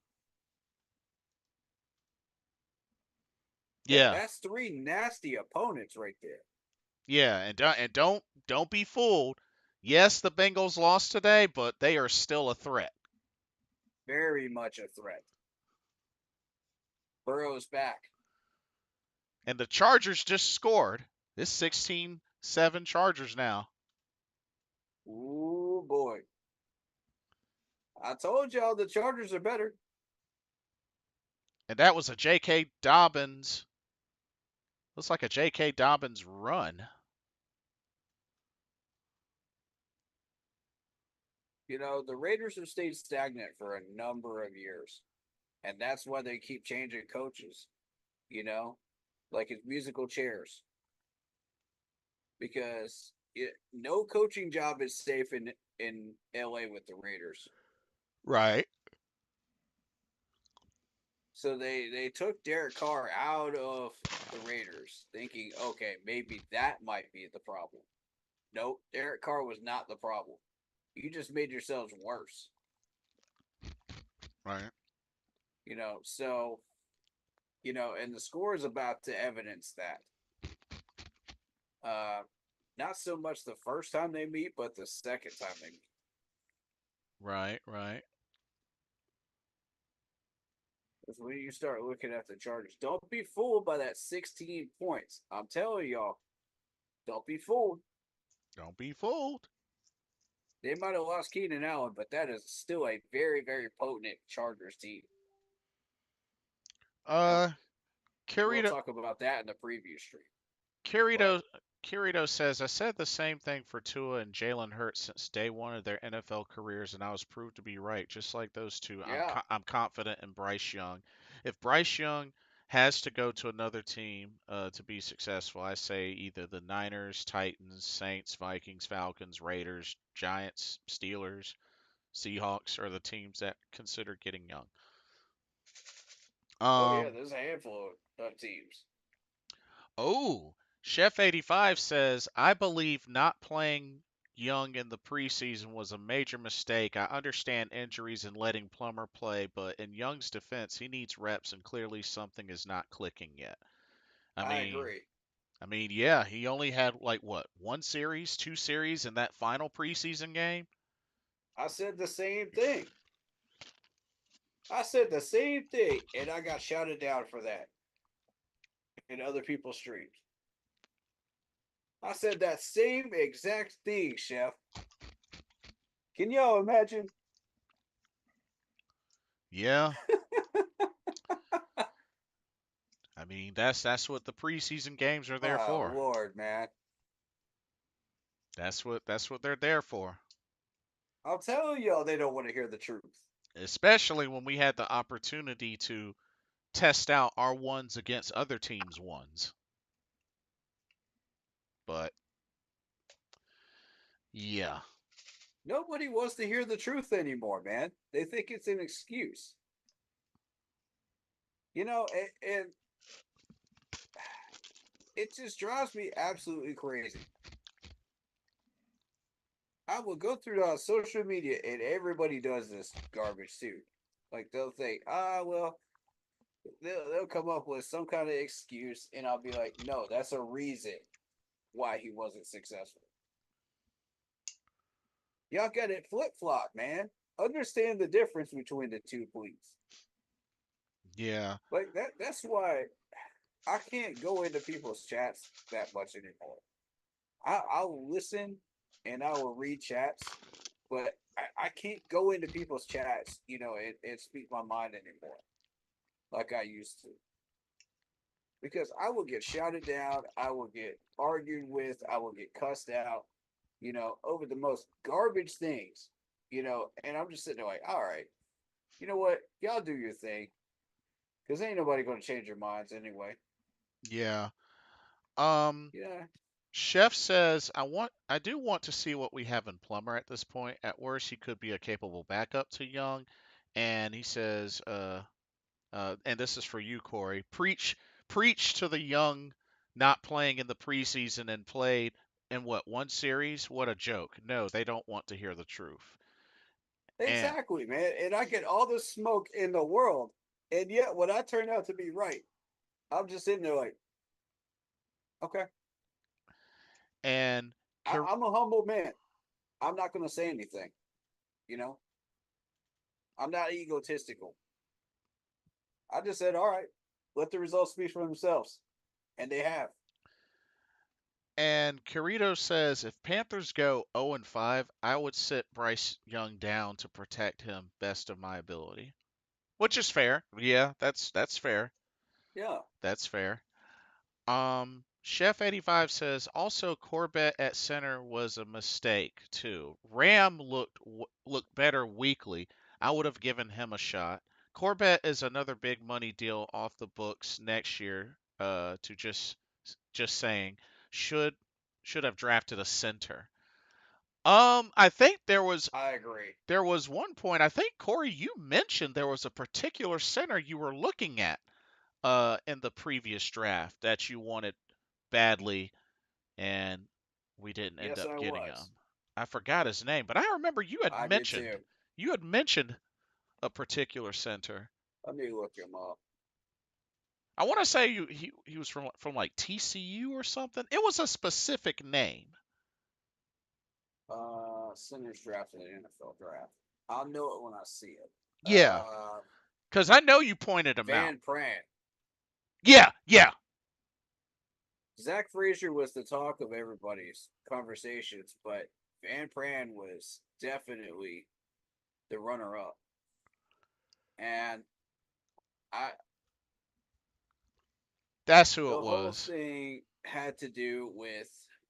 yeah, That's 3 nasty opponents right there. yeah, and don't be fooled. Yes, the Bengals lost today, but they are still a threat. Very much a threat. Burrow's back. And the Chargers just scored. It's 16-7 Chargers now. Ooh boy. I told y'all the Chargers are better. And that was a J.K. Dobbins. Looks like a J.K. Dobbins run. You know, the Raiders have stayed stagnant for a number of years. And that's why they keep changing coaches, you know, like it's musical chairs. Because no coaching job is safe in LA with the Raiders. Right. So they took Derek Carr out of the Raiders, thinking, okay, maybe that might be the problem. Nope, Derek Carr was not the problem. You just made yourselves worse. Right. You know, so and the score is about to evidence that. Not so much the first time they meet, but the second time they meet. Right, right. Because when you start looking at the Chargers, don't be fooled by that 16 points. I'm telling y'all, don't be fooled. Don't be fooled. They might have lost Keenan Allen, but that is still a very, very potent Chargers team. Uh, We'll Kirito, talk about that in the preview stream. Kirito, Kirito says, I said the same thing for Tua and Jalen Hurts since day one of their NFL careers, and I was proved to be right. Just like those two, Yeah. I'm confident in Bryce Young. If Bryce Young has to go to another team to be successful, I say either the Niners, Titans, Saints, Vikings, Falcons, Raiders, Giants, Steelers, Seahawks are the teams that consider getting Young. Oh, yeah, there's a handful of teams. Oh, Chef 85 says, I believe not playing Young in the preseason was a major mistake. I understand injuries and letting Plummer play, but in Young's defense, he needs reps and clearly something is not clicking yet. I I mean, agree. yeah, he only had like what, one series, two series in that final preseason game? I said the same thing. And I got shouted down for that in other people's streams. I said that same exact thing, Chef. Can y'all imagine? Yeah. I mean, that's what the preseason games are there Oh for. Lord, man. That's what they're there for. I'm telling y'all, they don't want to hear the truth. Especially when we had the opportunity to test out our ones against other teams' ones. But yeah. Nobody wants to hear the truth anymore, man. They think it's an excuse. And it just drives me absolutely crazy. I will go through social media and everybody does this garbage too. Like they'll think, well, they'll come up with some kind of excuse, and I'll be like, no, that's a reason why he wasn't successful. Y'all got it flip flop, man. Understand the difference between the two, please. Yeah. Like that's why I can't go into people's chats that much anymore. I'll listen and I will read chats, but I can't go into people's chats, and speak my mind anymore like I used to. Because I will get shouted down, I will get argued with, I will get cussed out, over the most garbage things, and I'm just sitting there like, all right, you know what? Y'all do your thing. Because ain't nobody going to change their minds anyway. Yeah. Um Yeah. Chef says I do want to see what we have in Plummer at this point. At worst, he could be a capable backup to Young. And he says, and this is for you, Corey. Preach to the Young not playing in the preseason and played in what, one series? What a joke. No, they don't want to hear the truth. And Exactly, man. And I get all the smoke in the world. And yet, when I turn out to be right, I'm just sitting there like, okay, and I'm a humble man. I'm not going to say anything. You know, I'm not egotistical. I just said, all right, let the results speak for themselves. And they have. And Carito says if Panthers go 0-5, I would sit Bryce Young down to protect him best of my ability. Which is fair. Yeah, that's fair. Yeah. That's fair. Chef 85 says also Corbett at center was a mistake too. Ram looked better weekly. I would have given him a shot. Corbett is another big money deal off the books next year. To just saying should should have drafted a center. I think I agree. there was one point, I think Corey, you mentioned there was a particular center you were looking at in the previous draft that you wanted badly, and we didn't end Yes, up I getting was. him. I forgot his name, but I remember I did too. you had mentioned a particular center. Let me look him up. I want to say he was from like TCU or something. It was a specific name. Centers drafted in the NFL draft. I'll know it when I see it. Yeah, because I know you pointed him out. Van Pran. Yeah, yeah. Zach Frazier was the talk of everybody's conversations, but Van Pran was definitely the runner up. And I That's who the it whole was. thing had to do with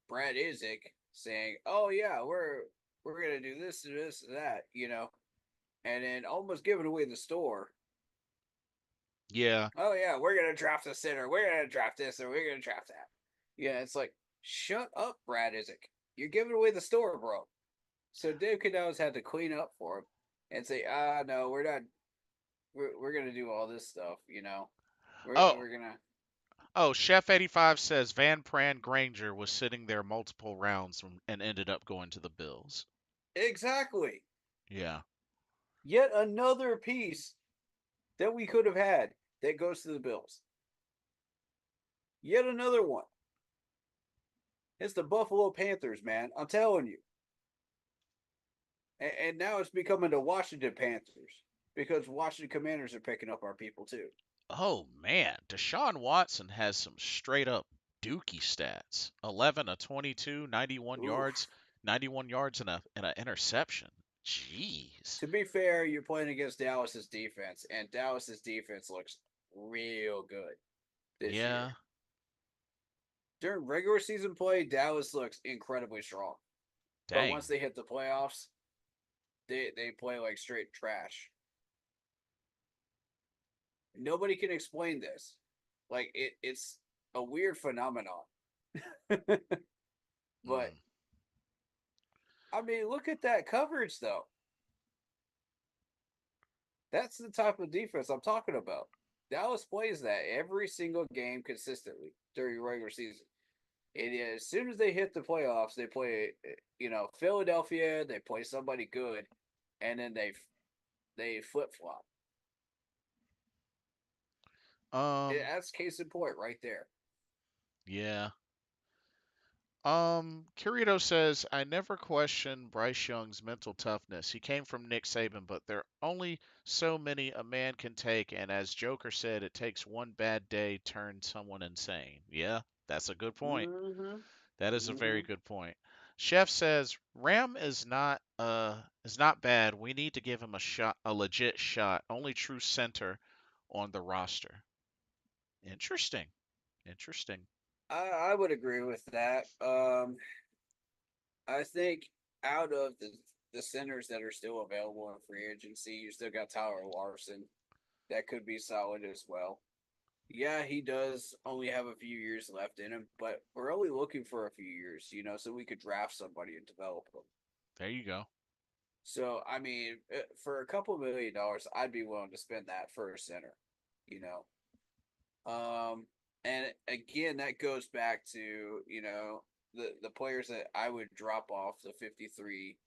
Brad Isaac saying, "Oh yeah, we're gonna do this and this and that," and then almost giving away the store. Yeah. Oh yeah, we're gonna draft the center. We're gonna draft this or we're gonna draft that. Yeah, it's like, shut up, Brad Isaac. You're giving away the store, bro. So Dave Canales had to clean up for him and say, no, we're not. We're gonna do all this stuff. Oh, We're gonna oh, Chef 85 says Van Pran Granger was sitting there multiple rounds and ended up going to the Bills. exactly. Yeah. Yet another piece that we could have had that goes to the Bills. Yet another one. It's the Buffalo Panthers, man. I'm telling you. And now it's becoming the Washington Panthers because Washington Commanders are picking up our people too. Oh man, Deshaun Watson has some straight up dookie stats. 11 of 22, 91 yards, Oof. 91 yards and an interception. Jeez. To be fair, you're playing against Dallas's defense, and Dallas's defense looks real good this year. Yeah. During regular season play, Dallas looks incredibly strong. But Dang. once they hit the playoffs, they play like straight trash. Nobody can explain this. Like it's a weird phenomenon. But Mm. I mean, look at that coverage though. That's the type of defense I'm talking about. Dallas plays that every single game consistently during regular season. And as soon as they hit the playoffs, they play, Philadelphia. They play somebody good, and then they flip flop. That's case in point right there. Yeah. Kirito says, I never questioned Bryce Young's mental toughness. He came from Nick Saban, but there are only so many a man can take, and as Joker said, it takes one bad day to turn someone insane. Yeah, that's a good point. Mm-hmm. That is a very Mm-hmm. good point. Chef says, Ram is not bad. We need to give him a shot, a legit shot. Only true center on the roster. Interesting. Interesting. I would agree with that. I think out of the centers that are still available in free agency, you still got Tyler Larson. That could be solid as well. Yeah, he does only have a few years left in him, but we're only looking for a few years, so we could draft somebody and develop them. There you go. So, I mean, for a couple $1 million, I'd be willing to spend that for a center, you know. And again, that goes back to the players that I would drop off the 53,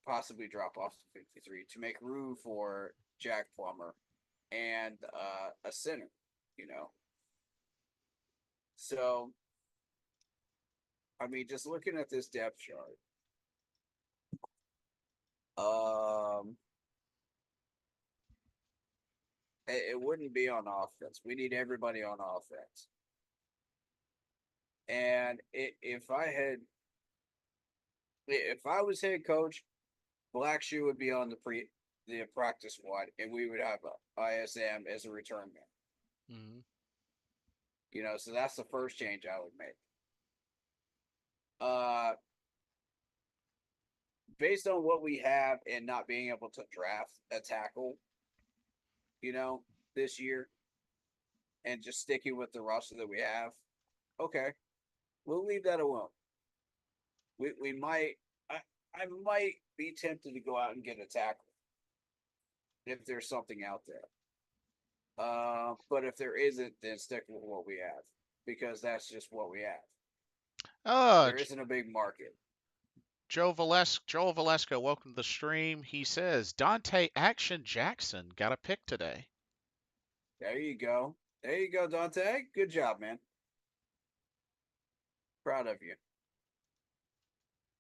possibly drop off the 53 to make room for Jack Plummer and a center, you know. So, I mean, just looking at this depth chart, um, it wouldn't be on offense. We need everybody on offense. And if I was head coach, Black Shoe would be on the practice squad, and we would have ISM as a return man. Hmm. So that's the first change I would make. Uh, based on what we have and not being able to draft a tackle, this year, and just sticking with the roster that we have, okay, we'll leave that alone. We might, I might be tempted to go out and get a tackle if there's something out there. But if there isn't, then stick with what we have because that's just what we have. There isn't a big market. Joe Valesco, welcome to the stream. He says Dante Action Jackson got a pick today. There you go. There you go, Dante. Good job, man. Proud of you.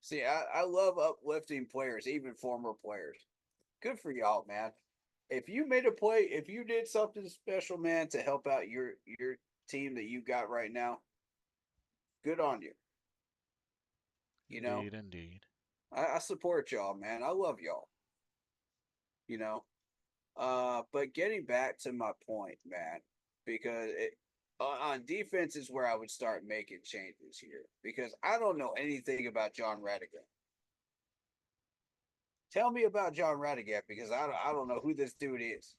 See, I love uplifting players, even former players. Good for y'all, man. If you made a play, if you did something special, man, to help out your team that you got right now, good on you. Indeed. I support y'all, man. I love y'all. But getting back to my point, man, because on defense is where I would start making changes here because I don't know anything about John Radigan. Tell me about John Radigan because I don't know who this dude is.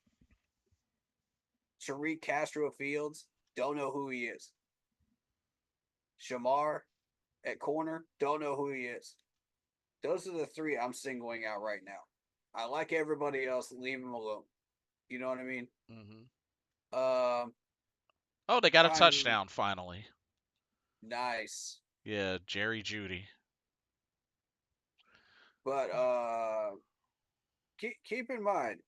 Tariq Castro Fields, don't know who he is. Shamar at corner, don't know who he is. Those are the three I'm singling out right now. I like everybody else, leave them alone. You know what I mean? Mm-hmm. Oh, they got a finally, touchdown finally. Nice. Yeah, Jerry Jeudy. But keep in mind,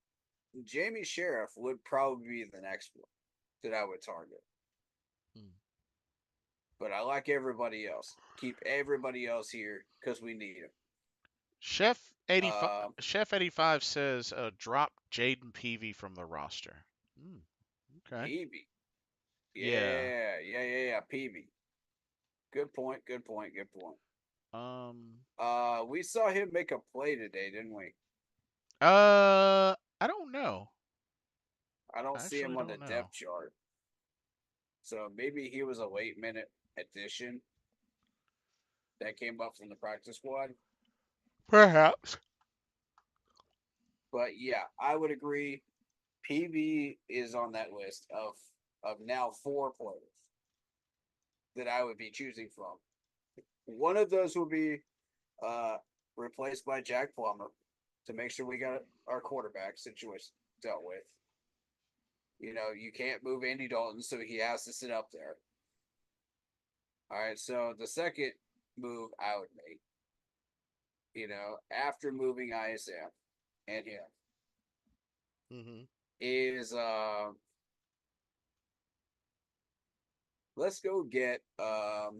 Jamie Sheriff would probably be the next one that I would target. But I like everybody else. Keep everybody else here because we need them. Chef 85 says drop Jaden Peavy from the roster. Okay. Peavy. Yeah. Yeah. Peavy. Good point. We saw him make a play today, didn't we? I don't know. I don't I see him actually on the don't know. depth chart. So maybe he was a late minute addition that came up from the practice squad. Perhaps. But yeah, I would agree. PV is on that list of now 4 players that I would be choosing from. One of those will be replaced by Jack Plummer to make sure we got our quarterback situation dealt with. You know, you can't move Andy Dalton, so he has to sit up there. All right, so the second move I would make, you know, after moving ISM and him, Mm-hmm. is let's go get our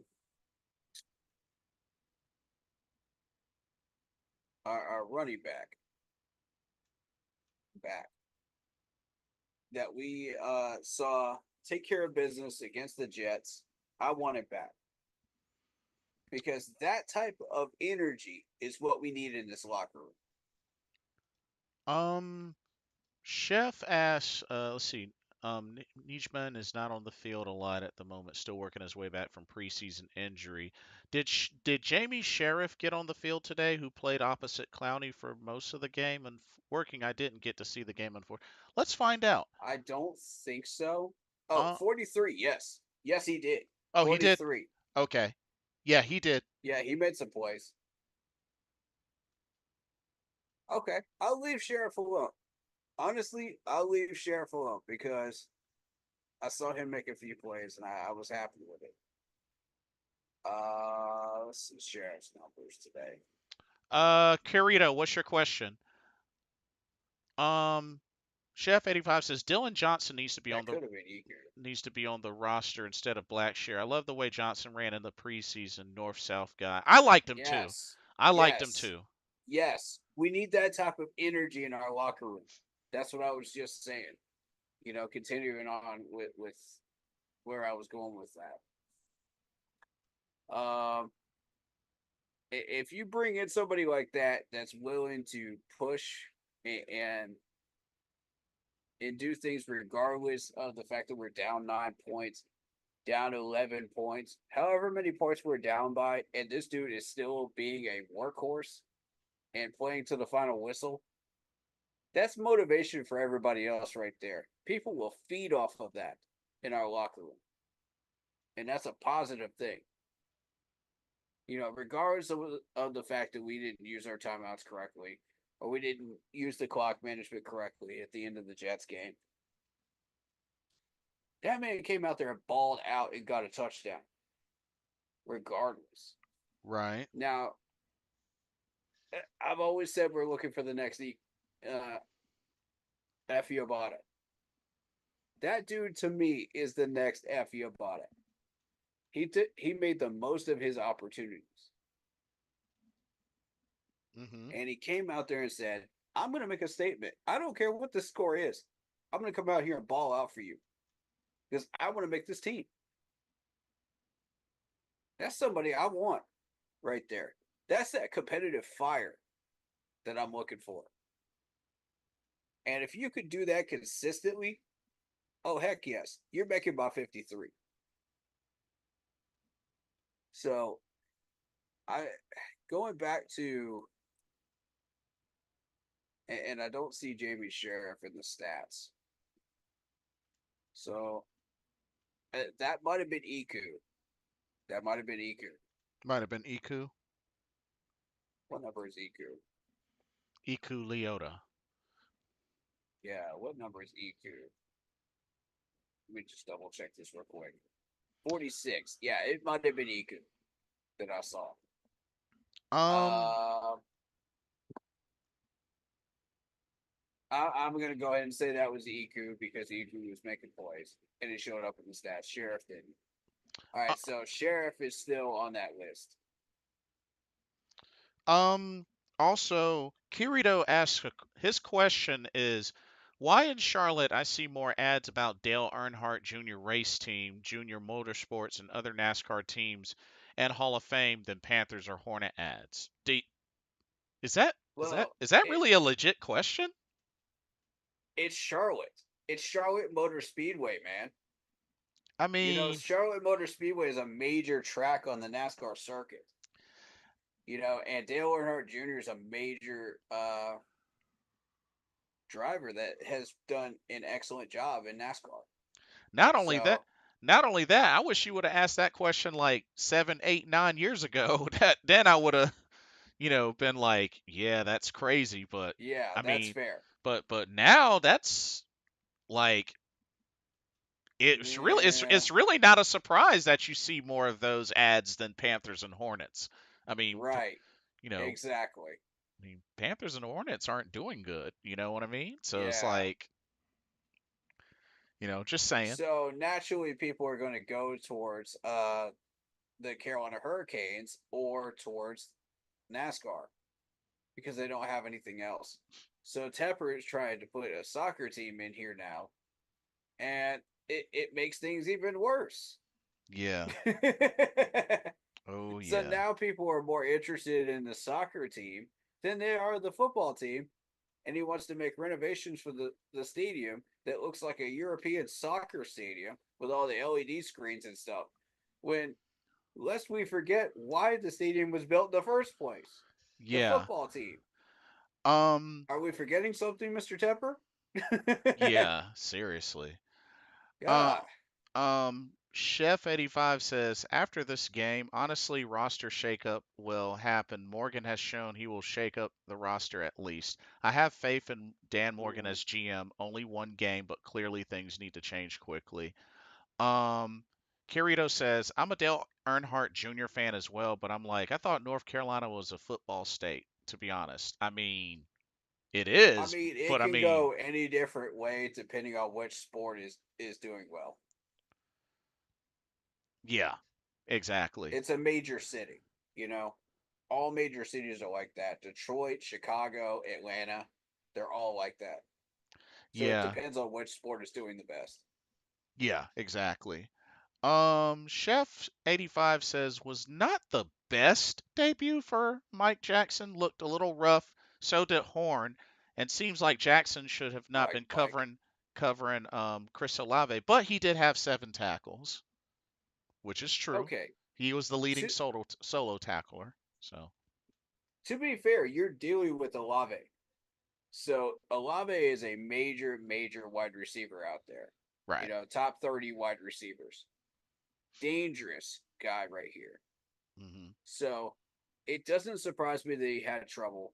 running back that we saw take care of business against the Jets. I want it back because that type of energy is what we need in this locker room. Chef asks, let's see. Nijman is not on the field a lot at the moment, still working his way back from preseason injury. Did Jamie Sheriff get on the field today, who played opposite Clowney for most of the game? And working, I didn't get to see the game, unfortunately. Let's find out. I don't think so. Oh, Uh, 43. Yes. Yes, he did. oh, he did? 43. Okay. Yeah, he did. Yeah, he made some plays. Okay. I'll leave Sheriff alone. Honestly, I'll leave Sheriff alone because I saw him make a few plays and I was happy with it. Let's see Sheriff's numbers today. Carito, what's your question? Chef 85 says Dylan Johnson needs to be That could have been easier. on the roster instead of Blackshear. I love the way Johnson ran in the preseason north-south guy. I liked him too. Yes. I liked him Yes. too. Yes. We need that type of energy in our locker room. That's what I was just saying. You know, continuing on with where I was going with that. If you bring in somebody like that that's willing to push and do things regardless of the fact that we're down 9 points, down 11 points, however many points we're down by, and this dude is still being a workhorse and playing to the final whistle, that's motivation for everybody else right there. People will feed off of that in our locker room. And that's a positive thing. You know, regardless of the fact that we didn't use our timeouts correctly, or we didn't use the clock management correctly at the end of the Jets game. That man came out there and balled out and got a touchdown. Regardless. Right. Now, I've always said we're looking for the next Effie Abada. That dude to me is the next Effie Abada. He made the most of his opportunities. Mm-hmm. And he came out there and said, I'm going to make a statement. I don't care what the score is. I'm going to come out here and ball out for you because I want to make this team. That's somebody I want right there. That's that competitive fire that I'm looking for. And if you could do that consistently, oh, heck yes, you're making about 53. So, going back to, and I don't see Jamie Sheriff in the stats. So, that might have been Iku. That might have been Iku. Might have been Iku. What number is Iku? Iku Leota. Yeah, what number is Iku? Let me just double check this real quick. 46. Yeah, it might have been Iku that I saw. I'm going to go ahead and say that was Iku because Iku was making plays and it showed up in the stats. Sheriff didn't. All right, so Sheriff is still on that list. Also, Kirito asks, his question is, why in Charlotte I see more ads about Dale Earnhardt Jr. race team, Junior Motorsports, and other NASCAR teams, and Hall of Fame than Panthers or Hornet ads. Is that Well, really a legit question? it's Charlotte. It's Charlotte Motor Speedway, man. I mean, Charlotte Motor Speedway is a major track on the NASCAR circuit. And Dale Earnhardt Jr. is a major driver that has done an excellent job in NASCAR. not only So, that, I wish you would have asked that question like 7, 8, 9 years ago. Then I would have, been like, yeah, that's crazy. But yeah, I that's mean, fair. but now that's like Yeah, it's really not a surprise that you see more of those ads than Panthers and Hornets. I mean, right. you know, Exactly. Panthers and Hornets aren't doing good. You know what I mean? So it's Yeah. like, just saying. So naturally, people are going to go towards the Carolina Hurricanes or towards NASCAR because they don't have anything else. So Tepper is trying to put a soccer team in here now, and it makes things even worse. Yeah. Oh So yeah. now people are more interested in the soccer team than they are the football team. And he wants to make renovations for the stadium that looks like a European soccer stadium with all the LED screens and stuff. When, lest we forget why the stadium was built in the first place, the Yeah. football team. Um. Are we forgetting something, Mr. Tepper? Yeah. Seriously. Uh. God. Chef 85 says after this game, honestly, roster shakeup will happen. Morgan has shown he will shake up the roster at least. I have faith in Dan Morgan as GM. Only one game, but clearly things need to change quickly. Um, Kirito says I'm a Dale Earnhardt Jr. fan as well, but I'm like I thought North Carolina was a football state. To be honest, I mean it I is, mean, it but I can mean go any different way depending on which sport is doing well. yeah, exactly. It's a major city, you know. All major cities are like that. Detroit, Chicago, Atlanta, they're all like that. So it Yeah, depends on which sport is doing the best. yeah, exactly. Chef 85 says was not the best debut for Mike Jackson. Looked a little rough. So did Horn, and seems like Jackson should have not been Mike. covering Chris Olave, but he did have 7 tackles, which is true. Okay. He was the leading To solo tackler. So to be fair, you're dealing with Olave. So Olave is a major, major wide receiver out there. right. Top 30 wide receivers. Dangerous guy right here. Hmm. So it doesn't surprise me that he had trouble,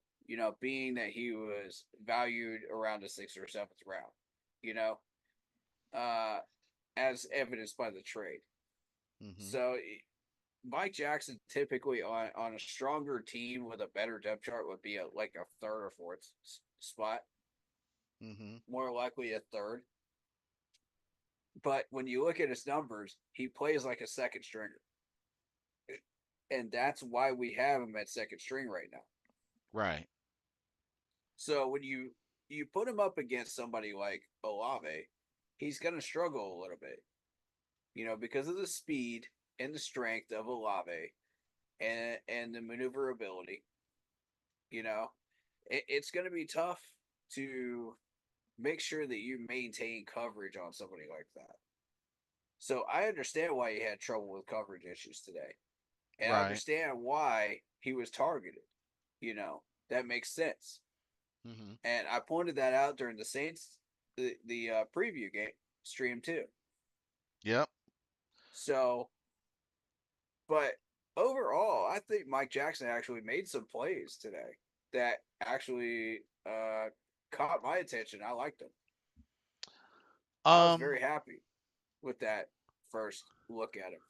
being that he was valued around the 6th or 7th round, you know, uh, as evidenced by the trade. Hmm. So Mike Jackson typically on a stronger team with a better depth chart would be like a third or fourth spot, Hmm. more likely a third. But when you look at his numbers, he plays like a second stringer. And that's why we have him at second string right now. Right. So when you put him up against somebody like Olave, he's going to struggle a little bit, because of the speed and the strength of Olave and the maneuverability. It's going to be tough to make sure that you maintain coverage on somebody like that. So I understand why he had trouble with coverage issues today. And I Right. understand why he was targeted. That makes sense. Hmm. And I pointed that out during the Saints the preview game stream too. Yep. So, but overall, I think Mike Jackson actually made some plays today that actually caught my attention. I liked them. I was Um. very happy with that first look at him.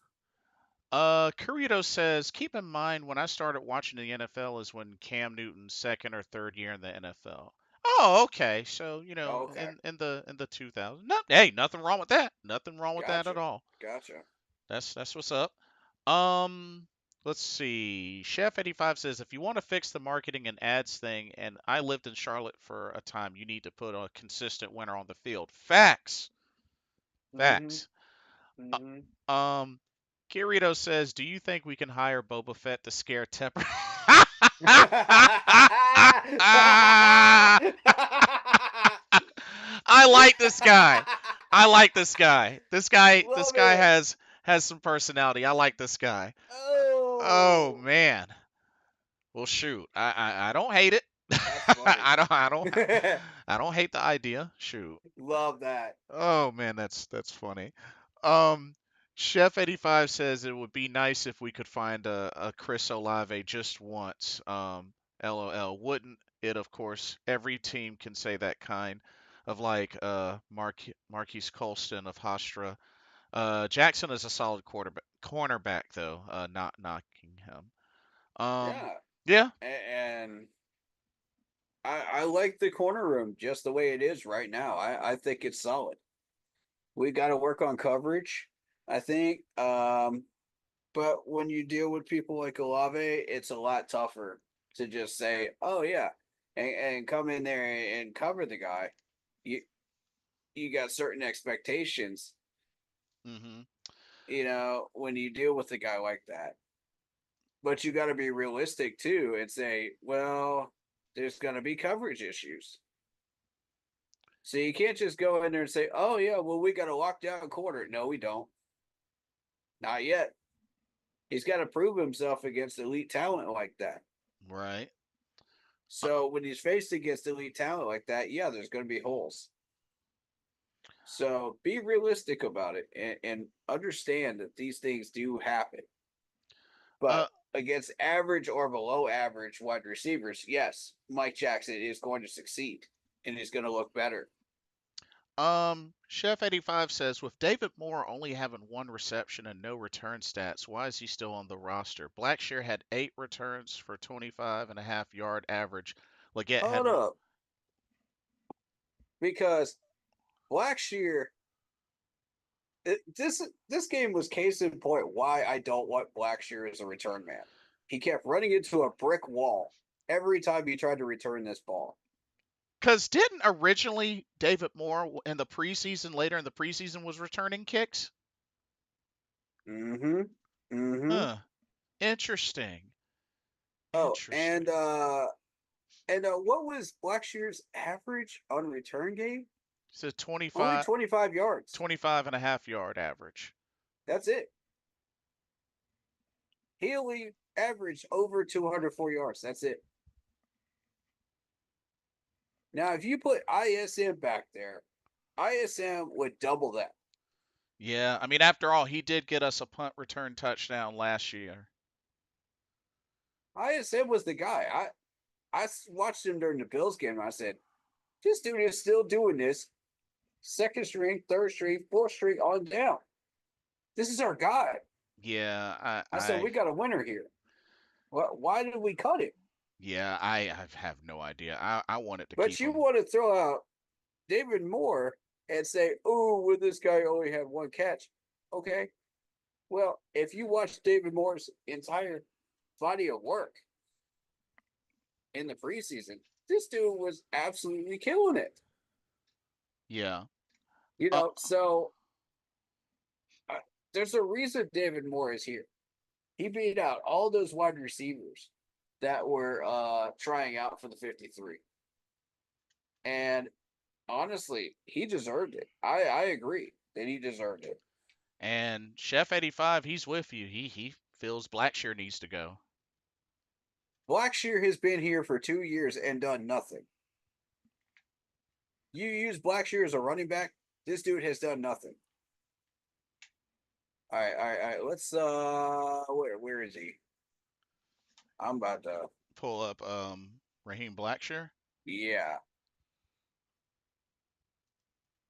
Curito says, keep in mind when I started watching the NFL is when Cam Newton's second or third year in the NFL. Oh, okay. So, Okay, in the 2000s. No, hey, nothing wrong with that. Nothing wrong with that gotcha, at all. gotcha. That's what's up. Um, let's see. Chef 85 says, if you want to fix the marketing and ads thing, and I lived in Charlotte for a time, you need to put a consistent winner on the field. Facts. Mm-hmm. Facts. Mm-hmm. Um, Kirito says, "Do you think we can hire Boba Fett to scare Tepper?" I like this guy. I like this guy. This Love guy it. has some personality. I like this guy. Oh Oh, man. Well, shoot. I don't hate it. that's funny. I don't hate the idea. Shoot. Love that. Oh man, that's funny. Um, Chef 85 says it would be nice if we could find a Chris Olave just once. LOL. Wouldn't it? Of course, every team can say that kind of like Marquise Colston of Hofstra. Jackson is a solid cornerback though. Not knocking him. Yeah, Yeah. and I like the corner room just the way it is right now. I think it's solid. We got to work on coverage, I think. But when you deal with people like Olave, it's a lot tougher to just say, "Oh yeah," and come in there and cover the guy. You you got certain expectations, Hmm. when you deal with a guy like that. But you got to be realistic too and say, "Well, there's going to be coverage issues." So you can't just go in there and say, "Oh yeah, well we got a lockdown corner." No, we don't. Not yet. He's got to prove himself against elite talent like that. Right. So when he's faced against elite talent like that, yeah, there's going to be holes. So be realistic about it and understand that these things do happen. Uh, But against average or below average wide receivers, yes, Mike Jackson is going to succeed and is going to look better. Chef 85 says, with David Moore only having one reception and no return stats, why is he still on the roster? Blackshear had 8 returns for 25.5 yard average. Leggett had Hold up, because Blackshear, this game was case in point why I don't want Blackshear as a return man. He kept running into a brick wall every time he tried to return this ball. because didn't originally David Moore in the preseason, later in the preseason, was returning kicks? Mm-hmm. Mm-hmm. Huh. Interesting. Oh, Interesting. and what was Blackshear's average on return game? So Only 25, 25 yards. 25.5 yard average. That's it. He only averaged over 204 yards. That's it. Now, if you put ISM back there, ISM would double that. Yeah, I mean, after all, he did get us a punt return touchdown last year. ISM was the guy. I watched him during the Bills game. And I said, this dude is still doing this. Second string, third string, fourth string on down. This is our guy. Yeah, I said, we got a winner here. Why did we cut him? yeah, I have no idea. I wanted to But keep you him. want to throw out David Moore and say, oh, well, this guy only had one catch. Okay. Well, if you watch David Moore's entire body of work in the preseason, this dude was absolutely killing it. Yeah. So there's a reason David Moore is here. He beat out all those wide receivers that were trying out for the 53. And honestly, he deserved it. I agree that he deserved it. And Chef 85, he's with you. He feels Blackshear needs to go. Blackshear has been here for 2 years and done nothing. You use Blackshear as a running back, this dude has done nothing. All right. Let's where is he? I'm about to Pull up Raheem Blackshear. yeah.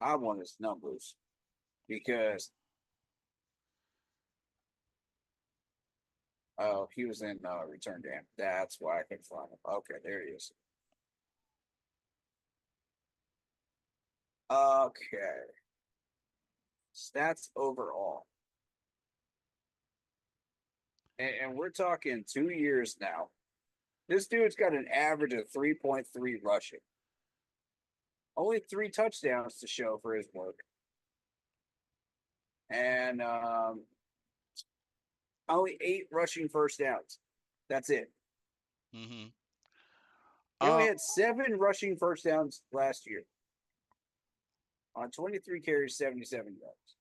I want his numbers because he was in return game. That's why I couldn't find him. Okay, there he is. Okay. Stats overall. And we're talking 2 years now. This dude's got an average of 3.3 rushing. Only 3 touchdowns to show for his work. And only 8 rushing first downs. That's it. Mm-hmm. He only had 7 rushing first downs last year on 23 carries, 77 yards.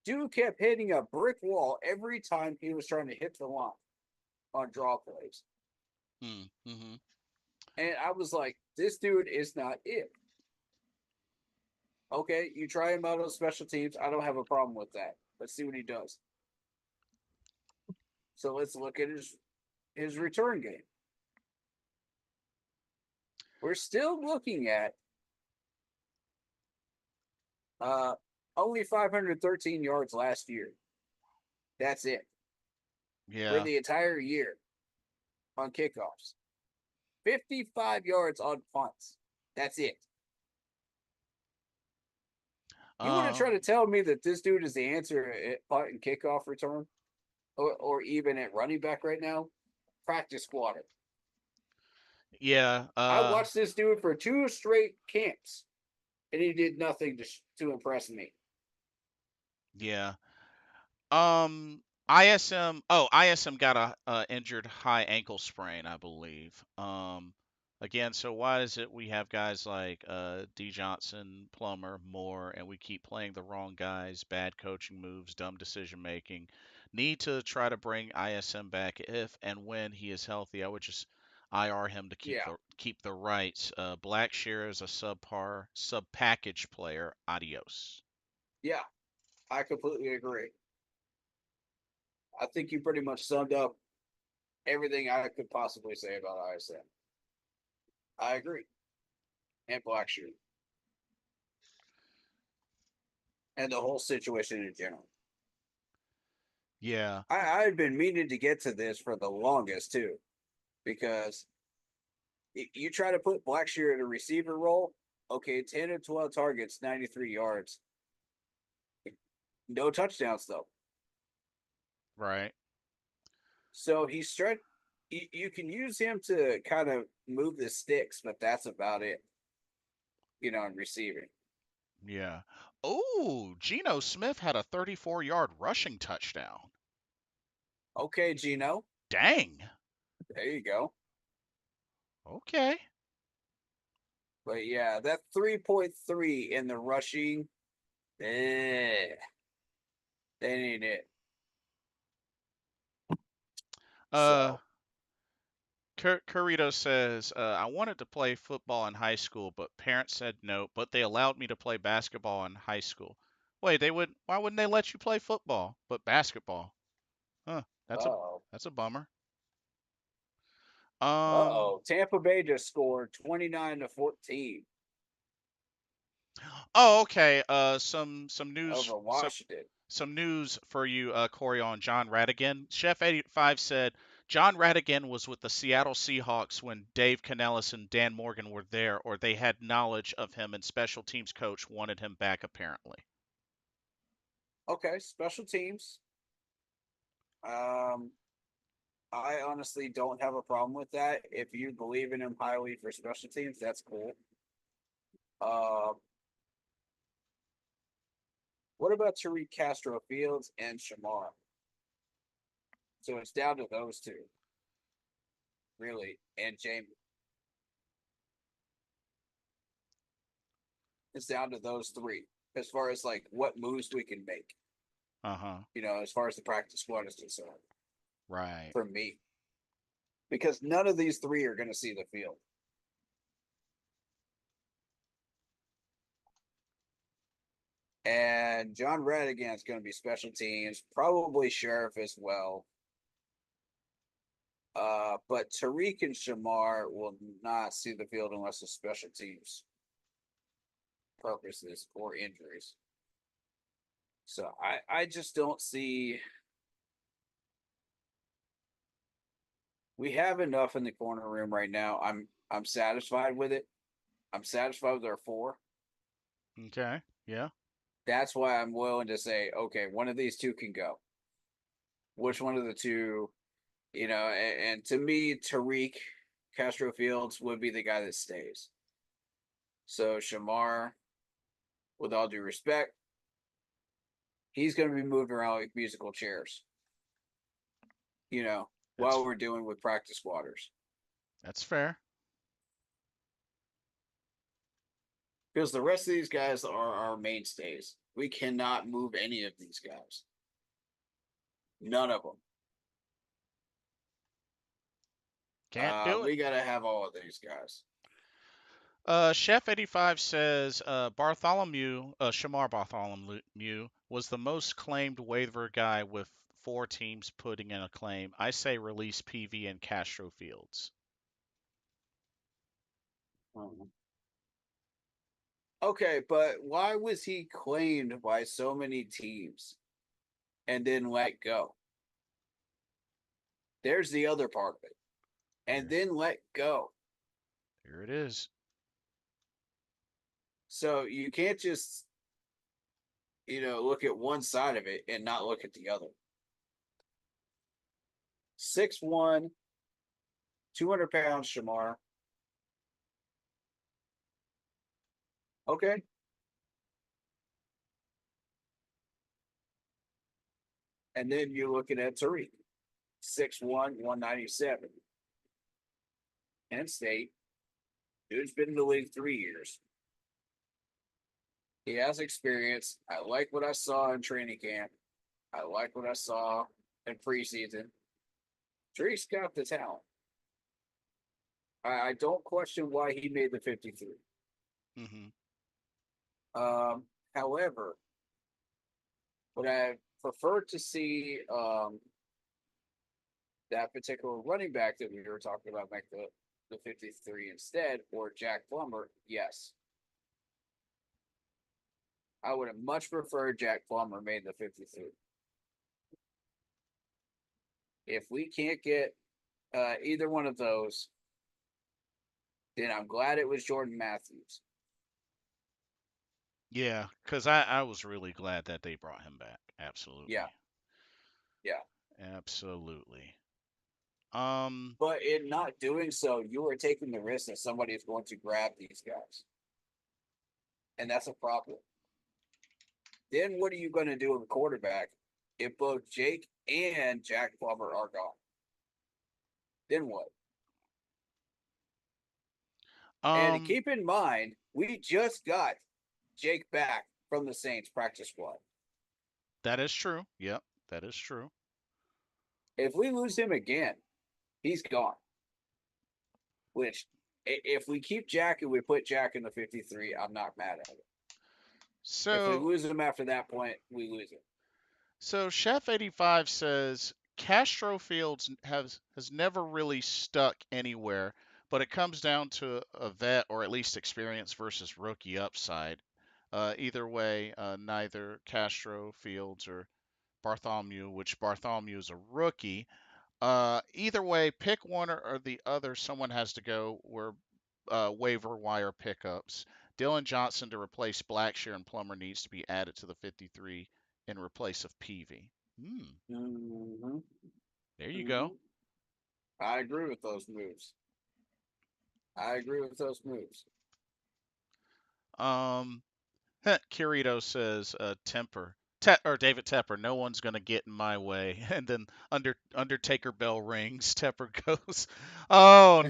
Dude kept hitting a brick wall every time he was trying to hit the line on draw plays. Mm-hmm. And I was like, this dude is not it. Okay, you try him out on special teams. I don't have a problem with that. Let's see what he does. So let's look at his return game. We're still looking at only 513 yards last year. That's it. Yeah. For the entire year on kickoffs. 55 yards on punts. That's it. You want to try to tell me that this dude is the answer at punt and kickoff return? Or even at running back right now? Practice squad it. Yeah. I watched this dude for 2 straight camps, and he did nothing to impress me. Yeah. ISM got a injured high ankle sprain, I believe. Again, so why is it we have guys like D Johnson, Plummer, Moore, and we keep playing the wrong guys, bad coaching moves, dumb decision making. Need to try to bring ISM back if and when he is healthy. I would just IR him to keep the rights. Blackshear is a subpar sub package player. Adios. Yeah, I completely agree. I think you pretty much summed up everything I could possibly say about ISM. I agree. And Blackshear. And the whole situation in general. Yeah. I've been meaning to get to this for the longest too, because you try to put Blackshear in a receiver role. Okay, 10 and 12 targets, 93 yards. No touchdowns though. Right. So he's stretch. You can use him to kind of move the sticks, but that's about it. In receiving. Yeah. Oh, Geno Smith had a 34-yard rushing touchdown. Okay, Gino. Dang. There you go. Okay. But yeah, that 3.3 in the rushing, that ain't it. Uh, So, Curito says, I wanted to play football in high school, but parents said no, but they allowed me to play basketball in high school. Wait, why wouldn't they let you play football, but basketball? Huh, uh-oh. that's a bummer. Uh-oh. Tampa Bay just scored 29-14 Oh, okay. Some news over Washington. some news for you, Corey, on John Radigan. Chef 85 said John Radigan was with the Seattle Seahawks when Dave Canellis and Dan Morgan were there, or they had knowledge of him, and special teams coach wanted him back apparently. Okay, special teams. I honestly don't have a problem with that. If you believe in him highly for special teams, that's cool. What about Tariq Castro Fields and Shamar? So it's down to those two, really, and Jamie. It's down to those three as far as like what moves we can make. Uh-huh. As far as the practice squad is concerned. Right. For me, because none of these three are going to see the field. And John Radigan is going to be special teams, probably Sheriff as well. But Tariq and Shamar will not see the field unless it's special teams purposes or injuries. So I just don't see. We have enough in the corner room right now. I'm satisfied with it. I'm satisfied with our 4. Okay. Yeah. That's why I'm willing to say, okay, one of these two can go. Which one of the two, and to me, Tariq Castro Fields would be the guy that stays. So Shamar, with all due respect, he's going to be moved around like musical chairs. while we're doing with practice squatters. That's fair. Because the rest of these guys are our mainstays. We cannot move any of these guys. None of them. Can't do it. We got to have all of these guys. Chef 85 says Shamar Bartholomew was the most claimed waiver guy with 4 teams putting in a claim. I say release PV and Castro Fields. Okay, but why was he claimed by so many teams and then let go? There's the other part of it. And then let go. Here it is. So you can't just, look at one side of it and not look at the other. 6'1", 200 pounds, Shamar. Okay. And then you're looking at Tariq, 6'1", 197. Penn State. Dude's been in the league 3 years. He has experience. I like what I saw in training camp. I like what I saw in preseason. Tariq's got the talent. I don't question why he made the 53. However, what I prefer to see that particular running back that we were talking about make the 53 instead, or Jack Plummer, yes. I would have much preferred Jack Plummer made the 53. If we can't get either one of those, then I'm glad it was Jordan Matthews. Yeah, because I was really glad that they brought him back. Absolutely. Yeah. Absolutely. But in not doing so, you are taking the risk that somebody is going to grab these guys. And that's a problem. Then what are you going to do with a quarterback if both Jake and Jack Plummer are gone? Then what? And keep in mind, we just got Jake back from the Saints practice squad. That is true. Yep, that is true. If we lose him again, he's gone. Which, if we keep Jack and we put Jack in the 53, I'm not mad at it. So if we lose him after that point, we lose him. So Chef 85 says Castro Fields has never really stuck anywhere, but it comes down to a vet or at least experience versus rookie upside. Either way, neither Castro Fields or Bartholomew, which Bartholomew is a rookie. Either way, pick one or the other. Someone has to go. We're waiver wire pickups. Dylan Johnson to replace Blackshear and Plummer needs to be added to the 53 in replace of Peavy. There you go. I agree with those moves. Kirito says temper. Or David Tepper, no one's gonna get in my way. And then Undertaker bell rings. Tepper goes, "Oh,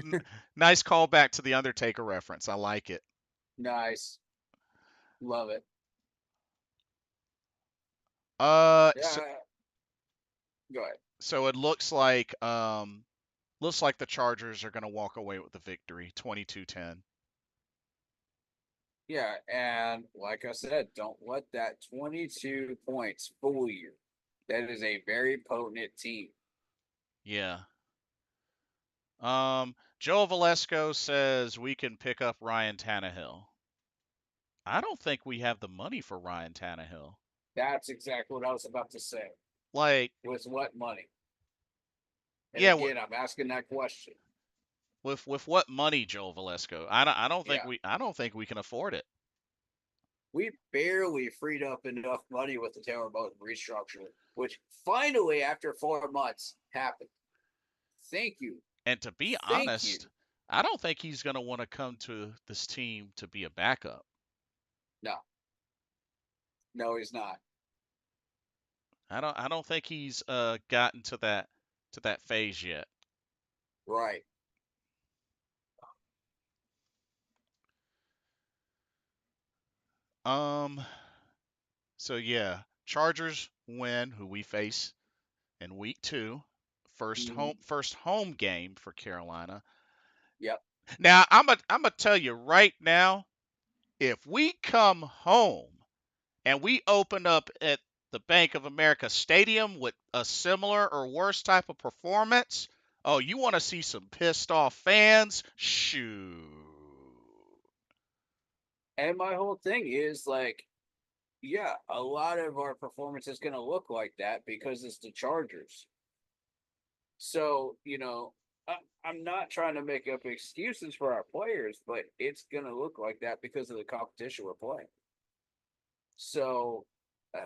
nice callback to the Undertaker reference. I like it." Nice, love it. So, go ahead. So it looks like the Chargers are gonna walk away with the victory, 22-10. Yeah, and like I said, don't let that 22 points fool you. That is a very potent team. Yeah. Joe Valesco says we can pick up Ryan Tannehill. I don't think we have the money for Ryan Tannehill. That's exactly what I was about to say. Like, with what money? And yeah, again, I'm asking that question. With what money, Joe Valesco? I don't think we can afford it. We barely freed up enough money with the Taylor Moton restructure, which finally, after 4 months, happened. Thank you. And to be honest, I don't think he's going to want to come to this team to be a backup. No, he's not. I don't think he's gotten to that to that phase yet. Right. Um. So yeah, Chargers win, who we face in week 2. First home game for Carolina. Yep. Now I'm gonna tell you right now, if we come home and we open up at the Bank of America Stadium with a similar or worse type of performance, oh, you want to see some pissed off fans? Shoot. And my whole thing is like, yeah, a lot of our performance is going to look like that because it's the Chargers. So, I'm not trying to make up excuses for our players, but it's going to look like that because of the competition we're playing. So, uh,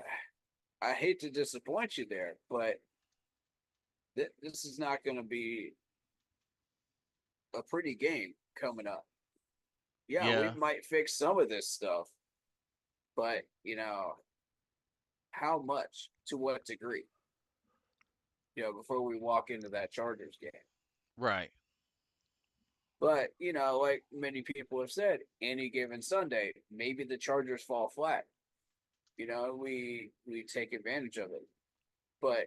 I hate to disappoint you there, but this is not going to be a pretty game coming up. Yeah, we Yeah. might fix some of this stuff, but, how much? To what degree? Before we walk into that Chargers game. Right. But, like many people have said, any given Sunday, maybe the Chargers fall flat. We take advantage of it. But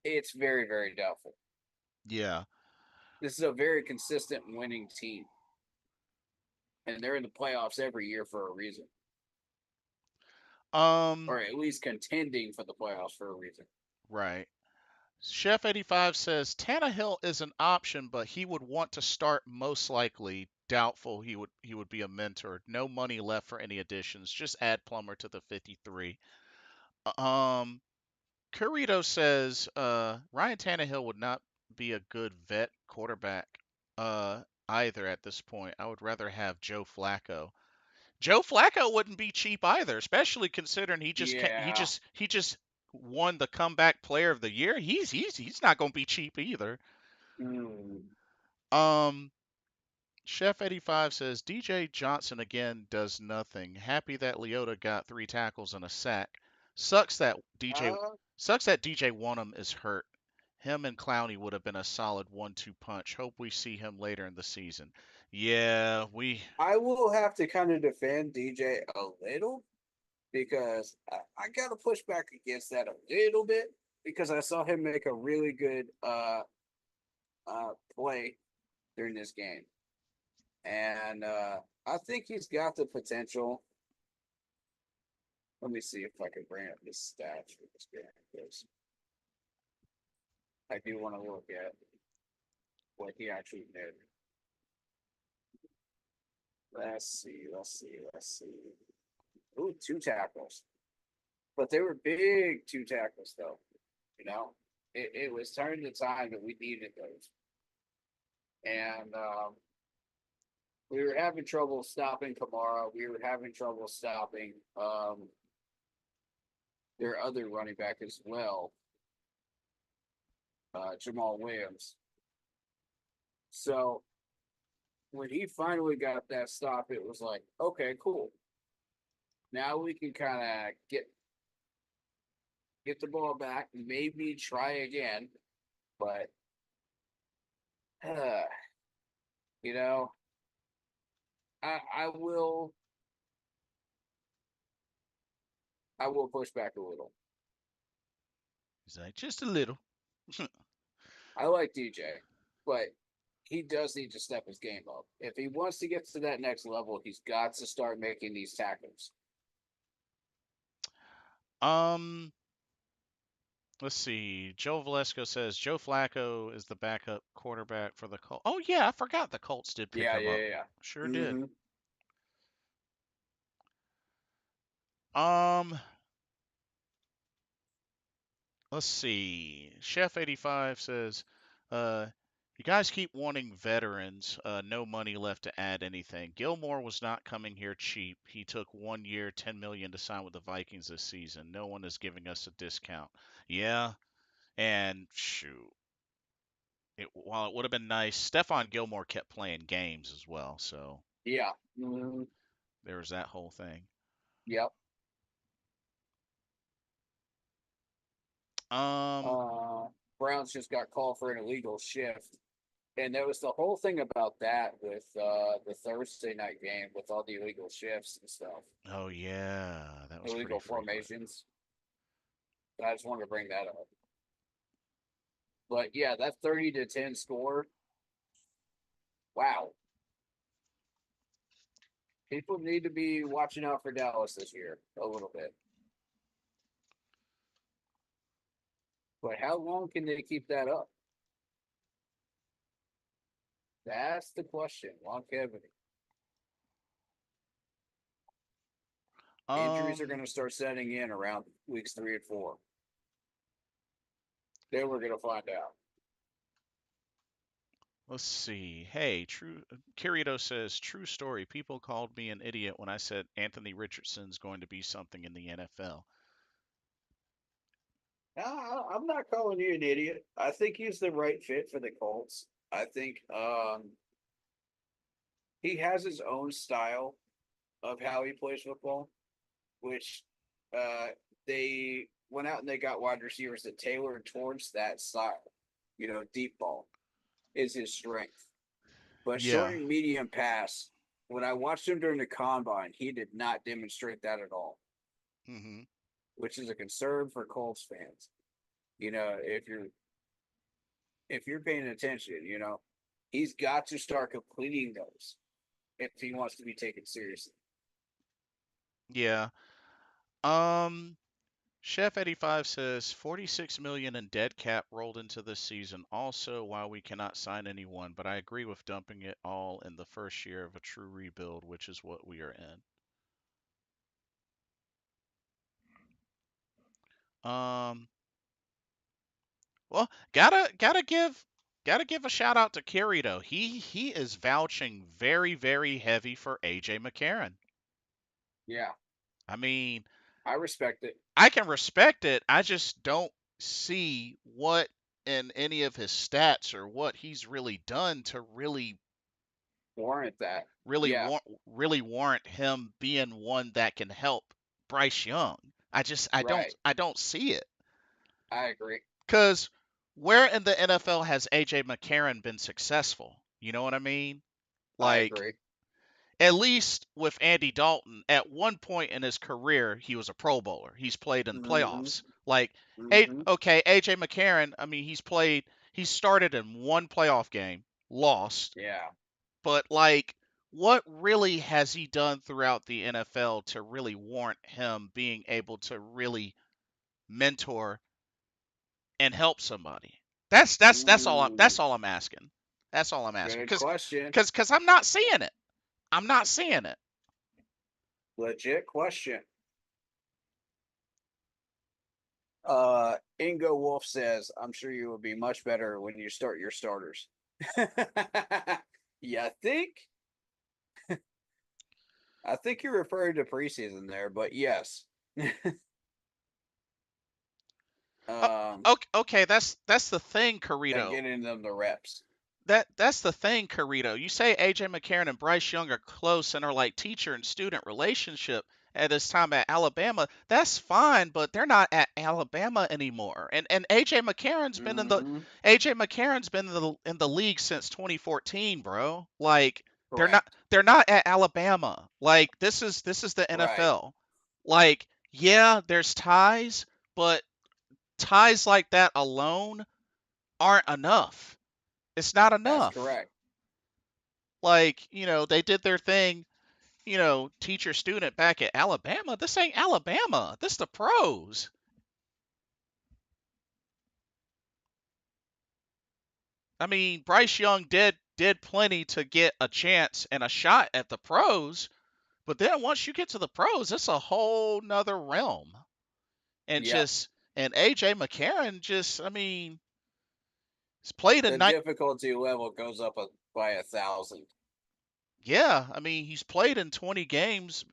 it's very, very doubtful. Yeah. This is a very consistent winning team. And they're in the playoffs every year for a reason. Um. Or at least contending for the playoffs for a reason. Right. Chef 85 says Tannehill is an option, but he would want to start most likely. Doubtful he would be a mentor. No money left for any additions. Just add Plummer to the 53. Um, Curito says Ryan Tannehill would not be a good vet quarterback either at this point. I would rather have Joe Flacco. Joe Flacco wouldn't be cheap either, especially considering Yeah. he just won the comeback player of the year. He's not going to be cheap either. Mm. Um, Chef 85 says DJ Johnson again does nothing. Happy that Leota got 3 tackles and a sack. Sucks that DJ Uh, sucks that DJ Wanham is hurt. Him and Clowney would have been a solid 1-2 punch. Hope we see him later in the season. Yeah, I will have to kind of defend DJ a little because I got to push back against that a little bit because I saw him make a really good play during this game, and I think he's got the potential. Let me see if I can bring up the stats for this game because I do want to look at what he actually did. Let's see. Ooh, 2 tackles. But they were big 2 tackles, though. It was turning the time that we needed those. And we were having trouble stopping Kamara. We were having trouble stopping their other running back as well, Jamal Williams. So when he finally got that stop, it was like, okay, cool. Now we can kind of get the ball back, maybe try again, but you know, I will push back a little. he's like just a little. I like DJ, but he does need to step his game up. If he wants to get to that next level, he's got to start making these tackles. Um, let's see. Joe Valesco says Joe Flacco is the backup quarterback for the Colts. Oh yeah, I forgot the Colts did pick Yeah, him yeah, up. yeah. Sure did. Mm-hmm. Um, let's see. Chef 85 says, uh, you guys keep wanting veterans. No money left to add anything. Gilmore was not coming here cheap. He took 1 year, 10 million to sign with the Vikings this season. No one is giving us a discount. Yeah, and shoot. While it would have been nice, Stephon Gilmore kept playing games as well, so Yeah. Mm-hmm. there was that whole thing. Yep. Um, But Browns just got called for an illegal shift. And there was the whole thing about that with the Thursday night game with all the illegal shifts and stuff, Oh yeah, that was pretty illegal frequent. formations. I just wanted to bring that up. But yeah, that 30-10 score. Wow. People need to be watching out for Dallas this year a little bit. But how long can they keep that up? That's the question. Longevity. Injuries are going to start setting in around weeks 3 and 4. Then we're going to find out. Let's see. Hey, Kirito says, true story. People called me an idiot when I said Anthony Richardson's going to be something in the NFL. I'm not calling you an idiot. I think he's the right fit for the Colts. I think he has his own style of how he plays football, which they went out and they got wide receivers that tailored towards that style. You know, deep ball is his strength. But Yeah. short and medium pass, when I watched him during the combine, he did not demonstrate that at all. Mm-hmm. Which is a concern for Colts fans. You know, if you're paying attention, you know, he's got to start completing those if he wants to be taken seriously. Yeah. Chef 85 says 46 million in dead cap rolled into this season. Also, why we cannot sign anyone, but I agree with dumping it all in the first year of a true rebuild, which is what we are in. Well, gotta give a shout out to Kirito. He is vouching very, very heavy for AJ McCarron. Yeah. I mean, I respect it. I can respect it. I just don't see what in any of his stats or what he's really done to really Warrant that. really warrant him being one that can help Bryce Young. Right. I don't see it. I agree. Cuz where in the NFL has AJ McCarron been successful? You know what I mean? I Like agree. at least with Andy Dalton, at one point in his career, he was a Pro Bowler. He's played in playoffs. Like, AJ McCarron, I mean, he started in one playoff game, lost. Yeah. But, like, what really has he done throughout the NFL to really warrant him being able to really mentor and help somebody? That's all I'm asking. That's all I'm asking. Good question. Because I'm not seeing it. I'm not seeing it. Legit question. Ingo Wolf says, I'm sure you will be much better when you start your starters. You think? I think you're referring to preseason there, but yes. Okay, that's the thing, And Carito. getting them the reps. That's the thing, Carito. You say AJ McCarron and Bryce Young are close and are like teacher and student relationship at his time at Alabama. That's fine, but they're not at Alabama anymore. And AJ McCarron's been in the league since 2014, bro. Like Correct. they're not at Alabama. Like this is the NFL. Like yeah, there's ties, but ties like that alone aren't enough. It's not That's enough. correct. Like, they did their thing, teacher student back at Alabama. This ain't Alabama. This the pros. I mean, Bryce Young did plenty to get a chance and a shot at the pros, but then once you get to the pros, it's a whole nother realm. And AJ McCarron I mean, he's played in the difficulty level goes up by 1,000. Yeah, I mean, he's played in 20 games,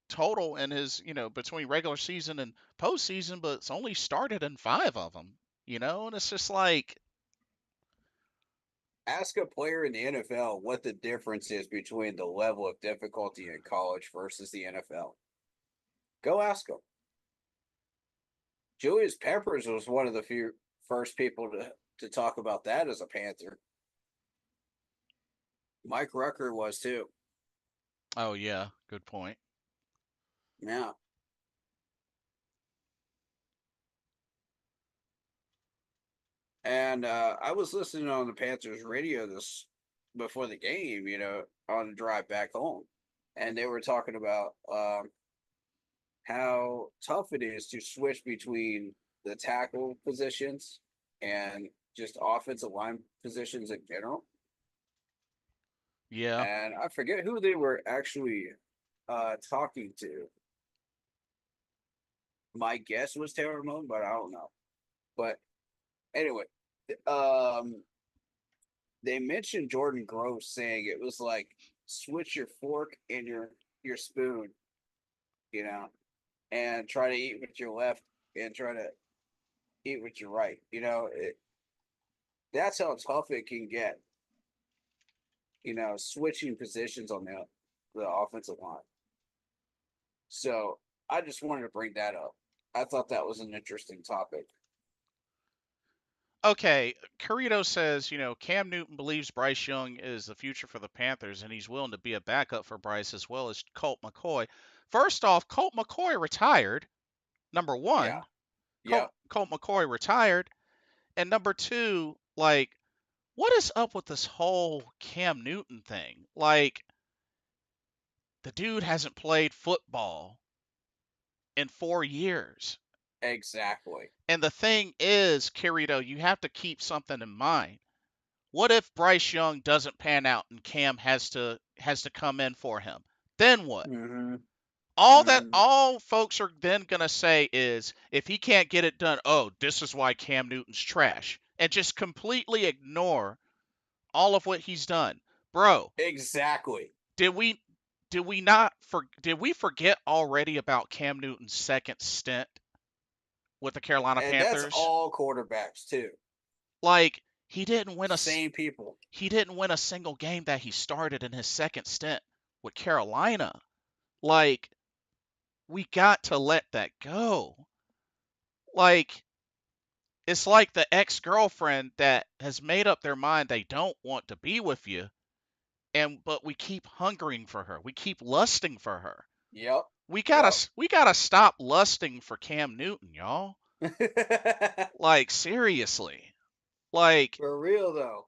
total in his, between regular season and postseason, but it's only started in 5 of them, and it's just like. Ask a player in the NFL what the difference is between the level of difficulty in college versus the NFL. Go ask them. Julius Peppers was one of the few first people to talk about that as a Panther. Mike Rucker was too. Oh yeah, good point. Yeah. And I was listening on the Panthers radio this before the game, on the drive back home, and they were talking about how tough it is to switch between the tackle positions and just offensive line positions in general. Yeah. And I forget who they were actually talking to. My guess was Taylor Moon, but I don't know. But anyway, um, they mentioned Jordan Gross saying it was like switch your fork and your spoon, and try to eat with your left and try to eat with your right. That's how tough it can get. Switching positions on the offensive line. So I just wanted to bring that up. I thought that was an interesting topic. Okay, Carrito says, Cam Newton believes Bryce Young is the future for the Panthers, and he's willing to be a backup for Bryce as well as Colt McCoy. First off, Colt McCoy retired. Number Yeah. one, Yep. Colt McCoy retired. And number two, like, what is up with this whole Cam Newton thing? Like, the dude hasn't played football in 4 years. Exactly. And the thing is, Carrito, you have to keep something in mind. What if Bryce Young doesn't pan out and Cam has to come in for him? Then what? Mm-hmm. All folks are then gonna say is if he can't get it done, oh, this is why Cam Newton's trash, and just completely ignore all of what he's done. Bro, Exactly. did we forget already about Cam Newton's second stint with the Carolina And that's Panthers? all quarterbacks too. Like he didn't win Same people. He didn't win a single game that he started in his second stint with Carolina. Like we got to let that go. Like it's like the ex-girlfriend that has made up their mind they don't want to be with you, but we keep hungering for her. We keep lusting for her. Yep. We gotta stop lusting for Cam Newton, y'all. Like seriously. Like For real though.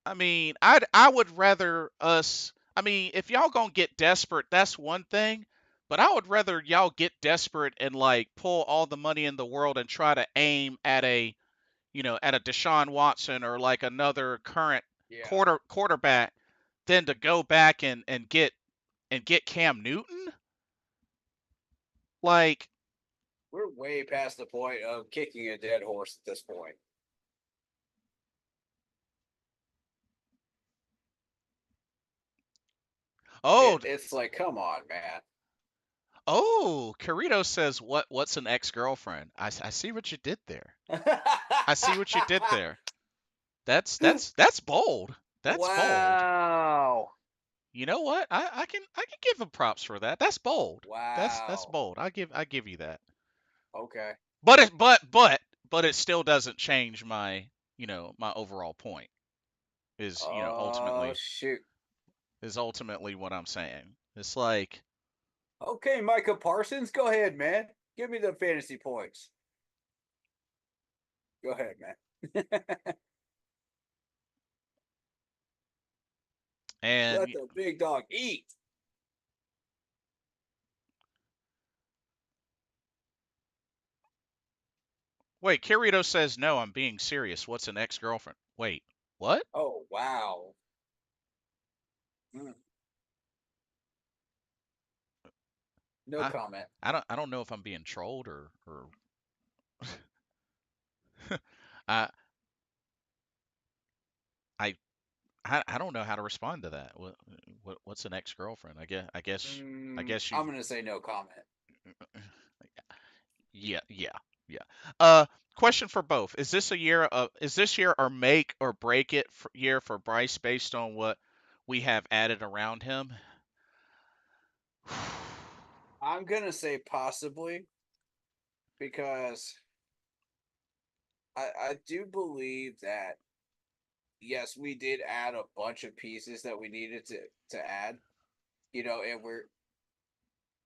I mean, I would rather us. I mean, if y'all gonna get desperate, that's one thing. But I would rather y'all get desperate and like pull all the money in the world and try to aim at at a Deshaun Watson or like another current Yeah. quarterback than to go back and get Cam Newton. Like, We're way past the point of kicking a dead horse at this point. oh, It's like, come on, man. oh, Carrito says what's an ex-girlfriend? I see what you did there. I see what you did there. That's bold. That's bold. Wow. You know what? I can give him props for that. That's bold. That's Wow. bold. I give you that. Okay. But it still doesn't change my my overall point. Is Oh, shoot. ultimately what I'm saying. It's like Okay, Micah Parsons, go ahead, man. Give me the fantasy points. Go ahead, man. and Let the big dog eat. wait, Kirito says no. I'm being serious. What's an ex-girlfriend? Wait, what? Oh, wow. Mm. No I comment. I don't know if I'm being trolled or I I I don't know how to respond to that. What's an ex-girlfriend? I guess you. I'm gonna say no comment. Yeah, yeah, yeah. Question for both: is this year our make or break it year for Bryce based on what we have added around him? I'm gonna say possibly because I do believe that yes, we did add a bunch of pieces that we needed to add. And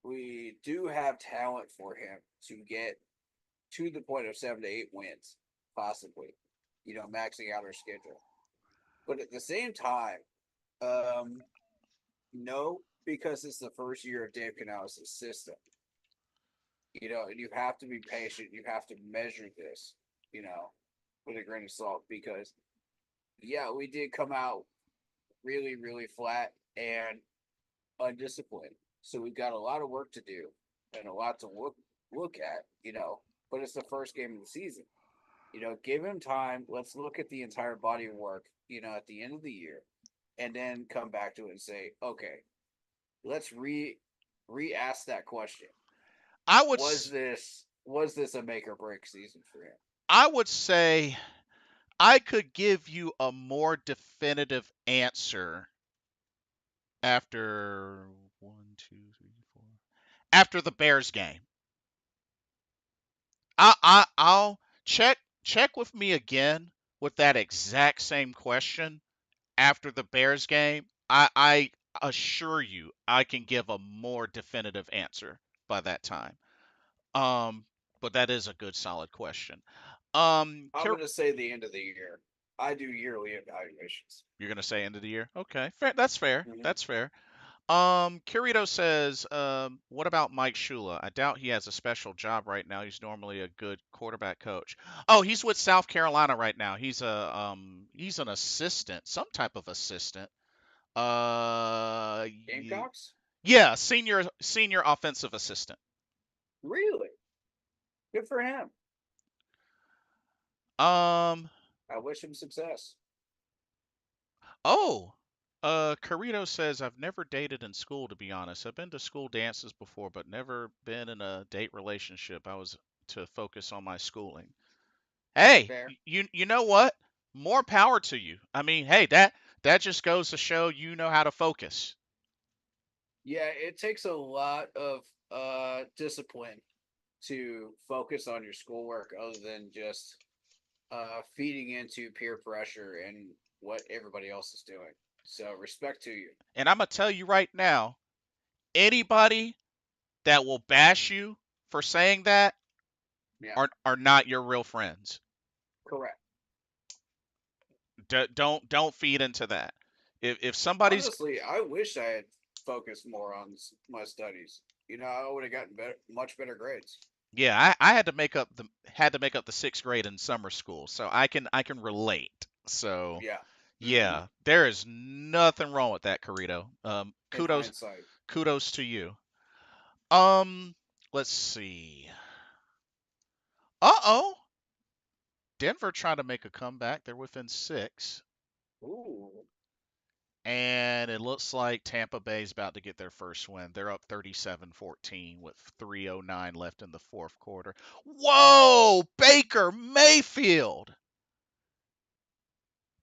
we do have talent for him to get to the point of 7 to 8 wins, possibly. Maxing out our schedule. But at the same time, um, no, because it's the first year of Dave Canales' system. And you have to be patient. You have to measure this, with a grain of salt because, yeah, we did come out really, really flat and undisciplined. So we've got a lot of work to do and a lot to look at, but it's the first game of the season. Give him time. Let's look at the entire body of work, at the end of the year and then come back to it and say, okay, let's re-ask that question. I would Was this a make or break season for him? I would say I could give you a more definitive answer after 1, 2, 3, 4. After the Bears game. I'll check with me again with that exact same question after the Bears game. I assure you I can give a more definitive answer by that time. Um, but that is a good solid question. I'm going to say the end of the year. I do yearly evaluations. You're gonna say end of the year? Okay, fair. That's fair. Mm-hmm. That's fair. Kirito says, what about Mike Shula? I doubt he has a special job right now. He's normally a good quarterback coach. Oh, he's with South Carolina right now. He's an assistant, some type of assistant. Uh, y- Gamecocks? yeah, senior offensive assistant. Really? Good for him. Um, I wish him success. oh, Carito says, I've never dated in school, to be honest. I've been to school dances before, but never been in a date relationship. I was to focus on my schooling. Hey, Fair. you know what? More power to you. I mean, hey, that just goes to show you know how to focus. Yeah, it takes a lot of discipline to focus on your schoolwork other than just feeding into peer pressure and what everybody else is doing. So respect to you. And I'm gonna tell you right now, anybody that will bash you for saying that Yeah, are not your real friends. correct. Don't feed into that. If somebody's Honestly, I wish I had focused more on my studies. I would have gotten much better grades. Yeah, I had to make up the sixth grade in summer school, so I can relate. So Yeah. Mm-hmm. yeah, there is nothing wrong with that, Carito. In Kudos hindsight. kudos to you. Um, let's see. Uh-oh. Denver trying to make a comeback. They're within 6. Ooh. And it looks like Tampa Bay's about to get their first win. They're up 37-14 with 3:09 left in the fourth quarter. Whoa! Baker Mayfield.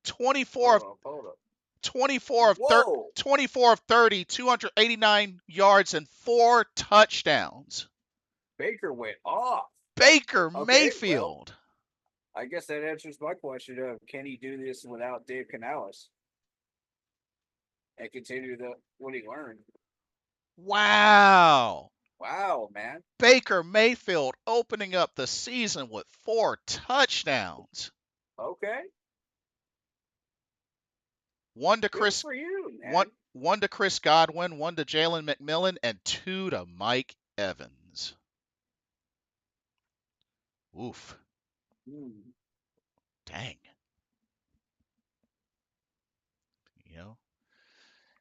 24 of Hold up. 24 of Whoa. 24 of 30, 289 yards and 4 touchdowns. Baker went off. Baker Okay, well, Mayfield. I guess that answers my question of can he do this without Dave Canales and continue what he learned? Wow. Wow, man. Baker Mayfield opening up the season with 4 touchdowns. Okay, One to good Chris for you, one man. one to Chris Godwin, one to Jalen McMillan, and 2 to Mike Evans. Oof. Hmm. Dang. You know,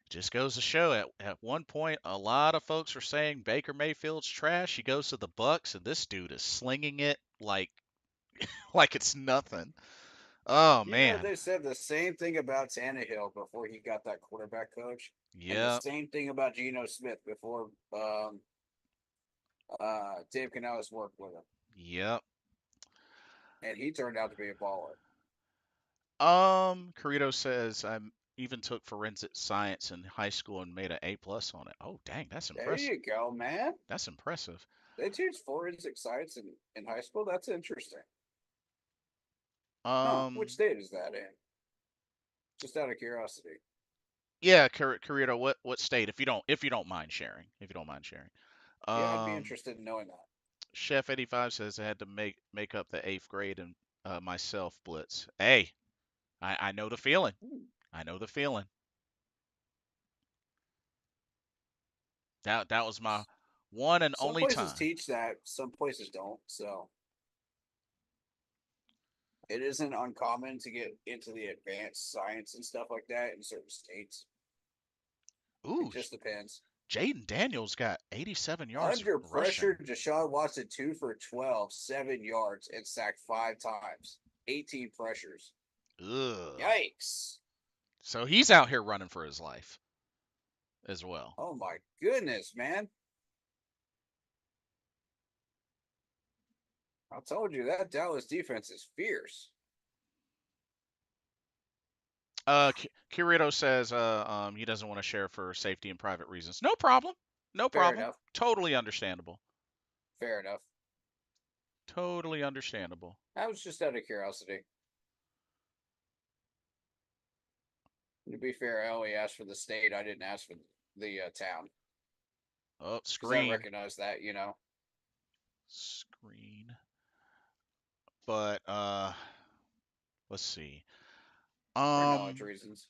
just goes to show at one point a lot of folks were saying Baker Mayfield's trash. He goes to the Bucks and this dude is slinging it like it's nothing. Oh man. They said the same thing about Tannehill before he got that quarterback coach, and the Yep. same thing about Geno Smith before Dave Canales worked with him, Yep. and he turned out to be a baller. Carito says I even took forensic science in high school and made an A+ on it. Oh dang, that's There impressive. you go, man. That's impressive. They teach forensic science in high school. That's interesting. Which state is that in? Just out of curiosity. Yeah, Carrito, what state? If you don't mind sharing. Yeah, I'd be Um, interested in knowing that. Chef 85 says I had to make up the 8th grade and myself blitz. Hey, I know the feeling. I know the feeling. That was my one and Some only places time. teach that, some places don't. So it isn't uncommon to get into the advanced science and stuff like that in certain states. Ooh, It just depends. Jaden Daniels got 87 yards Under rushing. pressure, Deshaun Watson 2 for 12, 7 yards, and sacked 5 times. 18 pressures. Ugh. Yikes. So he's out here running for his life as well. Oh my goodness, man. I told you that Dallas defense is fierce. Kirito says he doesn't want to share for safety and private reasons. No problem. No Fair problem. enough. Totally understandable. Fair enough. Totally understandable. I was just out of curiosity. To be fair, I only asked for the state. I didn't ask for the town. Oh, Because I screen. recognize that, you know. Screen. But let's see. For knowledge reasons.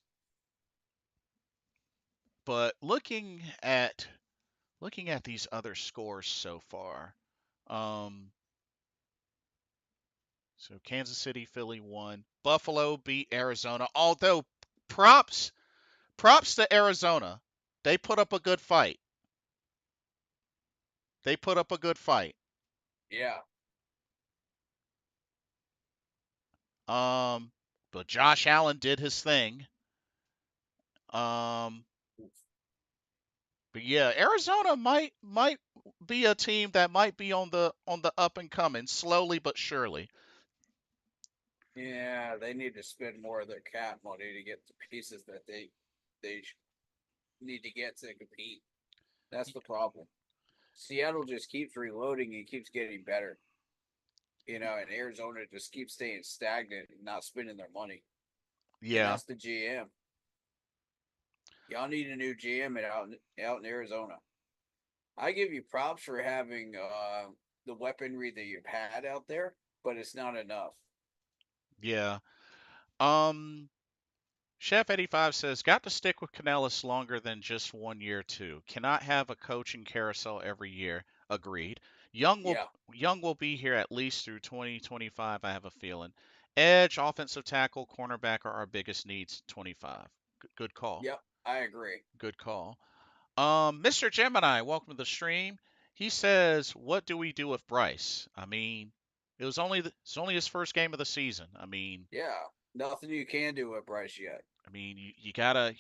But looking at these other scores so far, so Kansas City, Philly won. Buffalo beat Arizona. Although props to Arizona, they put up a good fight. Yeah. But Josh Allen did his thing. But yeah, Arizona might be a team that might be on the up and coming, slowly but surely. Yeah, they need to spend more of their cap money to get the pieces that they need to get to compete. That's the problem. Seattle just keeps reloading and keeps getting better. You know, and Arizona just keeps staying stagnant and not spending their money. And Yeah. that's the GM. Y'all need a new GM out in Arizona. I give you props for having the weaponry that you've had out there, but it's not enough. Yeah. Chef 85 says, got to stick with Canellis longer than just 1 year too. Cannot have a coaching carousel every year. Agreed. Young will be here at least through 2025, I have a feeling. Edge, offensive tackle, cornerback are our biggest needs 25. Good call. Yep, I agree. Good call. Mr. Gemini, welcome to the stream. He says, what do we do with Bryce? I mean, it's only his first game of the season. I mean, yeah, nothing you can do with Bryce yet. I mean, you gotta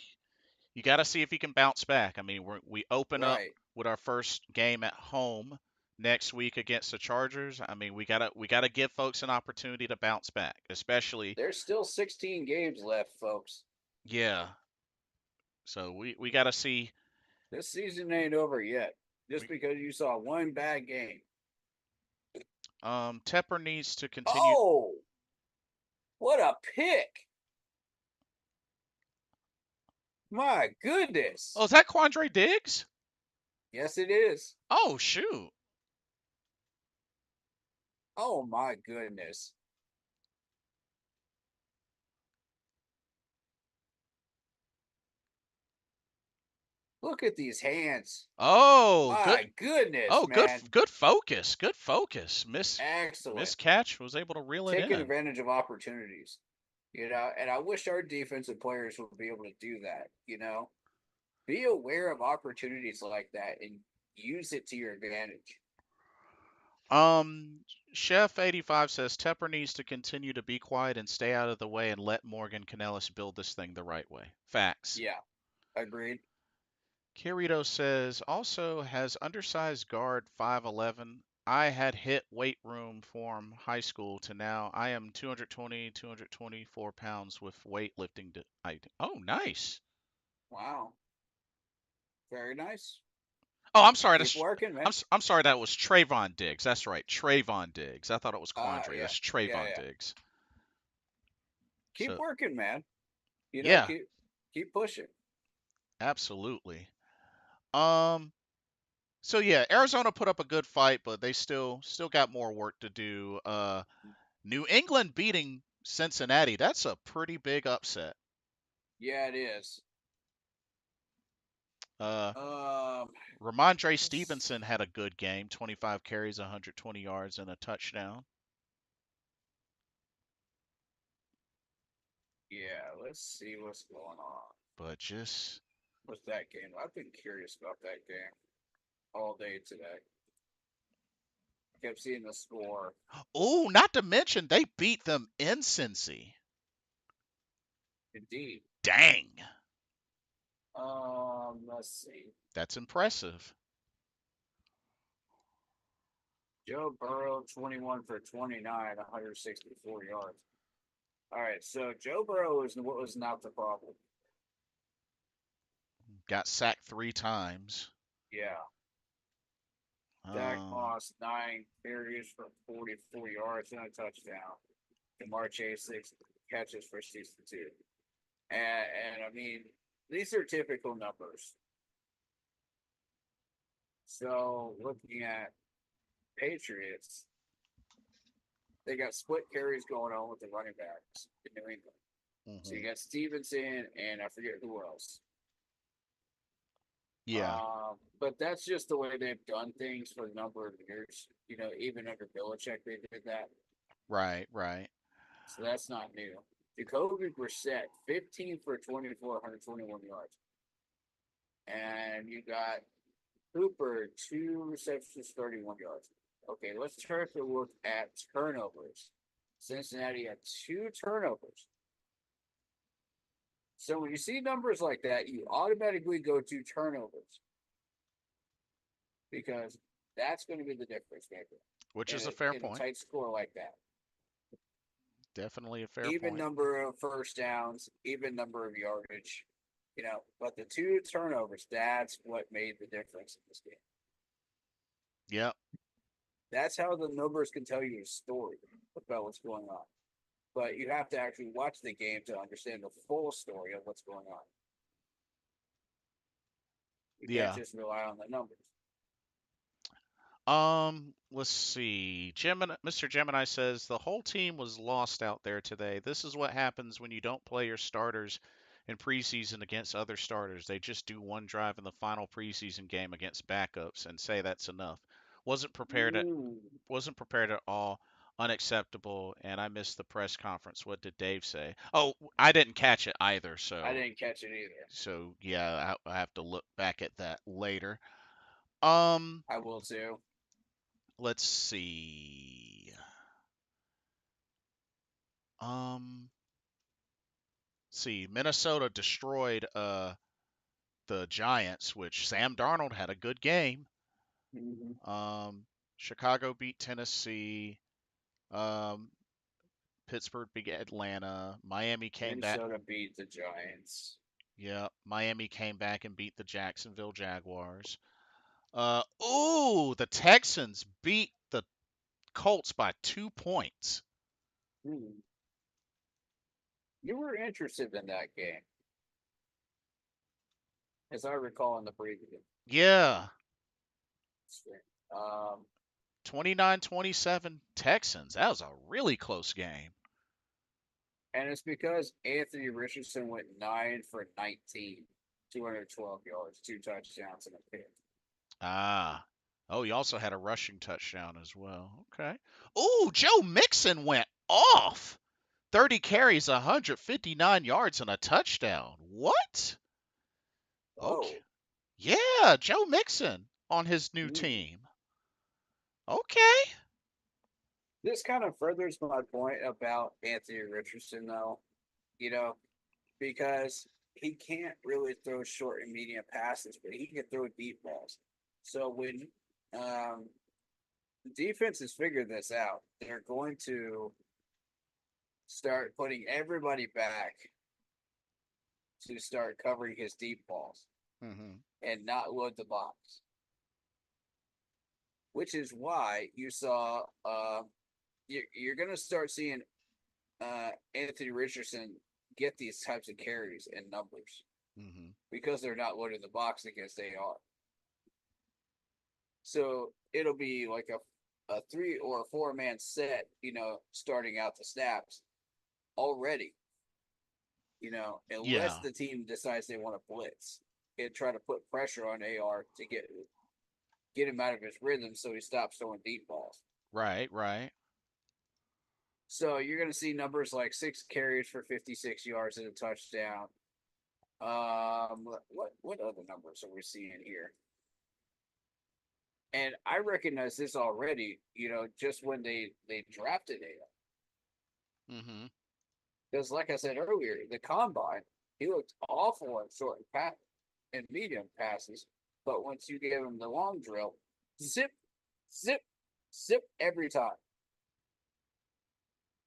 see if he can bounce back. I mean, we open up with our first game at home next week against the Chargers. I mean, we gotta give folks an opportunity to bounce back, especially. There's still 16 games left, folks. Yeah. So we gotta see. This season ain't over yet. Just because you saw one bad game. Tepper needs to continue. Oh, what a pick! My goodness. Oh, is that Quandre Diggs? Yes, it is. Oh, shoot. Oh, my goodness. Look at these hands. Oh, my goodness. Oh, man. good focus. Good focus. Excellent. Miss catch was able to reel it in. Taking advantage of opportunities. You know, and I wish our defensive players would be able to do that, you know. Be aware of opportunities like that and use it to your advantage. Chef 85 says Tepper needs to continue to be quiet and stay out of the way and let Morgan Canellis build this thing the right way. Facts. Yeah, agreed. Kirito says also has undersized guard 5'11. I had hit weight room from high school to now. I am 224 pounds with weightlifting. Oh, nice. Wow. Very nice. Oh, I'm sorry. Keep working, man. I'm sorry. That was Trayvon Diggs. That's right, Trayvon Diggs. I thought it was Quandre. Yeah. That's Trayvon Diggs. keep So working, man. yeah, Keep pushing. absolutely. Um, so yeah, Arizona put up a good fight, but they still got more work to do. New England beating Cincinnati, that's a pretty big upset. Yeah, it is. Uh, Um, Ramondre let's- Stevenson had a good game, 25 carries, 120 yards, and a touchdown. yeah, let's see what's going on But just with that game. I've been curious about that game all day today. Kept seeing the score. oh, not to mention they beat them in Cincy. Indeed. Dang, Let's see. that's impressive. Joe Burrow, 21 for 29, 164 yards. All right, so Joe Burrow is what was not the problem. Got sacked 3 times. Yeah, Dak Um, Moss, 9 carries for 44 yards and a touchdown. DeMar Chase, 6 catches for 62. And I mean, these are typical numbers. So looking at Patriots, they got split carries going on with the running backs in New England. So you mhm. got Stevenson and I forget who else. Yeah, But that's just the way they've done things for a number of years. Even under Belichick, they did that. right, right. So that's not new. Jacoby Brissett, 15 for 24, 121 yards. And you got Cooper, 2 receptions, 31 yards. Okay, let's try to look at turnovers. Cincinnati had 2 turnovers. So when you see numbers like that, you automatically go to turnovers because that's going to be the difference maker Which in is a fair a point. tight score like that. Definitely a fair Even point. number of first downs, even number of yardage, but the 2 turnovers, that's what made the difference in this game. Yep. That's how the numbers can tell you a story about what's going on. But you have to actually watch the game to understand the full story of what's going on. You can't Yeah. just rely on the numbers. Let's see. Mr. Gemini says the whole team was lost out there today. This is what happens when you don't play your starters in preseason against other starters. They just do one drive in the final preseason game against backups and say that's enough. Wasn't prepared at wasn't prepared at all. Unacceptable. And I missed the press conference. What did Dave say? Oh, I didn't catch it either. I So didn't catch it either. yeah, I have to look back at that later. Um, I will too. let's see. Um, see, Minnesota destroyed the Giants, which Sam Darnold had a good game. Mm-hmm. Chicago beat Tennessee. Um, Pittsburgh beat Atlanta. Miami came back. Minnesota beat the Giants. Yeah, Miami came back and beat the Jacksonville Jaguars. The Texans beat the Colts by 2 points. Hmm. You were interested in that game, as I recall in the preview. Yeah, Um, 29-27 Texans. That was a really close game. and it's because Anthony Richardson went 9 for 19, 212 yards, 2 touchdowns, and a pick. Ah. Oh, he also had a rushing touchdown as well. Okay. Oh, Joe Mixon went off. 30 carries, 159 yards, and a touchdown. What? Okay. Oh, Yeah, Joe Mixon on his new mm. team. Okay. This kind of furthers my point about Anthony Richardson, though, you know, because he can't really throw short and medium passes, but he can throw deep balls. So when defenses figure this out, they're going to start putting everybody back to start covering his deep balls Mm-hmm. and not load the box. Which is why you saw you're going to start seeing Anthony Richardson get these types of carries and numbers Mm-hmm. because they're not loading the box against AR. So it'll be like a 3 or 4 man set, starting out the snaps already. Unless Yeah. the team decides they want to blitz and try to put pressure on AR to get him out of his rhythm so he stops throwing deep balls. Right. Right. So you're going to see numbers like 6 carries for 56 yards and a touchdown. What other numbers are we seeing here? And I recognize this already, just when they drafted AR. Mm-hmm. Because, like I said earlier, the combine, he looked awful on short and medium passes. But once you gave him the long drill, zip, zip, zip every time.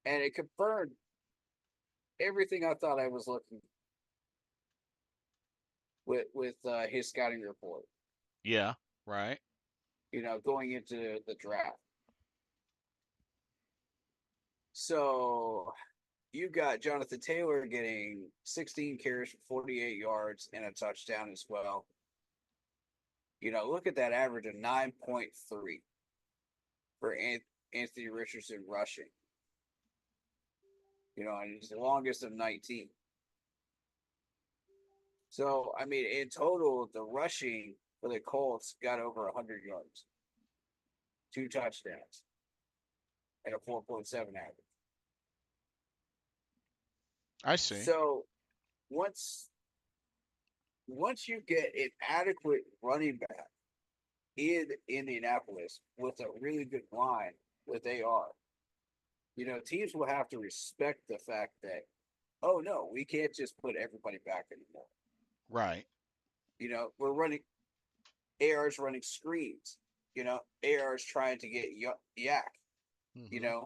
And it confirmed everything I thought I was looking with his scouting report. Yeah. Right. Going into the draft. So you got Jonathan Taylor getting 16 carries for 48 yards and a touchdown as well. Look at that average of 9.3 for Anthony Richardson rushing. And he's the longest of 19. So, I mean, in total, the rushing for the Colts got over 100 yards, 2 touchdowns, and a 4.7 average. I see. So, once you get an adequate running back in Indianapolis with a really good line with AR, teams will have to respect the fact that, oh no, we can't just put everybody back anymore. Right. We're running AR's running screens. AR's trying to get yak. Mm-hmm.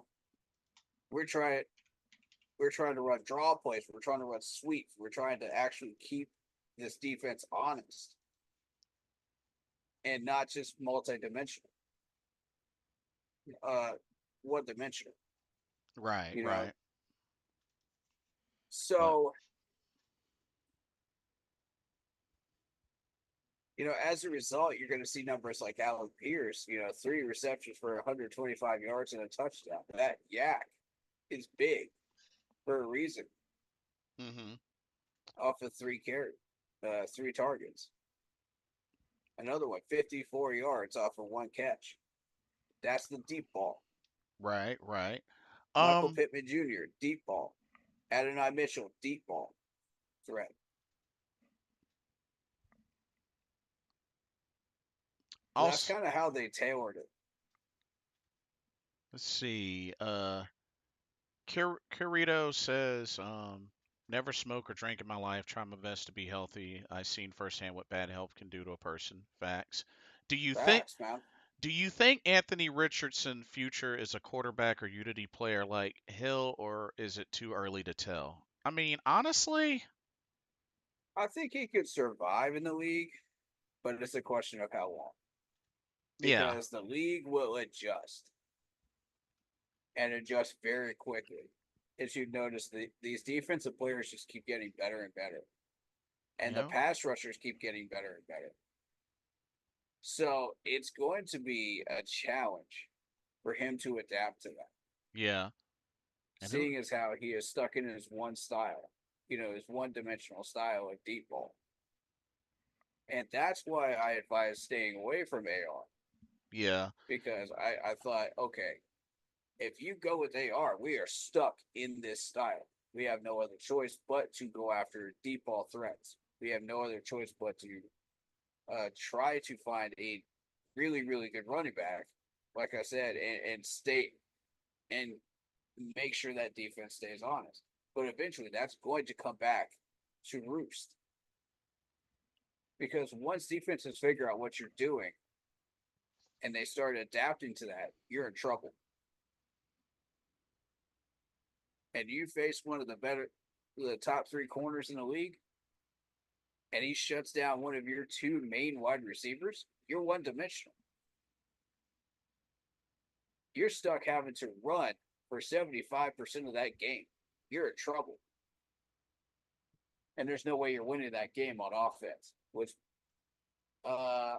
We're trying to run draw plays. We're trying to run sweeps. We're trying to actually keep this defense honest and not just multi-dimensional. One-dimensional. Right. You know. Right. But So, as a result, you're going to see numbers like Allen Pierce, 3 receptions for 125 yards and a touchdown. That yak is big for a reason. mm-hmm. Off of 3 targets. Another one, 54 yards off of 1 catch. That's the deep ball. Right. Right. Michael Pittman Jr., deep ball. Adonai Mitchell, deep ball threat. That's Also, kind of how they tailored it. let's see. Curito says, never smoke or drink in my life. Try my best to be healthy. I've seen firsthand what bad health can do to a person. Facts. Do you think? Facts, man. Do you think Anthony Richardson future is a quarterback or utility player like Hill, or is it too early to tell? I mean, honestly, I think he could survive in the league, but it's a question of how long. yeah, Because the league will adjust and adjust very quickly. As you notice, these defensive players just keep getting better and better. And the yeah, pass rushers keep getting better and better. So it's going to be a challenge for him to adapt to that. yeah. And who? Seeing as how he is stuck in his one style, his one-dimensional style of deep ball. And that's why I advise staying away from AR. Yeah, Because I thought, okay, if you go with AR, we are stuck in this style. We have no other choice but to go after deep ball threats. We have no other choice but to try to find a really, really good running back, like I said, and stay and make sure that defense stays honest. But eventually, that's going to come back to roost. Because once defenses figure out what you're doing and they start adapting to that, you're in trouble. And you face one of the top 3 corners in the league, and he shuts down one of your 2 main wide receivers, you're one-dimensional. You're stuck having to run for 75% of that game you're in trouble. And there's no way you're winning that game on offense. Which, oh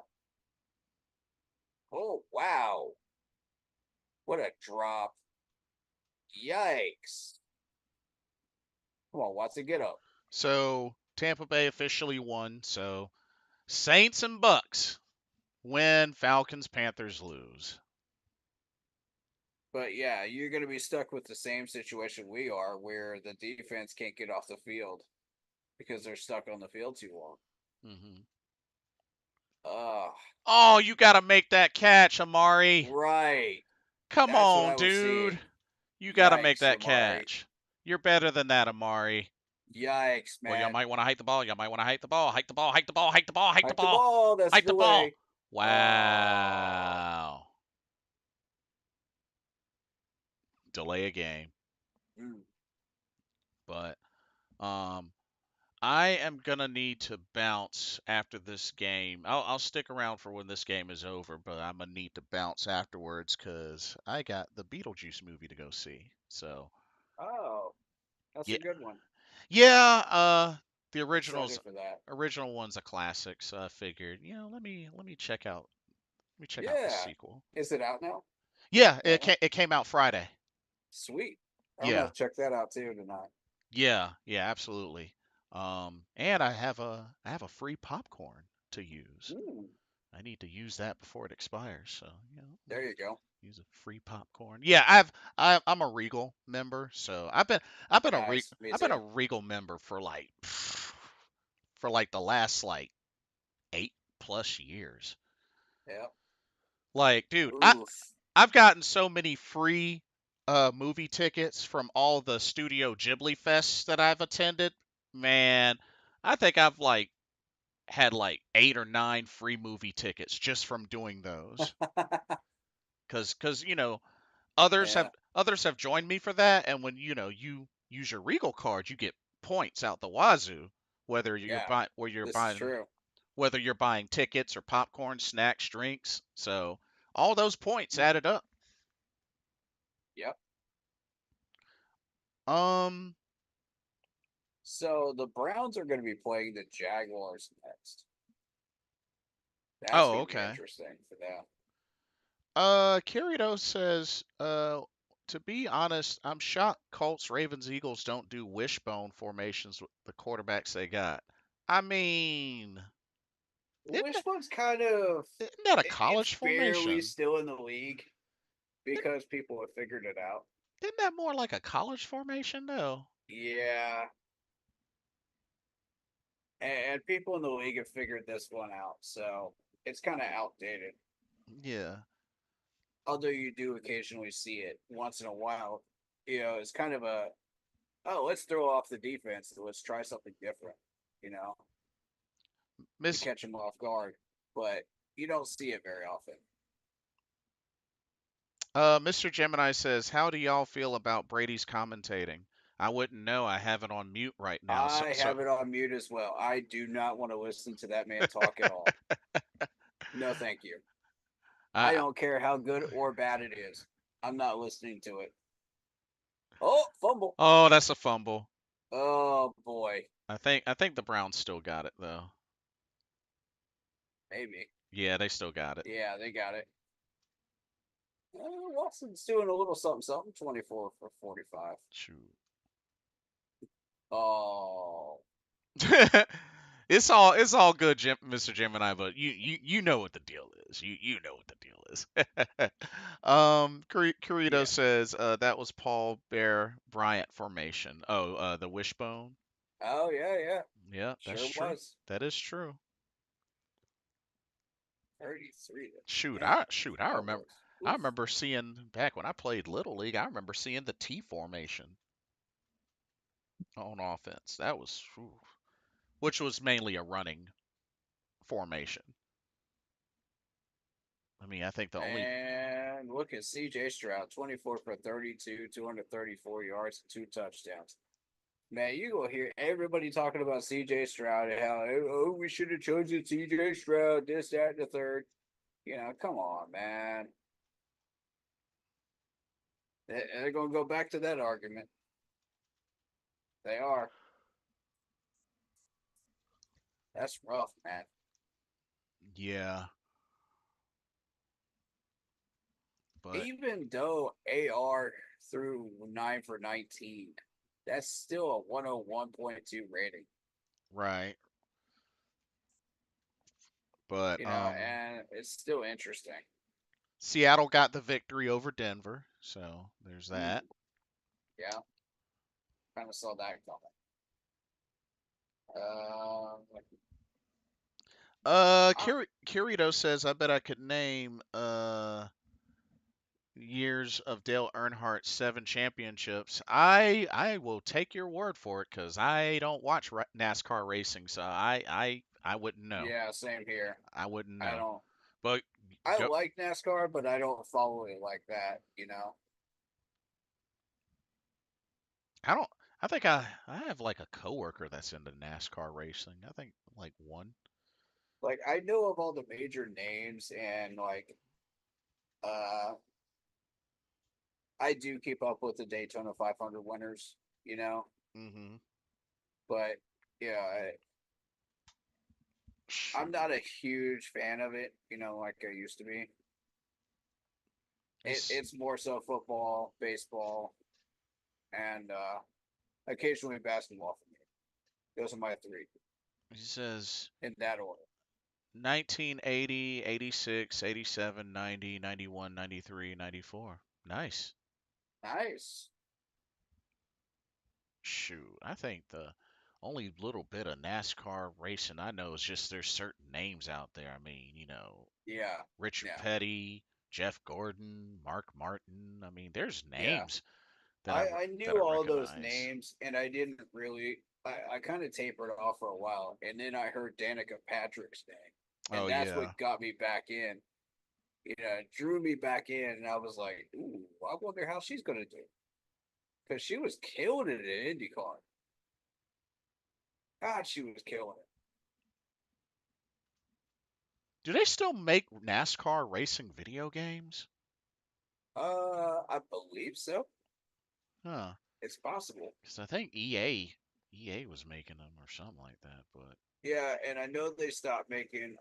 wow, what a drop! Yikes! Come on, Watson, get up. So Tampa Bay officially won. So Saints and Bucks win. Falcons, Panthers lose. But yeah, you're going to be stuck with the same situation we are, where the defense can't get off the field because they're stuck on the field too long. Mm-hmm. Uh, Oh, you got to make that catch, Amari. right. Come That's what on, I was dude. seeing. You got to make Yikes, that Amari. catch. You're better than that, Amari. Yikes, Well, you man. might want to hike the ball. You might want to hike the ball. Hike the ball. Hike the ball. Hike the ball. Hike the Hike the ball. ball. That's Hike the the ball. way. Wow. Delay a game. Mm. But I am gonna need to bounce after this game. I'll stick around for when this game is over, but I'm gonna need to bounce afterwards because I got the Beetlejuice movie to go see. So Oh, that's yeah, a good one. yeah. The Excited for that. original one's a classic, so I figured, let me check out the Yeah. sequel. Is it out now? Yeah, That one? it came out Friday. Sweet. I'm Yeah, gonna check that out too tonight. yeah, absolutely. And I have a free popcorn to use. Ooh, I need to use that before it expires. So, there you go. use a free popcorn. Yeah, I'm a Regal member, so Nice. Me I've been a too. Regal member for like the last like 8+ years. Yeah. Like, dude, Oof. I've gotten so many free movie tickets from all the Studio Ghibli fests that I've attended. Man, I think I've like had like 8 or 9 free movie tickets just from doing those. Cause Yeah. others have joined me for that, and when you use your Regal card, you get points out the wazoo, whether you're Yeah. buying This is true. whether you're buying tickets or popcorn, snacks, drinks. So all those points Mm. added up. Yep. Um. So the Browns are going to be playing the Jaguars next. That's Oh, going to be okay. interesting for them. Kirito says, to be honest, I'm shocked Colts, Ravens, Eagles don't do wishbone formations with the quarterbacks they got. I mean, isn't that, Wishbone's kind of isn't that a it's college barely formation? still in the league because people have figured it out. Isn't that more like a college formation, though? Yeah. And people in the league have figured this one out, so it's kind of outdated. Yeah. Although you do occasionally see it once in a while, it's kind of let's throw off the defense and let's try something different, to Miss catch them off guard. But you don't see it very often. Mr. Gemini says, "How do y'all feel about Brady's commentating? I wouldn't know. I have it on mute right now. So, I have it on mute as well. I do not want to listen to that man talk at all. No, thank you. I I, don't care how good or bad it is. I'm not listening to it. Oh, fumble. oh, that's a fumble. Oh boy. I think the Browns still got it though. Maybe. Yeah, they still got it. Yeah, they got it. Watson's doing a little something, something. 24 for 45. Shoot. Oh. It's all good, Mr. Gemini, but you know what the deal is. You know what the deal is. Corrito Yeah. says that was Paul Bear Bryant formation. Oh, the wishbone. Oh, yeah. Yeah, that's Sure true. was. That is true. 33. Shoot, Man, I that remember was. I Oof. remember seeing back when I played Little League. I remember seeing the T formation on offense. That was, which was mainly a running formation. I mean, I think the only And look at CJ Stroud, 24 for 32, 234 yards, 2 touchdowns. Man, you will hear everybody talking about CJ Stroud and how, we should have chosen CJ Stroud, this, that, and the third. Come on, man. They're going to go back to that argument. They are. That's rough, man. Yeah. But Even though AR threw 9 for 19, that's still a 101.2 rating. right. But And it's still interesting. Seattle got the victory over Denver, so there's that. Yeah, kind of saw that coming. Kirito says, I bet I could name years of Dale Earnhardt's 7 championships. I will take your word for it because I don't watch NASCAR racing, so I wouldn't know. Yeah, same here. I wouldn't I know. don't. But I go, like NASCAR, but I don't follow it like that. I don't. I think I have like a coworker that's into NASCAR racing. I think like one. Like I know of all the major names, and like, uh, I do keep up with the Daytona 500 winners. Mm-hmm. But yeah, I'm not a huge fan of it. Like I used to be. It's more so football, baseball, and occasionally basketball for me. Those are my three He says in that order. 1980, 86, 87, 90, 91, 93, 94. Nice. Nice. Shoot, I think the only little bit of NASCAR racing I know is just there's certain names out there. I mean, Yeah. Richard Yeah. Petty, Jeff Gordon, Mark Martin. I mean, there's Yeah. names I that knew I all those recognize. names, and I didn't really. I kind of tapered off for a while, and then I heard Danica Patrick's name, and Oh that's yeah. what got me back in. It drew me back in, and I was like, "Ooh, I wonder how she's gonna do," because she was killing it in IndyCar. God, she was killing it. Do they still make NASCAR racing video games? I believe so. Huh. It's possible. Because I think EA was making them or something like that. But Yeah, and I know they stopped making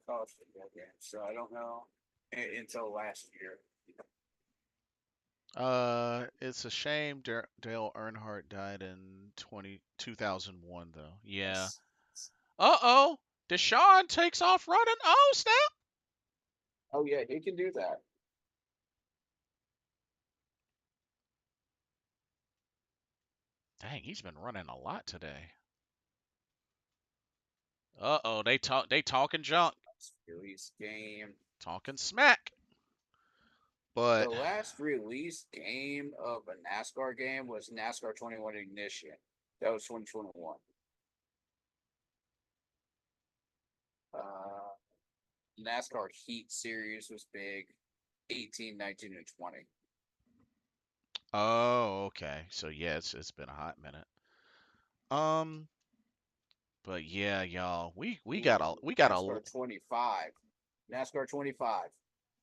college football games, so I don't know until last year. it's a shame Dale Earnhardt died in 2001 though. Yeah. Uh-oh. Deshaun takes off running. Oh, snap. Oh yeah, he can do that. Dang, he's been running a lot today. Uh-oh, they talking junk, Release game. talking smack. The But last released game of a NASCAR game was NASCAR 21 Ignition. That was 2021. Uh, NASCAR Heat Series was big. 18, 19, and 20. oh, okay. So yeah, it's been a hot minute. Um, but yeah, y'all, we got Ooh, a. NASCAR 25. NASCAR 25.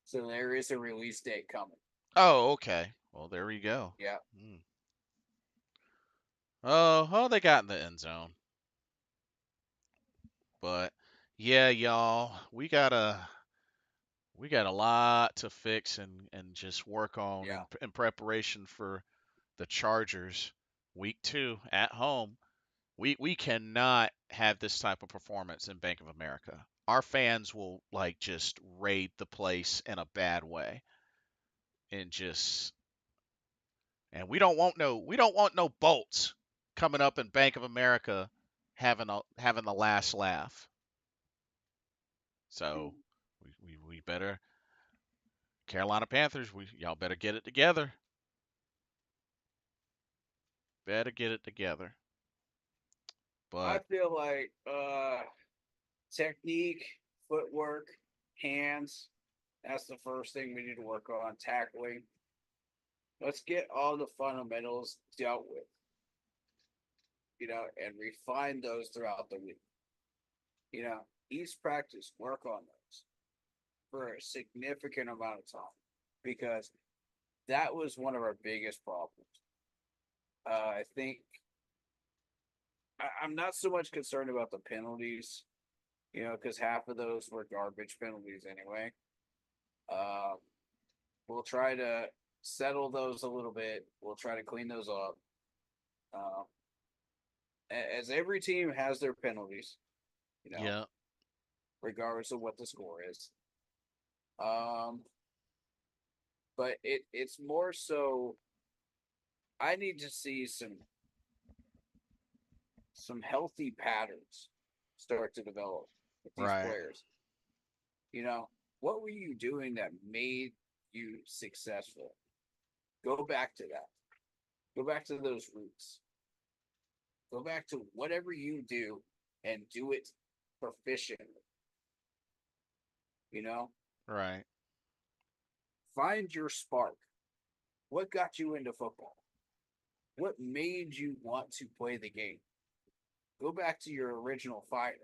So there is a release date coming. Oh, okay. Well, there we go. Yeah. Hmm. Oh, they got in the end zone. But yeah, y'all, we got a lot to fix and just work on Yeah. in preparation for the Chargers week 2 at home. We cannot have this type of performance in Bank of America. Our fans will like just raid the place in a bad way and just and we don't want no bolts coming up in Bank of America having the last laugh. So we better Carolina Panthers, y'all better get it together. Better get it together. I But feel like technique, footwork, hands, that's the first thing we need to work on. Tackling. Let's get all the fundamentals dealt with, and refine those throughout the week. Each practice, work on those for a significant amount of time because that was one of our biggest problems. I think I'm not so much concerned about the penalties, because half of those were garbage penalties anyway. We'll try to settle those a little bit. We'll try to clean those up. Uh, as every team has their penalties, Yeah. regardless of what the score is. But it's more so I need to see some healthy patterns start to develop with these Right. players. What were you doing that made you successful? Go back to that. Go back to those roots. Go back to whatever you do and do it proficiently. Right. Find your spark. What got you into football? What made you want to play the game? Go back to your original fire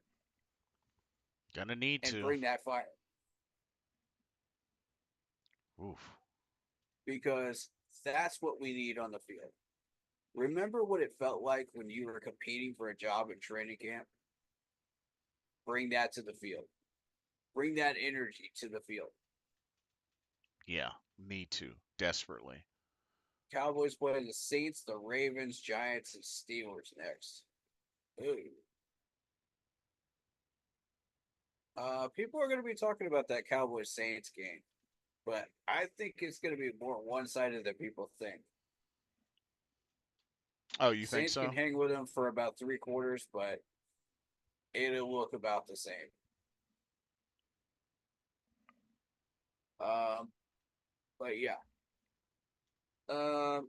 Gonna need and to. bring that fire. Oof. Because that's what we need on the field. Remember what it felt like when you were competing for a job in training camp? Bring that to the field. Bring that energy to the field. Yeah. Need to. Desperately. Cowboys play the Saints, the Ravens, Giants, and Steelers next. Ooh. People are going to be talking about that Cowboys Saints game, but I think it's going to be more one-sided than people think. Oh, you think Saints can so? hang with them for about 3/4, but it'll look about the same. But yeah.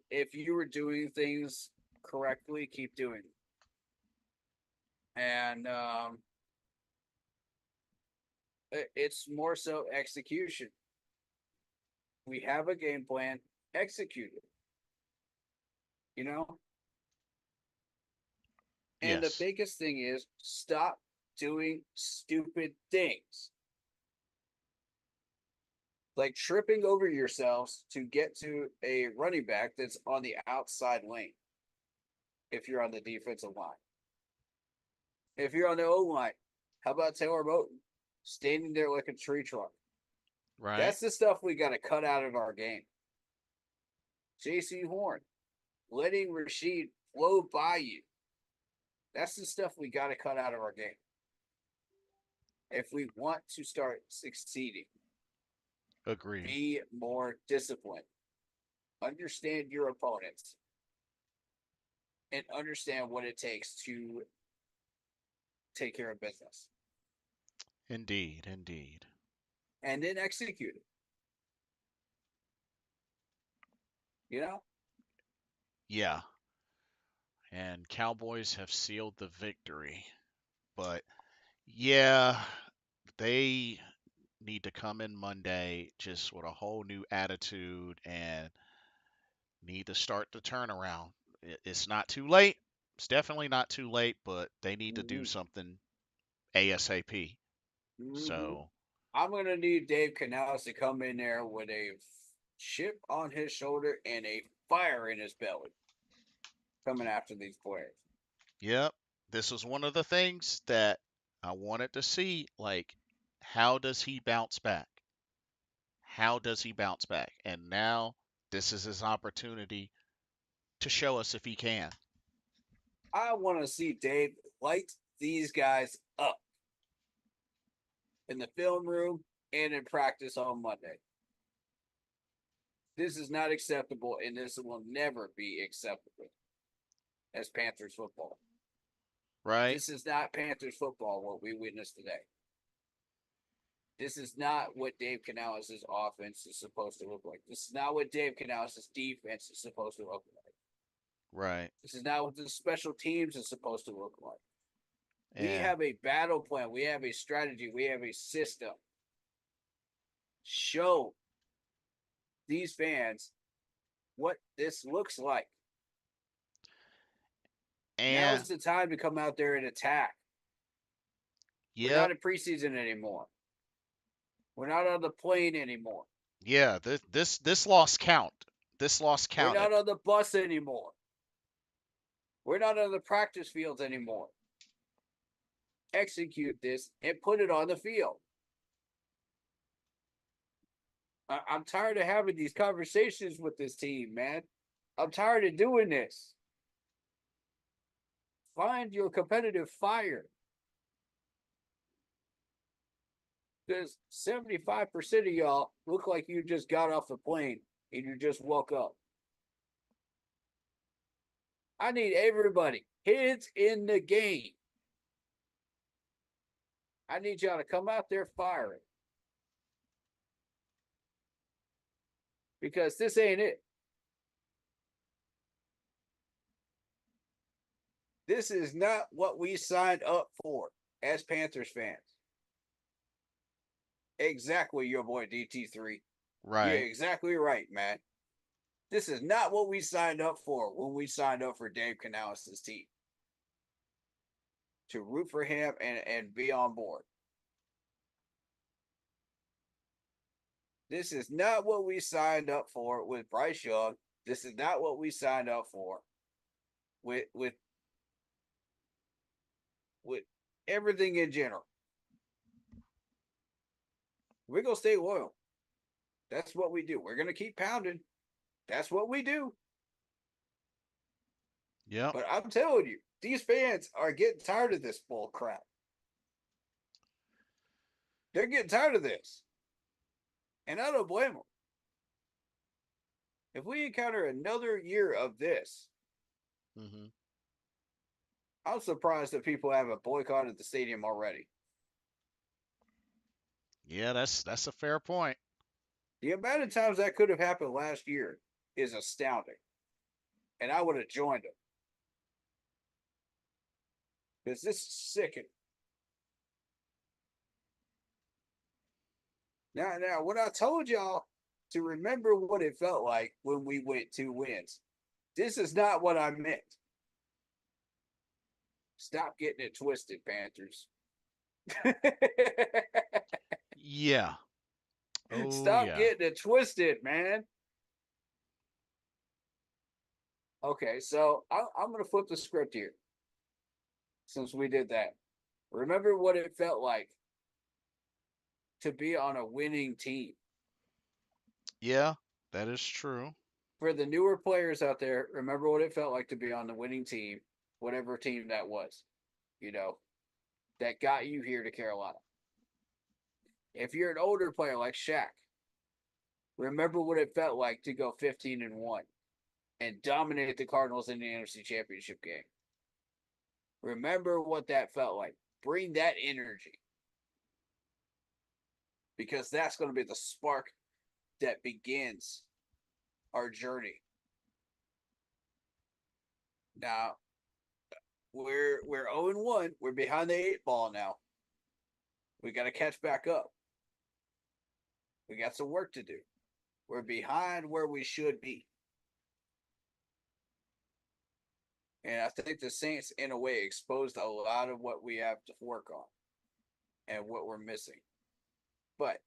If you were doing things correctly, keep doing it. And it's more so execution. We have a game plan, execute it. And the Yes. biggest thing is stop doing stupid things. Like tripping over yourselves to get to a running back that's on the outside lane. If you're on the defensive line. If you're on the O line, how about Taylor Moton standing there like a tree trunk? Right. That's the stuff we got to cut out of our game. J.C. Horn, letting Rashid flow by you. That's the stuff we got to cut out of our game. If we want to start succeeding, Agreed. be more disciplined. Understand your opponents. And understand what it takes to take care of business. Indeed. Indeed. And then execute it. Yeah. And Cowboys have sealed the victory. But yeah, they need to come in Monday just with a whole new attitude and need to start the turnaround. It's not too late. It's definitely not too late, but they need to do something ASAP. So, I'm going to need Dave Canales to come in there with a chip on his shoulder and a fire in his belly coming after these players. yep, this was one of the things that I wanted to see. Like, how does he bounce back? How does he bounce back? And now this is his opportunity to show us if he can. I want to see Dave light these guys up in the film room and in practice on Monday. This is not acceptable, and this will never be acceptable as Panthers football. Right? This is not Panthers football, what we witnessed today. This is not what Dave Canales' offense is supposed to look like. This is not what Dave Canales' defense is supposed to look like. Right. This is not what the special teams is supposed to look like. We And have a battle plan. We have a strategy. We have a system. Show these fans what this looks like. Now is the time to come out there and attack. We're not in preseason anymore. We're not on the plane anymore. yeah, this loss count. This loss We're counted. not on the bus anymore. We're not on the practice fields anymore. Execute this and put it on the field. I'm tired of having these conversations with this team, man. I'm tired of doing this. Find your competitive fire. Because 75% of y'all look like you just got off the plane and you just woke up. I need everybody. Heads in the game. I need y'all to come out there firing. Because this ain't it. This is not what we signed up for as Panthers fans. Exactly, your boy DT3. Right. You're exactly right, man. This is not what we signed up for when we signed up for Dave Canales' team. To root for him and be on board. This is not what we signed up for with Bryce Young. This is not what we signed up for with everything in general. We're going to stay loyal. That's what we do. We're going to keep pounding. That's what we do. Yep. But I'm telling you, these fans are getting tired of this bull crap. They're getting tired of this. And I don't blame them. If we encounter another year of this, Mm-hmm. I'm surprised that people haven't boycotted the stadium already. Yeah, that's a fair point. The amount of times that could have happened last year is astounding. And I would have joined them. Because this is sickening. Now, when I told y'all to remember what it felt like when we went 2 wins, this is not what I meant. Stop getting it twisted, Panthers. Yeah. Oh, Stop yeah. getting it twisted, man. Okay, so I'm going to flip the script here. Since we did that. Remember what it felt like to be on a winning team. Yeah, that is true. For the newer players out there, remember what it felt like to be on the winning team, whatever team that was, that got you here to Carolina. If you're an older player like Shaq, remember what it felt like to go 15-1 and dominate the Cardinals in the NFC Championship game. Remember what that felt like. Bring that energy. Because that's going to be the spark that begins our journey. Now, we're 0-1. We're behind the 8 ball now. We got to catch back up. We got some work to do. We're behind where we should be. And I think the Saints, in a way, exposed a lot of what we have to work on and what we're missing. But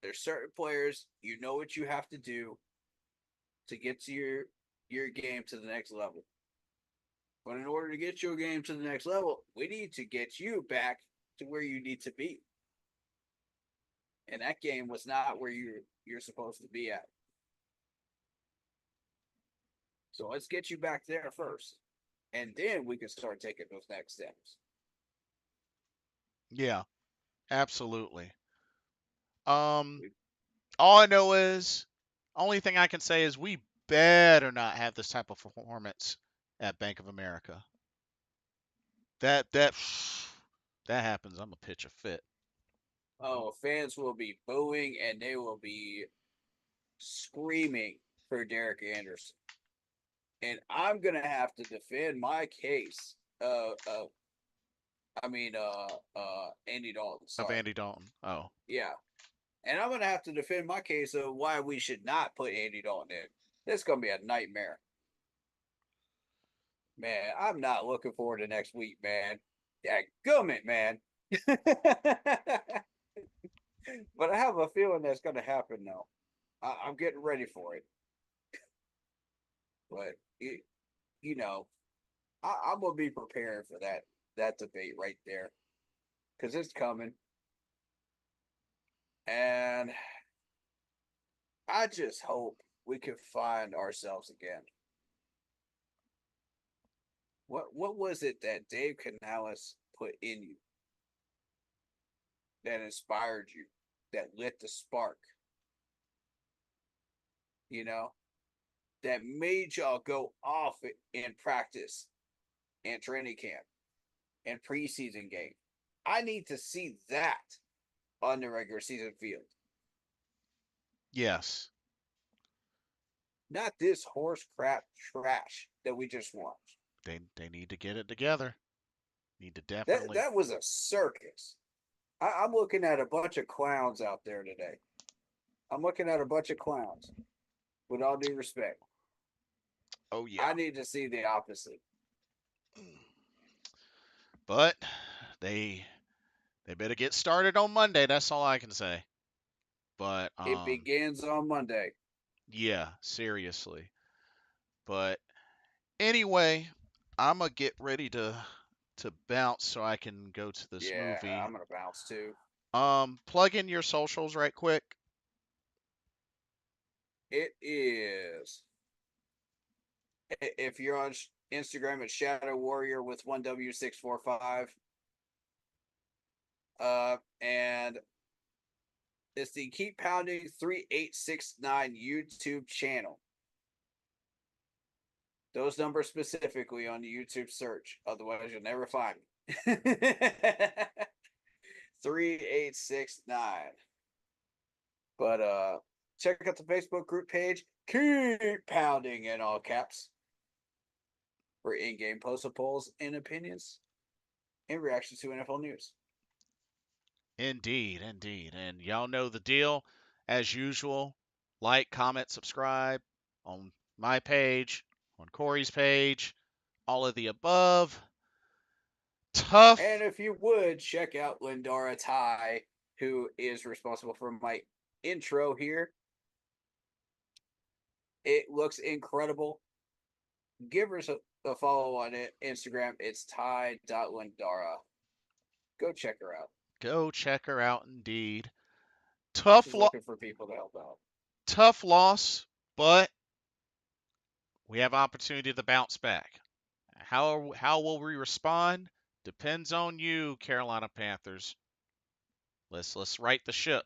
there's certain players, you know what you have to do to get to your game to the next level. But in order to get your game to the next level, we need to get you back to where you need to be. And that game was not where you're supposed to be at. So let's get you back there first. And then we can start taking those next steps. Yeah, absolutely. All I know is, only thing I can say is we better not have this type of performance at Bank of America. That happens, I'm gonna pitch a fit. Oh, fans will be booing and they will be screaming for Derek Anderson. And I'm gonna have to defend my case Andy Dalton. Of Sorry. Andy Dalton. Oh. Yeah. And I'm gonna have to defend my case of why we should not put Andy Dalton in. This is gonna be a nightmare. Man, I'm not looking forward to next week, man. Yeah, gummit, man. But I have a feeling that's gonna happen though. I'm getting ready for it. But you know, I'm gonna be preparing for that debate right there because it's coming, and I just hope we can find ourselves again. What was it that Dave Canales put in you that inspired you, that lit the spark? You know, that made y'all go off in practice and training camp and preseason game. I need to see that on the regular season field. Yes. Not this horse crap trash that we just watched. They need to get it together. Need to That definitely. that was a circus. I'm looking at a bunch of clowns out there today. I'm looking at a bunch of clowns. With all due respect, Oh yeah. I need to see the opposite. But they better get started on Monday. That's all I can say. But It begins on Monday. yeah, seriously. But anyway, I'm gonna get ready to bounce so I can go to this Yeah, movie. I'm gonna bounce too. Plug in your socials right quick. It is. If you're on Instagram, it's Shadow Warrior with 1W645. And it's the Keep Pounding 3869 YouTube channel. Those numbers specifically on the YouTube search. Otherwise, you'll never find me. 3869. But check out the Facebook group page. Keep pounding in all caps for in-game postal polls and opinions and reactions to NFL news. Indeed, indeed. And y'all know the deal. As usual, like, comment, subscribe on my page, on Corey's page, all of the above. Tough. And if you would, check out Lindara Ty, who is responsible for my intro here. It looks incredible. Give her a follow on Instagram. It's ty.lindara. Go check her out. Go check her out indeed. She's looking for people to help out. Tough loss, but we have opportunity to bounce back. How will we respond? Depends on you, Carolina Panthers. Let's right the ship.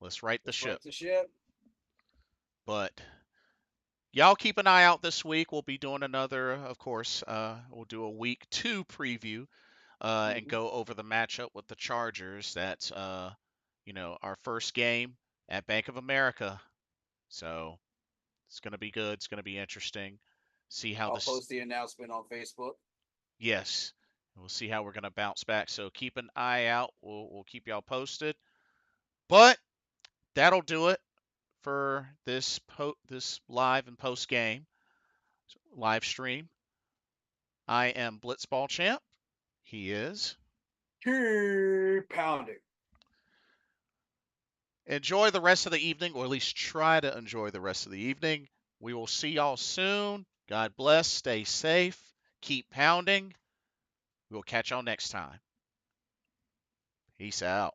Let's right the ship. But y'all keep an eye out this week. We'll be doing another, of course. We'll do a week 2 preview and go over the matchup with the Chargers. That's our first game at Bank of America. So it's gonna be good. It's gonna be interesting. See how I'll post the announcement on Facebook. Yes. We'll see how we're gonna bounce back. So keep an eye out. We'll keep y'all posted. But that'll do it for this live and post game live stream. I am Blitzball Champ. He is. Keep pounding. Enjoy the rest of the evening, or at least try to enjoy the rest of the evening. We will see y'all soon. God bless. Stay safe. Keep pounding. We'll catch y'all next time. Peace out.